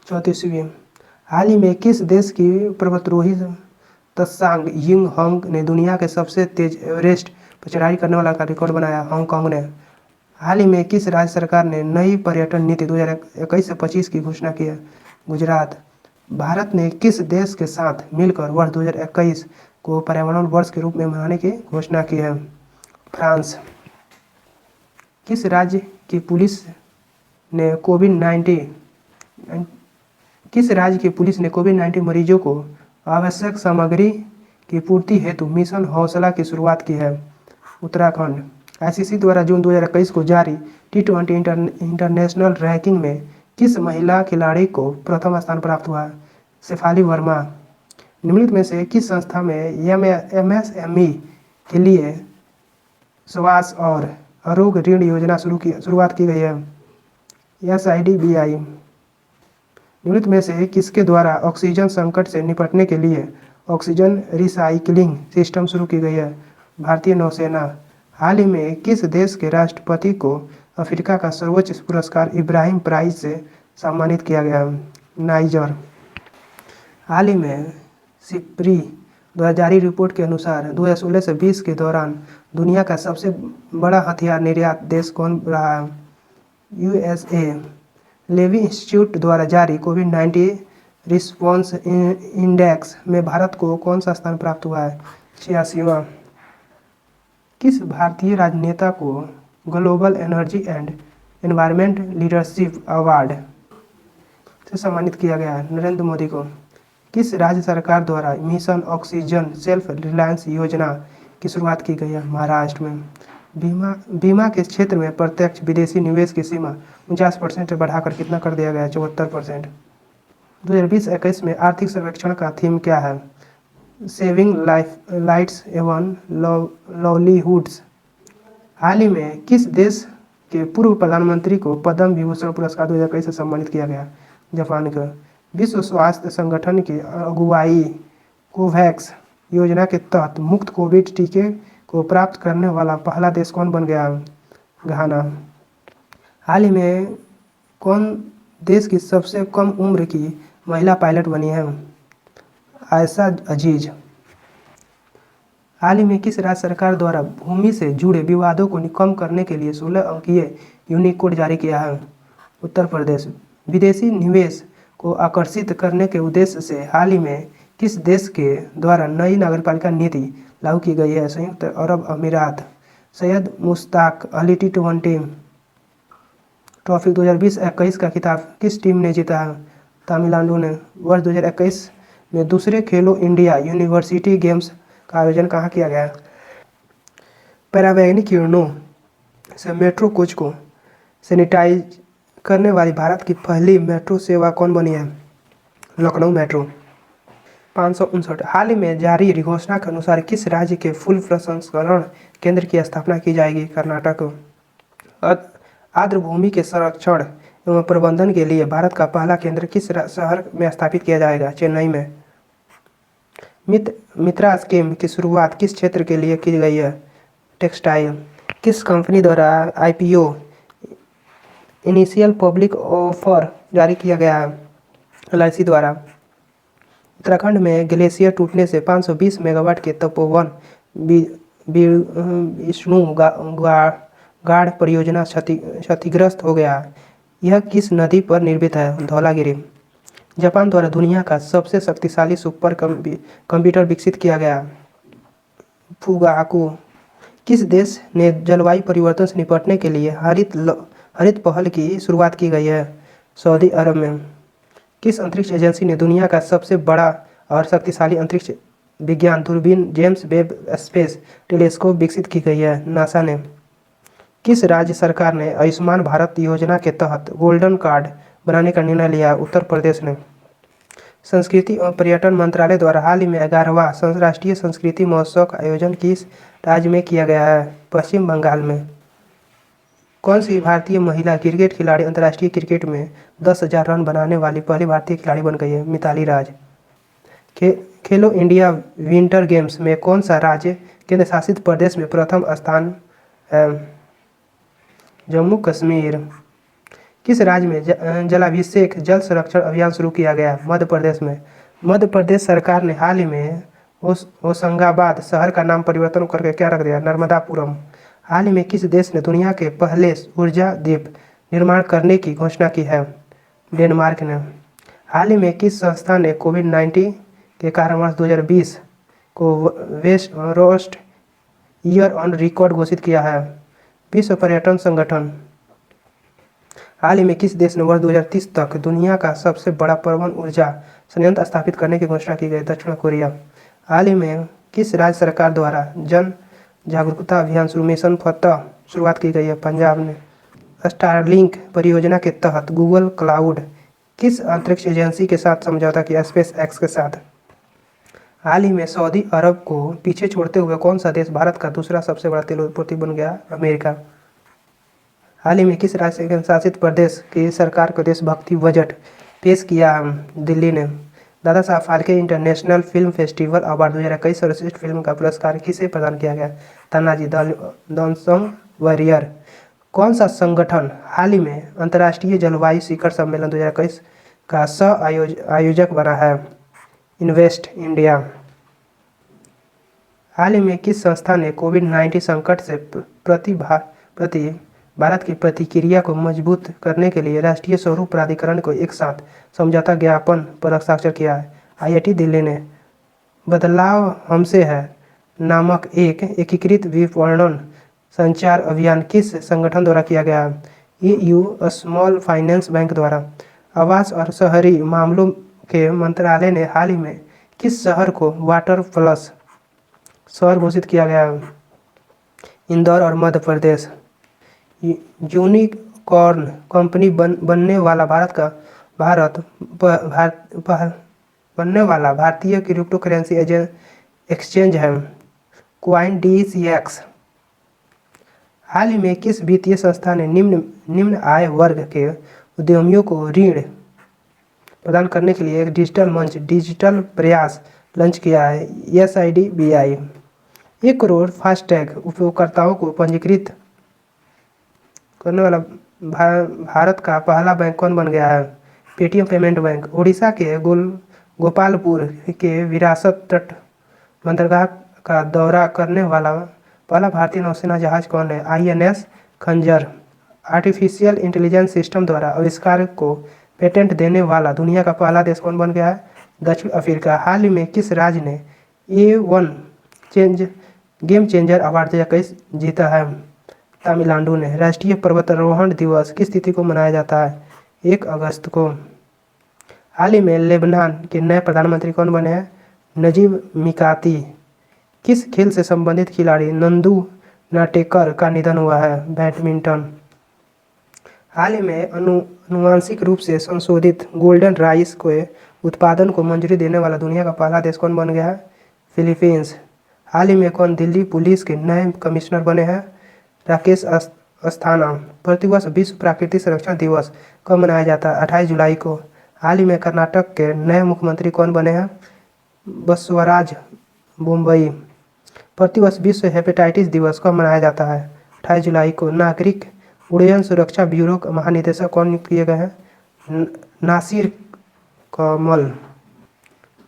34वीं। हाल ही में किस देश की पर्वतारोही त्सांग यिंग होंग ने दुनिया के सबसे तेज एवरेस्ट पर चढ़ाई करने वाला का रिकॉर्ड बनाया? हांगकांग ने। हाल ही में किस राज्य सरकार ने नई पर्यटन नीति 2021 से 25 की घोषणा की है? गुजरात। भारत ने किस देश के साथ मिलकर वर्ष 2021 को पर्यावरण वर्ष के रूप में मनाने की घोषणा की है? फ्रांस। किस राज्य की पुलिस ने कोविड-19 मरीजों को आवश्यक सामग्री की पूर्ति हेतु मिशन हौसला की शुरुआत की है? उत्तराखंड। आईसीसी द्वारा जून 2021 को जारी T20 इंटरनेशनल रैंकिंग में किस महिला खिलाड़ी को प्रथम स्थान प्राप्त हुआ? शेफाली वर्मा। निम्नलिखित में से किस संस्था में एमएसएमई के लिए स्वास्थ्य और आरोग्य ऋण योजना शुरुआत की गई है? SIDBI। निम्नलिखित में से किसके द्वारा ऑक्सीजन संकट से निपटने के लिए ऑक्सीजन रिसाइकलिंग सिस्टम शुरू की गई है? भारतीय नौसेना। हाल ही में किस देश के राष्ट्रपति को अफ्रीका का सर्वोच्च पुरस्कार इब्राहिम प्राइज से सम्मानित किया गया? नाइजर। हाल ही में सिप्री द्वारा जारी रिपोर्ट के अनुसार 2016 से 20 के दौरान दुनिया का सबसे बड़ा हथियार निर्यात देश कौन रहा? USA। लेवी इंस्टीट्यूट द्वारा जारी कोविड-19 रिस्पॉन्स इंडेक्स में भारत को कौन सा स्थान प्राप्त हुआ है? 86वां। किस भारतीय राजनेता को global energy and environment leadership award से सम्मानित किया गया है? नरेंद्र मोदी को। किस राज्य सरकार द्वारा मिशन ऑक्सीजन सेल्फ रिलायंस योजना की शुरुआत की गई है? महाराष्ट्र में। बीमा के क्षेत्र में प्रत्यक्ष विदेशी निवेश की सीमा 49% से बढ़ाकर कितना कर दिया गया है? 74%। 2020-21 में आर्थिक सर्वेक्षण का थीम क्या है? सेविंग लाइट्स एवं लाइवलीहुड्स। हाल ही में किस देश के पूर्व प्रधानमंत्री को पद्म विभूषण पुरस्कार 2021 से सम्मानित किया गया? जापान का। विश्व स्वास्थ्य संगठन की अगुवाई कोवैक्स योजना के तहत मुफ्त कोविड टीके को प्राप्त करने वाला पहला देश कौन बन गया? घाना। हाल ही में कौन देश की सबसे कम उम्र की महिला पायलट बनी है? आयशा अजीज। हाल ही में किस राज्य सरकार द्वारा भूमि से जुड़े विवादों को कम करने के लिए 16 अंकीय यूनिकोड जारी किया है? उत्तर प्रदेश। विदेशी निवेश को आकर्षित करने के उद्देश्य से हाल ही में किस देश के द्वारा नई नगरपालिका नीति लागू की गई है? संयुक्त अरब अमीरात। सैयद मुश्ताक अली T20 ट्रॉफी 2020-21 का खिताब किस टीम ने जीता है? तमिलनाडु ने। वर्ष 2021 में दूसरे खेलो इंडिया यूनिवर्सिटी गेम्स का आयोजन कहाँ किया गया? पैरावैनिक किरणों से मेट्रो कोच को सैनिटाइज करने वाली भारत की पहली मेट्रो सेवा कौन बनी है? लखनऊ मेट्रो। 559। हाल ही में जारी घोषणा के अनुसार किस राज्य के फूल प्रसंस्करण केंद्र की स्थापना की जाएगी? कर्नाटक। आर्द्र भूमि के संरक्षण एवं प्रबंधन के लिए भारत का पहला केंद्र किस शहर में स्थापित किया जाएगा? चेन्नई में। मित्रा स्कीम की शुरुआत किस क्षेत्र के लिए की गई है? टेक्सटाइल। किस कंपनी द्वारा IPO इनिशियल पब्लिक ऑफर जारी किया गया है? LIC द्वारा। उत्तराखंड में ग्लेशियर टूटने से 520 मेगावाट के तपोवन विष्णु गाढ़ परियोजना क्षतिग्रस्त हो गया। यह किस नदी पर निर्मित है? धौलागिरी। जापान द्वारा दुनिया का सबसे शक्तिशाली सुपर कंप्यूटर विकसित किया गया। फुगाकू। किस देश ने जलवायु परिवर्तन से निपटने के लिए हरित पहल की शुरुआत की गई है? सऊदी अरब में। किस अंतरिक्ष एजेंसी ने दुनिया का सबसे बड़ा और शक्तिशाली अंतरिक्ष विज्ञान दूरबीन जेम्स वेब स्पेस टेलीस्कोप विकसित की गई है? नासा ने। किस राज्य सरकार ने आयुष्मान भारत योजना के तहत गोल्डन कार्ड बनाने का निर्णय लिया? उत्तर प्रदेश ने। संस्कृति एवं पर्यटन मंत्रालय द्वारा हाल ही में 11वां राष्ट्रीय संस्कृति महोत्सव का आयोजन किस राज्य में किया गया है? पश्चिम बंगाल में। कौन सी भारतीय महिला क्रिकेट खिलाड़ी अंतर्राष्ट्रीय क्रिकेट में 10,000 रन बनाने वाली पहली भारतीय खिलाड़ी बन गई है? मिताली राज। खे, खेलो इंडिया विंटर गेम्स में कौन सा राज्य केंद्र शासित प्रदेश में प्रथम स्थान है? जम्मू कश्मीर। किस राज्य में जलाभिषेक जल संरक्षण अभियान शुरू किया गया? मध्य प्रदेश में। मध्य प्रदेश सरकार ने हाल ही में होशंगाबाद शहर का नाम परिवर्तन करके क्या रख दिया? नर्मदापुरम। हाल ही में किस देश ने दुनिया के पहले ऊर्जा द्वीप निर्माण करने की घोषणा की है? डेनमार्क ने। हाल ही में किस संस्था ने कोविड-19 के कारण वर्ष 2020 को वेस्ट रोस्ट ईयर ऑन रिकॉर्ड घोषित किया है? विश्व पर्यटन संगठन। हाल ही में किस देश ने वर्ष 2030 तक दुनिया का सबसे बड़ा परमाणु ऊर्जा संयंत्र स्थापित करने की घोषणा की गई? दक्षिण कोरिया। हाल ही में किस राज्य सरकार द्वारा जन जागरूकता अभियान मिशन फतह शुरुआत की गई है? पंजाब ने। स्टारलिंक परियोजना के तहत गूगल क्लाउड किस अंतरिक्ष एजेंसी के साथ समझौता किया? स्पेस एक्स के साथ। हाल ही में सऊदी अरब को पीछे छोड़ते हुए कौन सा देश भारत का दूसरा सबसे बड़ा तेल उत्पादक बन गया? अमेरिका। हाल ही में किस राज्य केंद्र शासित प्रदेश की सरकार को देशभक्ति बजट पेश किया? दिल्ली ने। Dada Saheb Phalke international film festival award 2021 सर्वश्रेष्ठ फिल्म का पुरस्कार किसे प्रदान किया गया? Tanaji the unsung warrior. कौन सा संगठन हाल ही में अंतर्राष्ट्रीय जलवायु शिखर सम्मेलन 2021 का आयोजक बना है? Invest India. हाल ही में किस संस्था ने कोविड-19 संकट से प्रति भारत की प्रतिक्रिया को मजबूत करने के लिए राष्ट्रीय स्वरूप प्राधिकरण को एक साथ समझौता ज्ञापन पर हस्ताक्षर किया है? आईआईटी दिल्ली ने। बदलाव हमसे है नामक एक एकीकृत विपणन संचार अभियान किस संगठन द्वारा किया गया है? EU स्मॉल फाइनेंस बैंक द्वारा। आवास और शहरी मामलों के मंत्रालय ने हाल ही में किस शहर को वाटर प्लस शहर घोषित किया गया है? इंदौर और मध्य प्रदेश। यूनिकॉर्न कंपनी बनने वाला भारतीय क्रिप्टो करेंसी एक्सचेंज है CoinDCX। हाल ही में किस वित्तीय संस्था ने निम्न आय वर्ग के उद्यमियों को ऋण प्रदान करने के लिए एक डिजिटल मंच डिजिटल प्रयास लॉन्च किया है? SIDBI। 1 करोड़ फास्टैग उपयोगकर्ताओं को पंजीकृत करने वाला भारत का पहला बैंक कौन बन गया है? Paytm payment bank. उड़ीसा के गोपालपुर के विरासत तट बंदरगाह का दौरा करने वाला पहला भारतीय नौसेना जहाज कौन है? INS खंजर। आर्टिफिशियल इंटेलिजेंस सिस्टम द्वारा आविष्कार को पेटेंट देने वाला दुनिया का पहला देश कौन बन गया है? दक्षिण अफ्रीका। हाल ही में किस राज्य ने A1 गेम चेंजर अवार्ड 2021 जीता है? तमिलनाडु ने। राष्ट्रीय पर्वतारोहण दिवस किस तिथि को मनाया जाता है? 1 अगस्त को। हाल ही में लेबनान के नए प्रधानमंत्री कौन बने हैं? नजीब मिकाती। किस खेल से संबंधित खिलाड़ी नंदू नाटेकर का निधन हुआ है? बैडमिंटन। हाल ही में आनुवांशिक रूप से संशोधित गोल्डन राइस के उत्पादन को मंजूरी देने वाला दुनिया का पहला देश कौन बन गया है? फिलीपींस। हाल ही में कौन दिल्ली पुलिस के नए कमिश्नर बने हैं? राकेश अस्थाना। प्रतिवर्ष विश्व प्राकृतिक संरक्षण दिवस कब मनाया जाता है? 28 जुलाई को। हाल ही में कर्नाटक के नए मुख्यमंत्री कौन बने हैं? बसवराज बोम्मई। प्रतिवर्ष विश्व हेपेटाइटिस दिवस कब मनाया जाता है? 28 जुलाई को। नागरिक उड्डयन सुरक्षा ब्यूरो का महानिदेशक कौन नियुक्त किए गए हैं? नासिर कमल।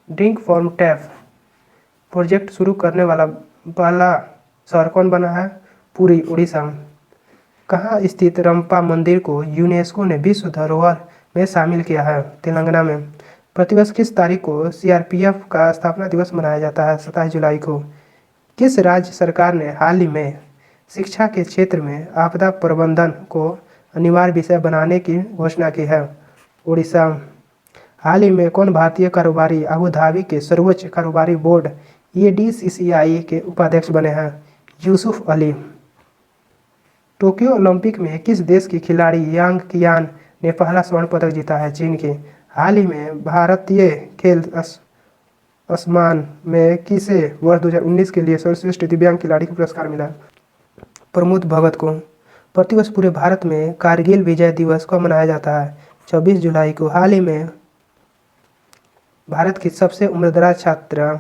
ड्रिंक फ्रॉम टैप प्रोजेक्ट शुरू करने वाला पहला शहर कौन बना है? पुरी, उड़ीसा। कहाँ स्थित रंपा मंदिर को यूनेस्को ने विश्व धरोहर में शामिल किया है? तेलंगाना में। प्रतिवर्ष किस तारीख को CRPF का स्थापना दिवस मनाया जाता है? 27 जुलाई को। किस राज्य सरकार ने हाल ही में शिक्षा के क्षेत्र में आपदा प्रबंधन को अनिवार्य विषय बनाने की घोषणा की है? उड़ीसा। हाल ही में कौन भारतीय कारोबारी अबू धाबी के सर्वोच्च कारोबारी बोर्ड ADCCI के उपाध्यक्ष बने हैं? यूसुफ अली। टोक्यो ओलंपिक में किस देश की खिलाड़ी यांग कियान ने पहला स्वर्ण पदक जीता है? चीन की। हाल ही में भारतीय खेल असमान में किसे वर्ष 2019 के लिए सर्वश्रेष्ठ दिव्यांग खिलाड़ी का पुरस्कार मिला? प्रमोद भगत को। प्रतिवर्ष पूरे भारत में कारगिल विजय दिवस कब मनाया जाता है? 26 जुलाई को। हाल ही में भारत की सबसे उम्रदराज छात्रा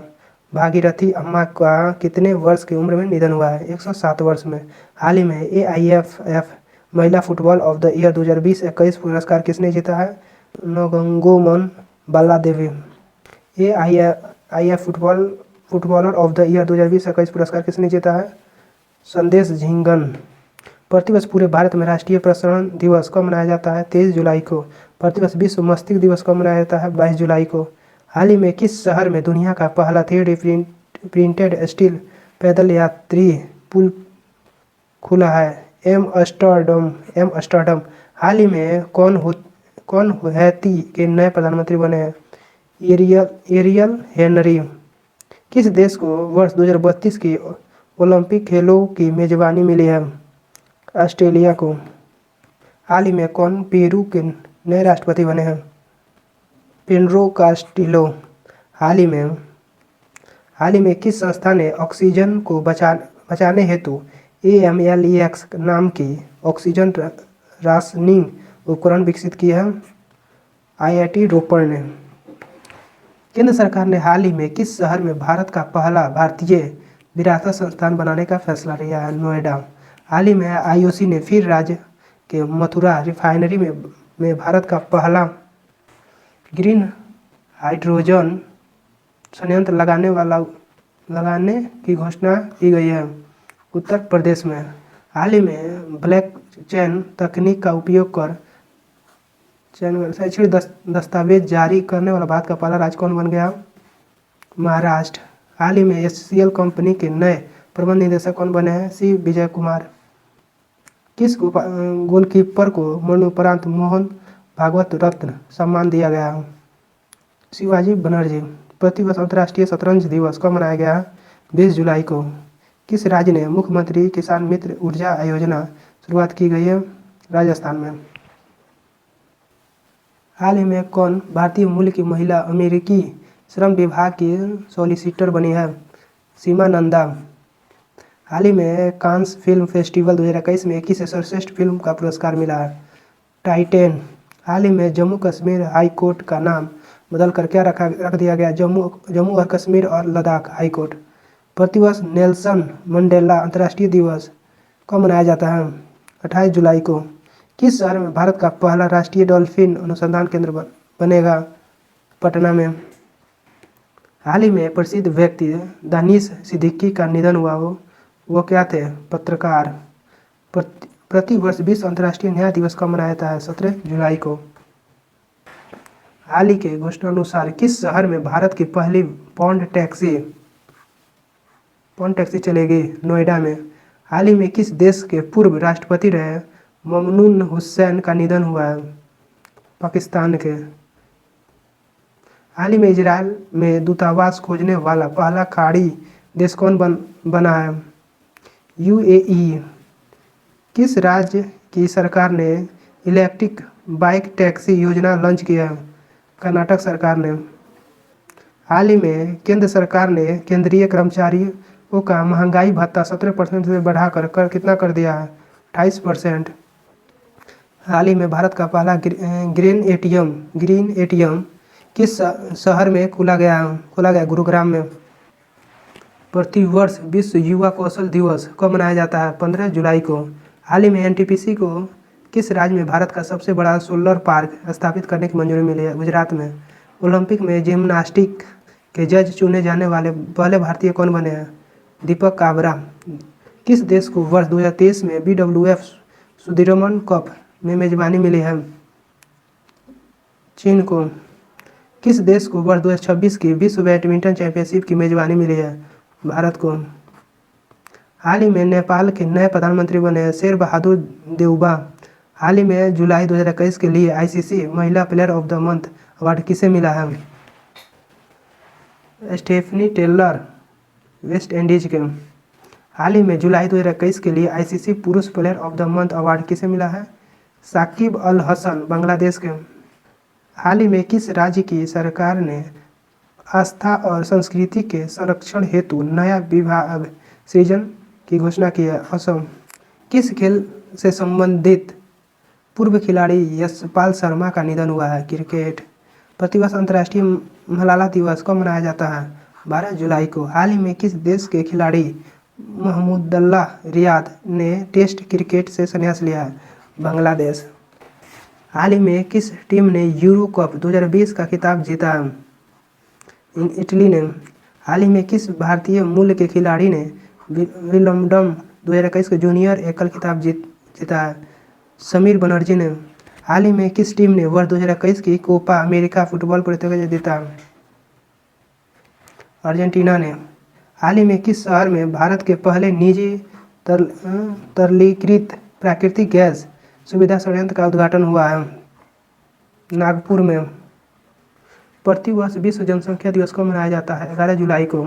भागीरथी अम्मा का कितने वर्ष की उम्र में निधन हुआ है? 107 वर्ष में। हाल ही में AIFF महिला फुटबॉल ऑफ द ईयर 2020-21 पुरस्कार किसने जीता है? नोंगोमन Baladevi. AIF footballer of the year 2020-21 पुरस्कार किसने जीता है? संदेश झिंगन। प्रतिवर्ष पूरे भारत में राष्ट्रीय प्रसारण दिवस कब मनाया जाता है? 23 जुलाई को। प्रतिवर्ष विश्व मस्तिष्क दिवस कब मनाया जाता है? 22 जुलाई को। हाल ही में किस शहर में दुनिया का पहला 3D प्रिंटेड स्टील पैदल यात्री पुल खुला है? एम्स्टर्डम। हाल ही में कौन हैती के नए प्रधानमंत्री बने हैं? Aerial Henry. किस देश को वर्ष 2032 की ओलंपिक खेलों की मेजबानी मिली है? ऑस्ट्रेलिया को। हाल ही में कौन पेरू के नए राष्ट्रपति बने हैं? Pedro Castillo. हाल ही में किस संस्था ने ऑक्सीजन को बचाने हेतु AMLEX नाम की ऑक्सीजन राशनिंग उपकरण विकसित किया है? IIT रोपड़ ने। केंद्र सरकार ने हाल ही में किस शहर में भारत का पहला भारतीय विरासत संस्थान बनाने का फैसला लिया है? नोएडा। हाल ही में IOC ने फिर राज्य के मथुरा रिफाइनरी में भारत का पहला ग्रीन हाइड्रोजन संयंत्र लगाने की घोषणा की गई है। उत्तर प्रदेश में। हाल ही में ब्लॉकचेन तकनीक का उपयोग कर शैक्षणिक दस्तावेज जारी करने वाला भारत का पहला राज्य कौन बन गया? महाराष्ट्र। हाल ही में HCL कंपनी के नए प्रबंध निदेशक कौन बने हैं? C विजय कुमार। किस गोलकीपर को मरणोपरांत मोहन भागवत रत्न सम्मान दिया गया? शिवाजी बनर्जी। प्रतिवर्ष अंतर्राष्ट्रीय शतरंज दिवस कब मनाया गया? 20 जुलाई को। किस राज्य ने मुख्यमंत्री किसान मित्र ऊर्जा योजना शुरुआत की गई है? राजस्थान में। हाल ही में कौन भारतीय मूल की महिला अमेरिकी श्रम विभाग की सॉलिसिटर बनी है? सीमा नंदा। हाल ही में कांस फिल्म फेस्टिवल 2021 में किसे सर्वश्रेष्ठ फिल्म का पुरस्कार मिला है? टाइटेन। हाल ही में जम्मू कश्मीर हाई कोर्ट का नाम बदल कर क्या रख दिया गया? जम्मू और कश्मीर और लद्दाख हाई कोर्ट। प्रतिवर्ष नेल्सन मंडेला अंतर्राष्ट्रीय दिवस कब मनाया जाता है? 28 जुलाई को। किस शहर में भारत का पहला राष्ट्रीय डॉल्फिन अनुसंधान केंद्र बनेगा? पटना में। हाल ही में प्रसिद्ध व्यक्ति दानिश सिद्दीकी का निधन हुआ। वो क्या थे? पत्रकार। प्रतिवर्ष विश्व अंतर्राष्ट्रीय न्याय दिवस कब मनाया जाता है? 17 जुलाई को। हाल ही के घोषणानुसार किस शहर में भारत की पहली पौंड टैक्सी चलेगी? नोएडा में। हाल ही में किस देश के पूर्व राष्ट्रपति रहे ममनून हुसैन का निधन हुआ है? पाकिस्तान के। हाल ही में इजरायल में दूतावास खोजने वाला पहला खाड़ी देश कौन बना है? UAE। किस राज्य की सरकार ने इलेक्ट्रिक बाइक टैक्सी योजना लॉन्च किया है? कर्नाटक सरकार ने। हाल ही में केंद्र सरकार ने केंद्रीय कर्मचारियों का महंगाई भत्ता 17% से बढ़ाकर कितना कर दिया है? 28%। हाल ही में भारत का पहला ग्रीन एटीएम किस शहर में खोला गया? गुरुग्राम में। प्रतिवर्ष विश्व युवा कौशल दिवस कब मनाया जाता है? 15 जुलाई को। हाल ही में NTPC को किस राज्य में भारत का सबसे बड़ा सोलर पार्क स्थापित करने की मंजूरी मिली है? गुजरात में। ओलंपिक में जिम्नास्टिक के जज चुने जाने वाले पहले भारतीय कौन बने हैं? दीपक काबरा। किस देश को वर्ष 2023 में BWF सुदीरमन कप में मेजबानी मिली है? चीन को। किस देश को वर्ष 2026 की विश्व बैडमिंटन चैंपियनशिप की मेजबानी मिली है? भारत को। हाल ही में नेपाल के नए प्रधानमंत्री बने हैं शेर बहादुर देउबा। हाल ही में जुलाई 2021 के लिए ICC महिला player of the month award किसे मिला है? स्टेफनी टेलर, वेस्ट इंडीज के। हाल ही में जुलाई 2021 के लिए ICC पुरुष player of the month award किसे मिला है? साकिब अल हसन, बांग्लादेश के। हाल ही में किस राज्य की सरकार ने आस्था और संस्कृति के संरक्षण हेतु नया विभाग सृजन की घोषणा की है? असम। किस खेल से संबंधित पूर्व खिलाड़ी यशपाल शर्मा का निधन हुआ है। क्रिकेट। प्रतिवर्ष अंतर्राष्ट्रीय मलाला दिवस कब मनाया जाता है? 12 जुलाई को। हाल ही में किस देश के खिलाड़ी महमूदुल्लाह रियाद ने टेस्ट क्रिकेट से संन्यास लिया है? बांग्लादेश। हाल ही में किस टीम ने यूरो कप 2020 का खिताब जीता? इटली ने। हाल ही में किस भारतीय मूल के खिलाड़ी ने विंबलडन 2021 का जूनियर एकल खिताब जीता है? समीर बनर्जी ने। हाल ही में किस टीम ने वर्ष 2021 की कोपा अमेरिका फुटबॉल प्रतियोगिता जीता? अर्जेंटीना ने। हाल ही में किस शहर में भारत के पहले निजी तरलीकृत प्राकृतिक गैस सुविधा संयंत्र का उद्घाटन हुआ है? नागपुर में। प्रतिवर्ष विश्व जनसंख्या दिवस कब मनाया जाता है? 11 जुलाई को।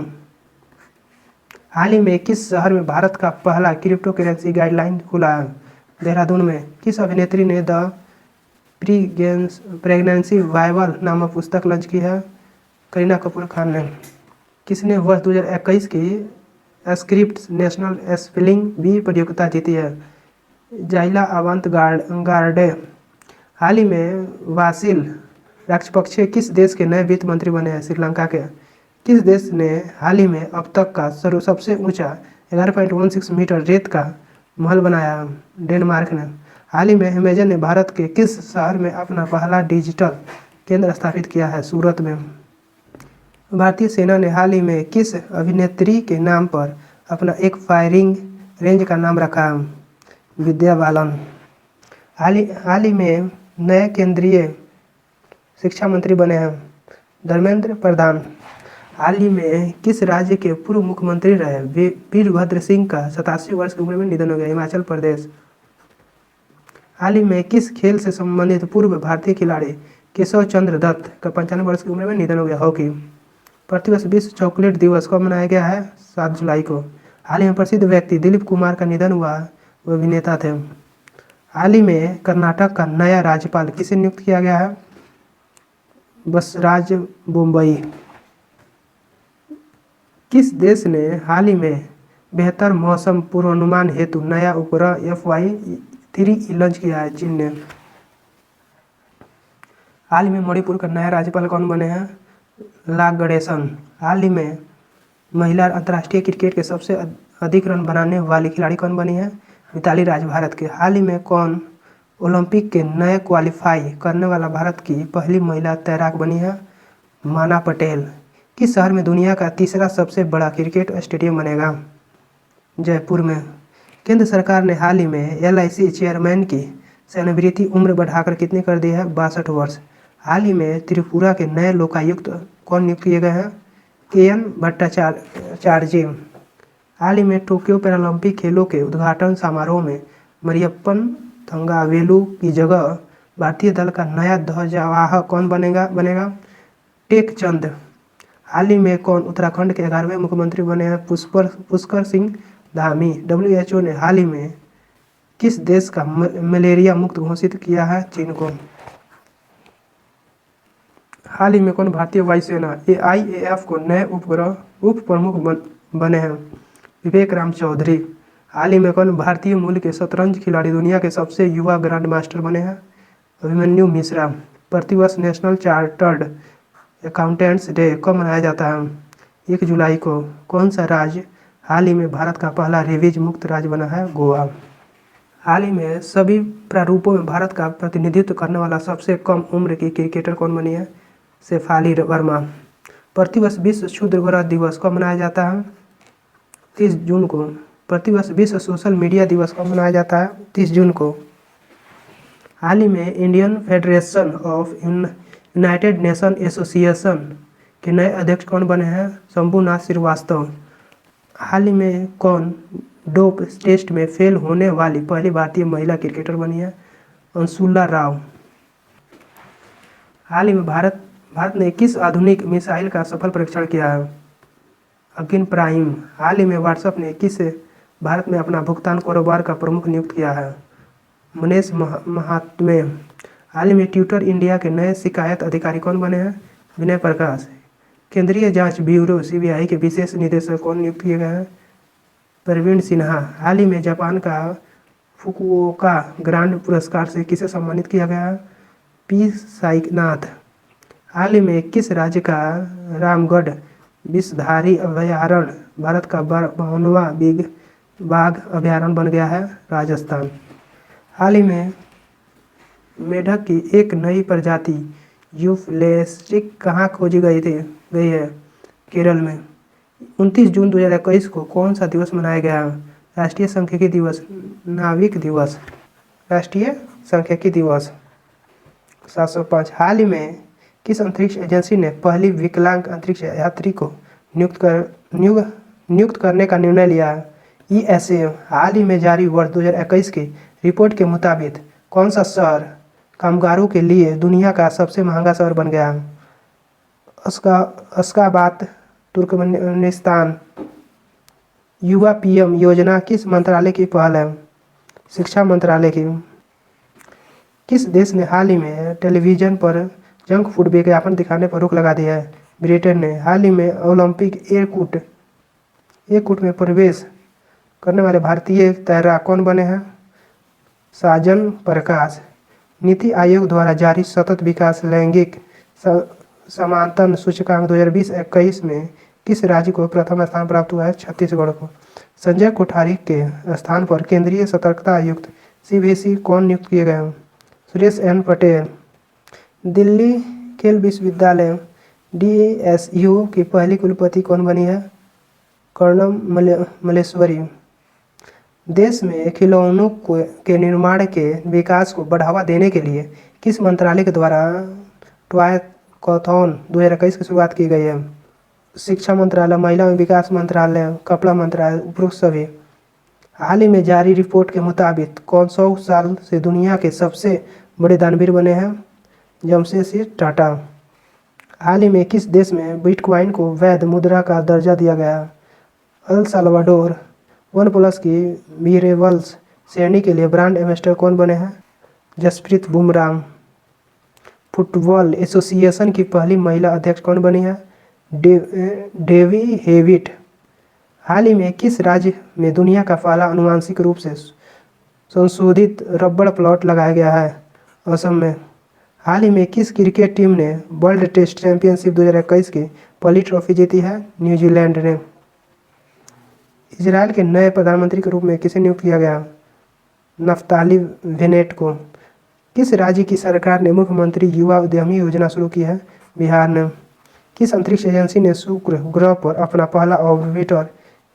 हाल ही में किस शहर में भारत का पहला क्रिप्टो करेंसी गाइडलाइन खुला है? देहरादून में। किस अभिनेत्री ने द प्रेगनेंसी बाइबल नामक पुस्तक लॉन्च की है? करीना कपूर खान ने। किसने वर्ष 2021 की स्क्रिप्ट नेशनल स्पेलिंग बी प्रतियोगिता जीती है? जाइला अवंत गार्डे। हाल ही में वासिल राजपक्षे किस देश के नए वित्त मंत्री बने हैं? श्रीलंका के। किस देश ने हाल ही में अब तक का सबसे ऊंचा 11.16 मीटर रेत का महल बनाया? डेनमार्क ने। हाल ही में अमेजन ने भारत के किस शहर में अपना पहला डिजिटल केंद्र स्थापित किया है? सूरत में। भारतीय सेना ने हाल ही में किस अभिनेत्री के नाम पर अपना एक फायरिंग रेंज का नाम रखा? विद्या बालन। हाल ही में नए केंद्रीय शिक्षा मंत्री बने हैं? धर्मेंद्र प्रधान। हाल ही में किस राज्य के पूर्व मुख्यमंत्री रहे वीरभद्र सिंह का 87 वर्ष की उम्र में निधन हो गया? हिमाचल प्रदेश। हाल ही में किस खेल से संबंधित पूर्व भारतीय खिलाड़ी केशव चंद्र दत्त का 95 वर्ष की उम्र में निधन हो गया? हॉकी। प्रतिवर्ष विश्व चॉकलेट दिवस कब मनाया गया है? 7 जुलाई को। हाल ही में प्रसिद्ध व्यक्ति दिलीप कुमार का निधन हुआ, वो अभिनेता थे। हाल ही में कर्नाटक का नया राज्यपाल किसे नियुक्त किया गया है? बसवराज बोम्मई। किस देश ने हाल ही में बेहतर मौसम पूर्वानुमान हेतु नया उपग्रह FY-3 लॉन्च किया है? चीन ने। हाल ही में मणिपुर का नया राज्यपाल कौन बने हैं? ला गणेशन। हाल ही में महिला अंतर्राष्ट्रीय क्रिकेट के सबसे अधिक रन बनाने वाली खिलाड़ी कौन बनी है? मिताली राज, भारत के। हाल ही में कौन ओलंपिक के नए क्वालिफाई करने वाला भारत की पहली महिला तैराक बनी है? माना पटेल। किस शहर में दुनिया का तीसरा सबसे बड़ा क्रिकेट स्टेडियम बनेगा? जयपुर में। केंद्र सरकार ने हाल ही में LIC चेयरमैन की सेवानिवृत्ति उम्र बढ़ाकर कितनी कर दी है? 62 वर्ष। हाल ही में त्रिपुरा के नए लोकायुक्त कौन नियुक्त किए गए हैं? KN भट्टाचार्य। हाल ही में टोक्यो पैरालंपिक खेलों के उद्घाटन समारोह में मरियप्पन थंगावेलु की जगह भारतीय दल का नया ध्वजवाहक कौन बनेगा? टेक चंद। हाल ही में कौन उत्तराखंड के 11वें मुख्यमंत्री बने हैं? पुष्कर सिंह धामी। WHO ने हाल ही में किस देश का मलेरिया मुक्त घोषित किया है? चीन को। हाल ही में कौन भारतीय वायुसेना AIAF को नए उप प्रमुख बने हैं? विवेक राम चौधरी। हाल ही में कौन भारतीय मूल के शतरंज खिलाड़ी दुनिया के सबसे युवा ग्रैंड मास्टर बने हैं? अभिमन्यु मिश्रा। प्रतिवर्ष नेशनल चार्टर्ड अकाउंटेंट्स डे कब मनाया जाता है? 1 जुलाई को। कौन सा राज्य हाल ही में भारत का पहला रेबीज मुक्त राज्य बना है? गोवा। हाल ही में सभी प्रारूपों में भारत का प्रतिनिधित्व करने वाला सबसे कम उम्र की क्रिकेटर कौन बनी है? शेफाली वर्मा। प्रतिवर्ष विश्व क्षुद्र ग्रह दिवस कब मनाया जाता है? 30 जून को। प्रतिवर्ष विश्व सोशल मीडिया दिवस कब मनाया जाता है? 30 जून को। हाल ही में Indian federation of United nation association के नए अध्यक्ष कौन बने हैं? शंभुनाथ श्रीवास्तव। हाल ही में कौन डोप टेस्ट में फेल होने वाली पहली भारतीय महिला क्रिकेटर बनी है? अंशुला राव। हाल ही में भारत ने किस आधुनिक मिसाइल का सफल परीक्षण किया है? अगिन प्राइम। हाल ही में व्हाट्सएप ने किस भारत में अपना भुगतान कारोबार का प्रमुख नियुक्त किया है? मनीष महात्मे। हाल ही में ट्विटर इंडिया के नए शिकायत अधिकारी कौन बने हैं? विनय प्रकाश। केंद्रीय जांच ब्यूरो CBI के विशेष निदेशक कौन नियुक्त किए गए हैं? प्रवीण सिन्हा। हाल ही में जापान का फुकुओका ग्रांड पुरस्कार से किसे सम्मानित किया गया? पी साईनाथ। हाल ही में किस राज्य का रामगढ़ विषधारी अभयारण्य भारत का 52वां बाघ अभयारण्य बन गया है? राजस्थान। हाल ही में मेढक की एक नई प्रजाति यूफोरेस्टिक कहाँ खोजी गई है? केरल में। 29 जून 2021 को कौन सा दिवस मनाया गया? राष्ट्रीय सांख्यिकी दिवस, नाविक दिवस, राष्ट्रीय सांख्यिकी दिवस। 705। हाल ही में किस अंतरिक्ष एजेंसी ने पहली विकलांग अंतरिक्ष यात्री को नियुक्त करने का निर्णय लिया? ESA। हाल ही में जारी वर्ष 2021 की रिपोर्ट के मुताबिक कौन सा शहर कामगारों के लिए दुनिया का सबसे महंगा शहर बन गया? Ashgabat, Turkmenistan. युवा PM योजना किस मंत्रालय की पहल है? शिक्षा मंत्रालय की। किस देश ने हाल ही में टेलीविजन पर जंक फूड विज्ञापन दिखाने पर रोक लगा दी है? ब्रिटेन ने। हाल ही में ओलंपिक एयरकूट में प्रवेश करने वाले भारतीय तैराक कौन बने हैं? साजन प्रकाश। नीति आयोग द्वारा जारी सतत विकास लैंगिक समानता सूचकांक 2020-21 में किस राज्य को प्रथम स्थान प्राप्त हुआ है? छत्तीसगढ़ को। संजय कोठारी के स्थान पर केंद्रीय सतर्कता आयुक्त CBSE कौन नियुक्त किए गए हैं? सुरेश N पटेल। दिल्ली खेल विश्वविद्यालय DSU की पहली कुलपति कौन बनी है? कर्णम मल्लेश्वरी। देश में खिलौनों के निर्माण के विकास को बढ़ावा देने के लिए किस मंत्रालय के द्वारा टॉयकॉथॉन 2021 की शुरुआत की गई है? शिक्षा मंत्रालय, महिला एवं विकास मंत्रालय, कपड़ा मंत्रालय, उपरोक्त सभी। हाल ही में जारी रिपोर्ट के मुताबिक कौन 100 साल से दुनिया के सबसे बड़े दानवीर बने हैं? जमशेदजी टाटा। हाल ही में किस देश में बिटकॉइन को वैध मुद्रा का दर्जा दिया गया? El Salvador. OnePlus की वीरेबल्स श्रेणी के लिए ब्रांड एम्बेसडर कौन बने हैं? जसप्रीत बुमराह। फुटबॉल एसोसिएशन की पहली महिला अध्यक्ष कौन बनी है? Davy Hewitt. हाल ही में किस राज्य में दुनिया का पहला आनुवंशिक रूप से संशोधित रबड़ प्लॉट लगाया गया है? असम में। हाल ही में किस क्रिकेट टीम ने वर्ल्ड टेस्ट चैंपियनशिप 2021 की पहली ट्रॉफी जीती है? न्यूजीलैंड ने। इजराइल के नए प्रधानमंत्री के रूप में किसे नियुक्त किया गया? नफ्ताली बेनेट को। किस राज्य की सरकार ने मुख्यमंत्री युवा उद्यमी योजना शुरू की है? बिहार ने। किस अंतरिक्ष एजेंसी ने शुक्र ग्रह पर अपना पहला ऑर्बिटर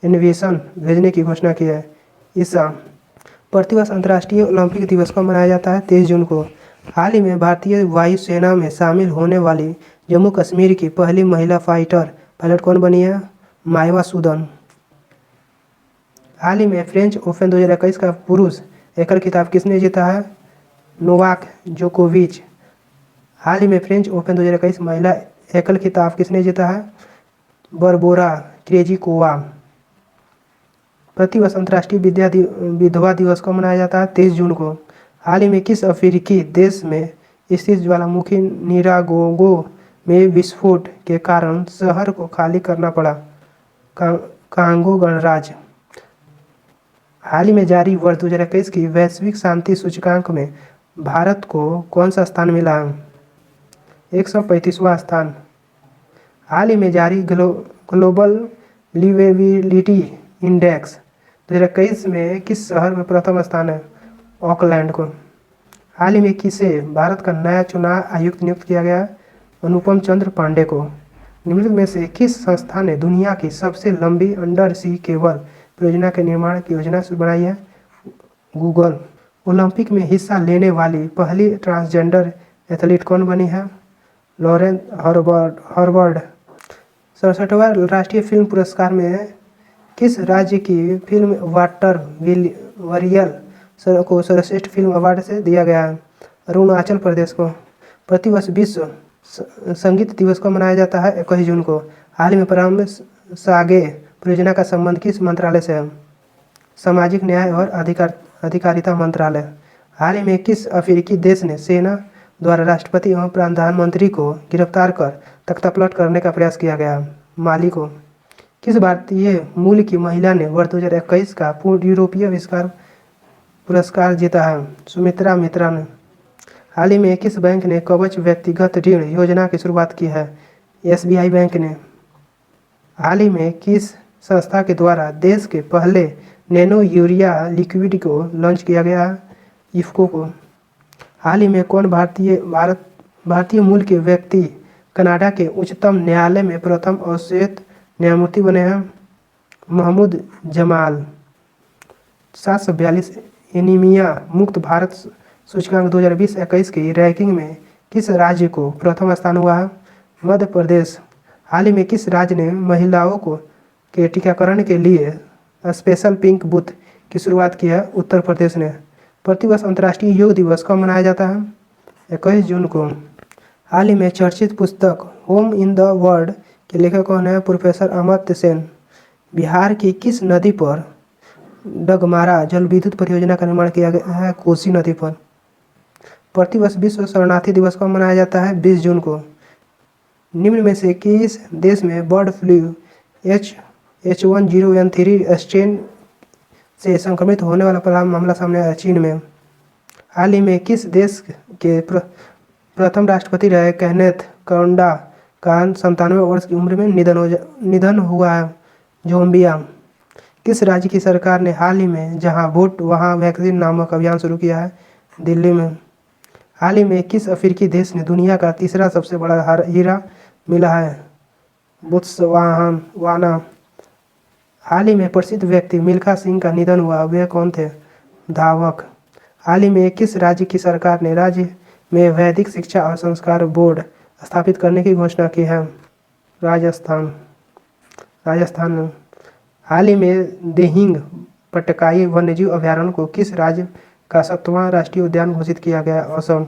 इनोवेशन भेजने की घोषणा की है? ईसा। प्रतिवर्ष अंतर्राष्ट्रीय ओलंपिक दिवस कब मनाया जाता है? 23 जून को। हाल ही में भारतीय वायुसेना में शामिल होने वाली जम्मू कश्मीर की पहली महिला फाइटर पायलट कौन बनी है? मायवा सूदन। हाल ही में फ्रेंच ओपन 2021 का पुरुष एकल खिताब किसने जीता है? नोवाक जोकोविच। हाल ही में फ्रेंच ओपन 2021 महिला एकल खिताब किसने जीता है? बरबोरा क्रेजिकोवा। प्रतिवर्ष अंतर्राष्ट्रीय विधवा दिवस कब मनाया जाता है? 23 जून को। हाल ही में किस अफ्रीकी देश में स्थित ज्वालामुखी निरागोगो में विस्फोट के कारण शहर को खाली करना पड़ा? कांगो गणराज्य। हाल ही में जारी वर्ष 2021 की वैश्विक शांति सूचकांक में भारत को कौन सा स्थान मिला? 135वां स्थान। हाल ही में जारी ग्लोबल लिवेबिलिटी इंडेक्स 2021 में किस शहर में प्रथम स्थान है? ऑकलैंड को। हाल ही में किसे भारत का नया चुनाव आयुक्त नियुक्त किया गया? अनुपम चंद्र पांडे को। निम्नलिखित में से किस संस्था ने दुनिया की सबसे लंबी अंडर सी केबल परियोजना के निर्माण की योजना बनाई है? गूगल। ओलंपिक में हिस्सा लेने वाली पहली ट्रांसजेंडर एथलीट कौन बनी है? लॉरेन हर्बर्ड। 67वां राष्ट्रीय फिल्म पुरस्कार में किस राज्य की फिल्म वाटर वरियल को सर्वश्रेष्ठ फिल्म अवार्ड से दिया गया है? अरुणाचल प्रदेश को। प्रतिवर्ष विश्व संगीत दिवस को मनाया जाता है 21 जून को। हाल ही में प्रारंभ सागे परियोजना का संबंध किस मंत्रालय से है? सामाजिक न्याय और अधिकारिता मंत्रालय। हाल ही में किस अफ्रीकी देश ने सेना द्वारा राष्ट्रपति एवं प्रधानमंत्री को गिरफ्तार कर तख्तापलट करने का प्रयास किया गया? माली को। किस भारतीय मूल की महिला ने वर्ष 2021 का पूर्ण यूरोपीय आविष्कार पुरस्कार जीता है। सुमित्रा मित्रा ने। हाल ही में किस बैंक ने कवच व्यक्तिगत ऋण योजना की शुरुआत की है? एसबीआई बैंक ने। हाल ही में किस संस्था के द्वारा देश के पहले नैनो यूरिया लिक्विड को लॉन्च किया गया है? इफ्को को। हाल ही में कौन भारतीय मूल के व्यक्ति कनाडा के उच्चतम न्यायालय में प्रथम अवसरेत न्यायमूर्ति बने हैं? महमूद जमाल। 742 एनीमिया मुक्त भारत सूचकांक 2020-21 की रैंकिंग में किस राज्य को प्रथम स्थान हुआ है? मध्य प्रदेश। हाल ही में किस राज्य ने महिलाओं के टीकाकरण के लिए स्पेशल पिंक बूथ की शुरुआत की है? उत्तर प्रदेश ने। प्रतिवर्ष अंतर्राष्ट्रीय योग दिवस कब मनाया जाता है? 21 जून को। हाल ही में चर्चित पुस्तक होम इन द वर्ल्ड के लेखक कौन है? प्रोफेसर अमर्त्य सेन। बिहार की किस नदी पर डगमारा जल विद्युत परियोजना का निर्माण किया गया है? कोसी नदी पर। प्रतिवर्ष विश्व शरणार्थी दिवस कब मनाया जाता है? 20 जून को। निम्न में से किस देश में बर्ड फ्लू H1N3 स्ट्रेन से संक्रमित होने वाला पहला मामला सामने आया? चीन में। हाल ही में किस देश के प्रथम राष्ट्रपति रहे केनेथ काउंडा का 97 वर्ष की उम्र में निधन हुआ है? जोम्बिया। किस राज्य की सरकार ने हाल ही में जहां वोट वहां वैक्सीन नामक अभियान शुरू किया है? दिल्ली में। हाल ही में किस अफ्रीकी देश ने दुनिया का तीसरा सबसे बड़ा हीरा मिला है? बोत्सवाना। हाल ही में प्रसिद्ध व्यक्ति मिल्खा सिंह का निधन हुआ, वे कौन थे? धावक। हाल ही में किस राज्य की सरकार ने राज्य में वैदिक शिक्षा और संस्कार बोर्ड स्थापित करने की घोषणा की है? राजस्थान। में। हाल ही में दिहिंग पटकाई वन्यजीव अभयारण्य को किस राज्य का 7वां राष्ट्रीय उद्यान घोषित किया गया? असम।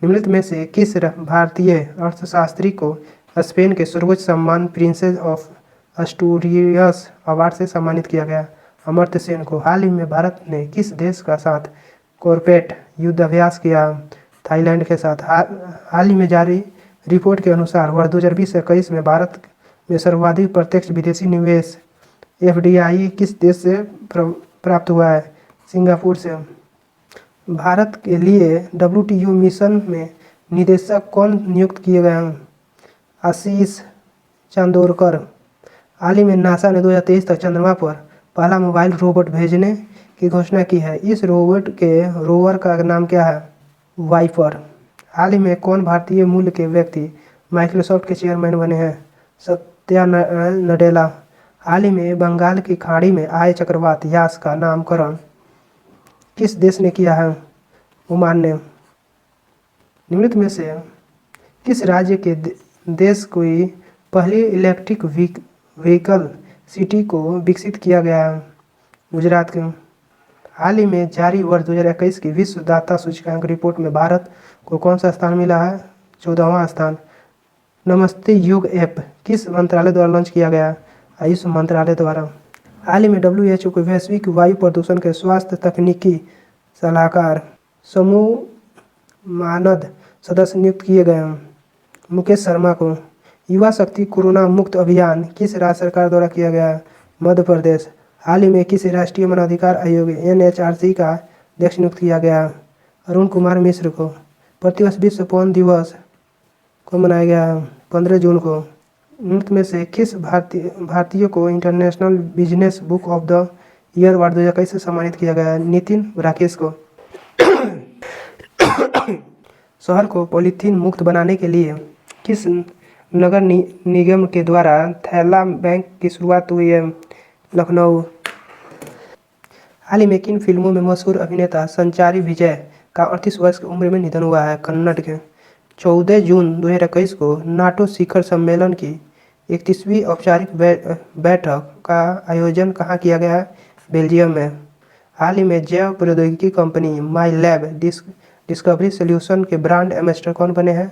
निम्नलिखित में से किस भारतीय अर्थशास्त्री को स्पेन के सर्वोच्च सम्मान प्रिंसेस ऑफ अस्टूरियस अवार्ड से सम्मानित किया गया? अमर्त्य सेन को। हाल ही में भारत ने किस देश का साथ कॉर्पोरेट युद्धाभ्यास किया? थाईलैंड के साथ। हाल ही में जारी रिपोर्ट के अनुसार वर्ष 2020-21 में भारत में सर्वाधिक प्रत्यक्ष विदेशी निवेश FDI किस देश से प्राप्त हुआ है? सिंगापुर से। भारत के लिए WTO मिशन में निदेशक कौन नियुक्त किए गए हैं? आशीष चांदोरकर। हाल ही में नासा ने 2023 तक चंद्रमा पर पहला मोबाइल रोबोट भेजने की घोषणा की है। इस रोबोट के रोवर का नाम क्या है? वाइपर। हाल ही में कौन भारतीय मूल के व्यक्ति माइक्रोसॉफ्ट के चेयरमैन बने हैं? सत्या नडेला। हाल ही में बंगाल की खाड़ी में आए चक्रवात यास का नामकरण किस देश ने किया है? ओमान ने। निम्नलिखित में से किस राज्य के देश की पहली इलेक्ट्रिक व्हीकल सिटी को विकसित किया गया है? गुजरात के। हाल ही में जारी वर्ष 2021 की विश्व दाता सूचकांक रिपोर्ट में भारत को कौन सा स्थान मिला है? 14वां स्थान। नमस्ते योग ऐप किस मंत्रालय द्वारा लॉन्च किया गया? आयुष मंत्रालय द्वारा। हाल ही में WHO को वैश्विक वायु प्रदूषण के स्वास्थ्य तकनीकी सलाहकार समूह मानद सदस्य नियुक्त किए गए हैं? मुकेश शर्मा को। युवा शक्ति कोरोना मुक्त अभियान किस राज्य सरकार द्वारा किया गया है? मध्य प्रदेश। हाल ही में किस राष्ट्रीय मानवाधिकार आयोग NHRC का अध्यक्ष नियुक्त किया गया? अरुण कुमार मिश्र को। प्रतिवर्ष विश्व पौध दिवस को मनाया गया है? 15 जून को। निम्न में से किस भारतीय को international business book of the year award 2021 से सम्मानित किया गया है? नितिन राकेश को। शहर को पॉलीथीन मुक्त बनाने के लिए किस नगर निगम के द्वारा थैला बैंक की शुरुआत हुई है? लखनऊ। हाल ही में किन फिल्मों में मशहूर अभिनेता संचारी विजय का 38 वर्ष की उम्र में निधन हुआ है? कन्नड़ के। 14 जून 2021 को नाटो शिखर सम्मेलन की 31वीं औपचारिक बैठक का आयोजन कहाँ किया गया है? बेल्जियम में। हाल ही में जैव प्रौद्योगिकी कंपनी माई लैब डिस्कवरी सॉल्यूशन के ब्रांड एम्बेसडर कौन बने हैं?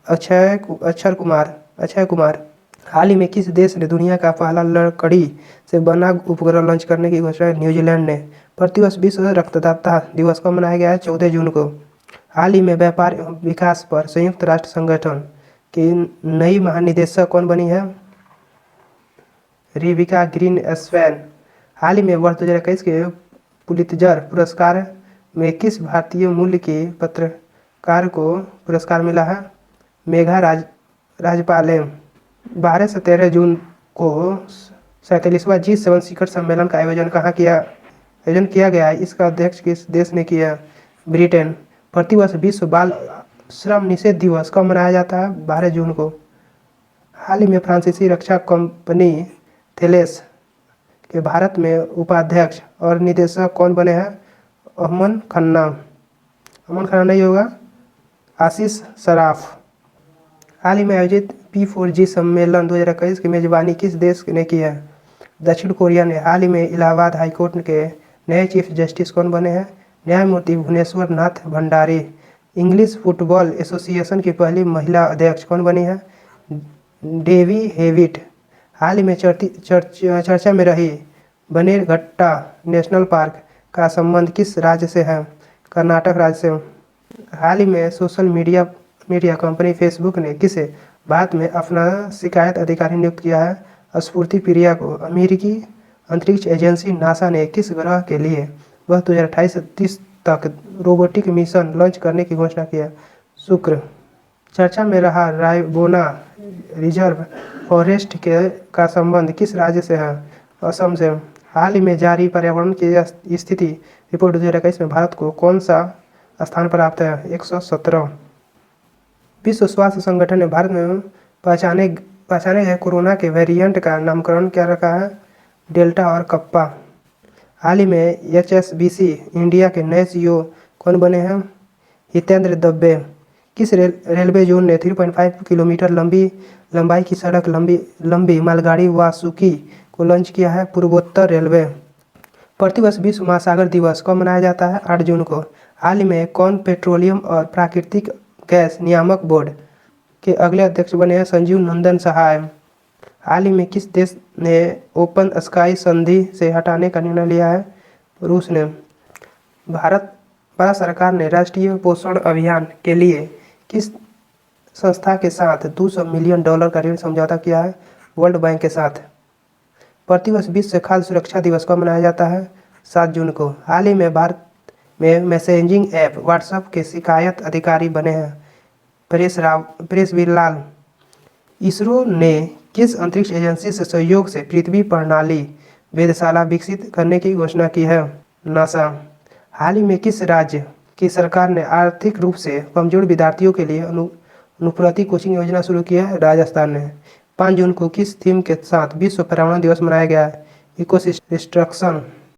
अक्षय कुमार। हाल ही में किस देश ने दुनिया का पहला लकड़ी से बना उपग्रह लॉन्च करने की घोषणा? न्यूजीलैंड ने। प्रतिवर्ष विश्व रक्तदाता दिवस को मनाया गया है? 14 जून को। हाल ही में व्यापार एवं विकास पर संयुक्त राष्ट्र संगठन की नई महानिदेशक कौन बनी है? रिविका ग्रीन स्वैन। हाल ही में वर्ष 2021 के पुलित्जर पुरस्कार में किस भारतीय मूल के पत्रकार को पुरस्कार मिला है? मेघा राजपाले। 12 से 13 जून को 47वां G7 शिखर सम्मेलन का आयोजन किया गया है। इसका अध्यक्ष किस देश ने किया? ब्रिटेन। प्रतिवर्ष विश्व बाल श्रम निषेध दिवस कब मनाया जाता है? 12 जून को। हाल ही में फ्रांसीसी रक्षा कंपनी थेलेस के भारत में उपाध्यक्ष और निदेशक कौन बने हैं? अमन खन्ना नहीं होगा, आशीष सराफ। हाल ही में आयोजित P4G सम्मेलन 2021 की मेजबानी किस देश ने की है? दक्षिण कोरिया ने। हाल ही में इलाहाबाद हाईकोर्ट के नए चीफ जस्टिस कौन बने हैं? न्यायमूर्ति भुवनेश्वर नाथ भंडारी। इंग्लिश फुटबॉल एसोसिएशन की पहली महिला अध्यक्ष कौन बनी है? Davy Hewitt. हाल ही में चर्चा में रही बनेरघट्टा नेशनल पार्क का संबंध किस राज्य से है? कर्नाटक राज्य से। हाल ही में सोशल मीडिया कंपनी फेसबुक ने किसे भारत में अपना शिकायत अधिकारी नियुक्त किया है? स्फूर्ति प्रिया को। अमेरिकी अंतरिक्ष एजेंसी नासा ने किस ग्रह के लिए वह 2028 से 30 तक रोबोटिक मिशन लॉन्च करने की घोषणा की है? शुक्र। चर्चा में रहा रायबोना रिजर्व फॉरेस्ट का संबंध किस राज्य से है? असम से। हाल ही में जारी पर्यावरण की स्थिति रिपोर्ट 2021 में भारत को कौन सा स्थान प्राप्त है? 117। विश्व स्वास्थ्य संगठन ने भारत में पहचाने गए कोरोना के वेरिएंट का नामकरण क्या रखा है? डेल्टा और कप्पा। हाल ही में HSBC इंडिया के नए CEO कौन बने हैं? हितेंद्र दब्बे। किस रेलवे जोन ने 3.5 किलोमीटर लंबाई की सड़क लंबी मालगाड़ी वासुकी को लॉन्च किया है? पूर्वोत्तर रेलवे। प्रतिवर्ष विश्व महासागर दिवस कब मनाया जाता है? 8 जून को। हाल ही में कौन पेट्रोलियम और प्राकृतिक गैस नियामक बोर्ड के अगले अध्यक्ष बने हैं? संजीव नंदन सहाय। हाल ही में किस देश ने ओपन स्काई संधि से हटाने का निर्णय लिया है? रूस ने। भारत सरकार ने राष्ट्रीय पोषण अभियान के लिए किस संस्था के साथ $200 मिलियन का ऋण समझौता किया है? वर्ल्ड बैंक के साथ। प्रतिवर्ष विश्व खाद्य सुरक्षा दिवस कब मनाया जाता है? 7 जून को। हाल ही में भारत में मैसेजिंग ऐप व्हाट्सएप के शिकायत अधिकारी बने हैं परेश लाल। इसरो ने किस अंतरिक्ष एजेंसी से सहयोग से पृथ्वी प्रणाली वेधशाला विकसित करने की घोषणा की है? नासा। हाल ही में किस राज्य की सरकार ने आर्थिक रूप से कमजोर विद्यार्थियों के लिए अनुप्रति कोचिंग योजना शुरू की है? राजस्थान ने। 5 जून को किस थीम के साथ विश्व पर्यावरण दिवस मनाया गया है? Ecosystem destruction.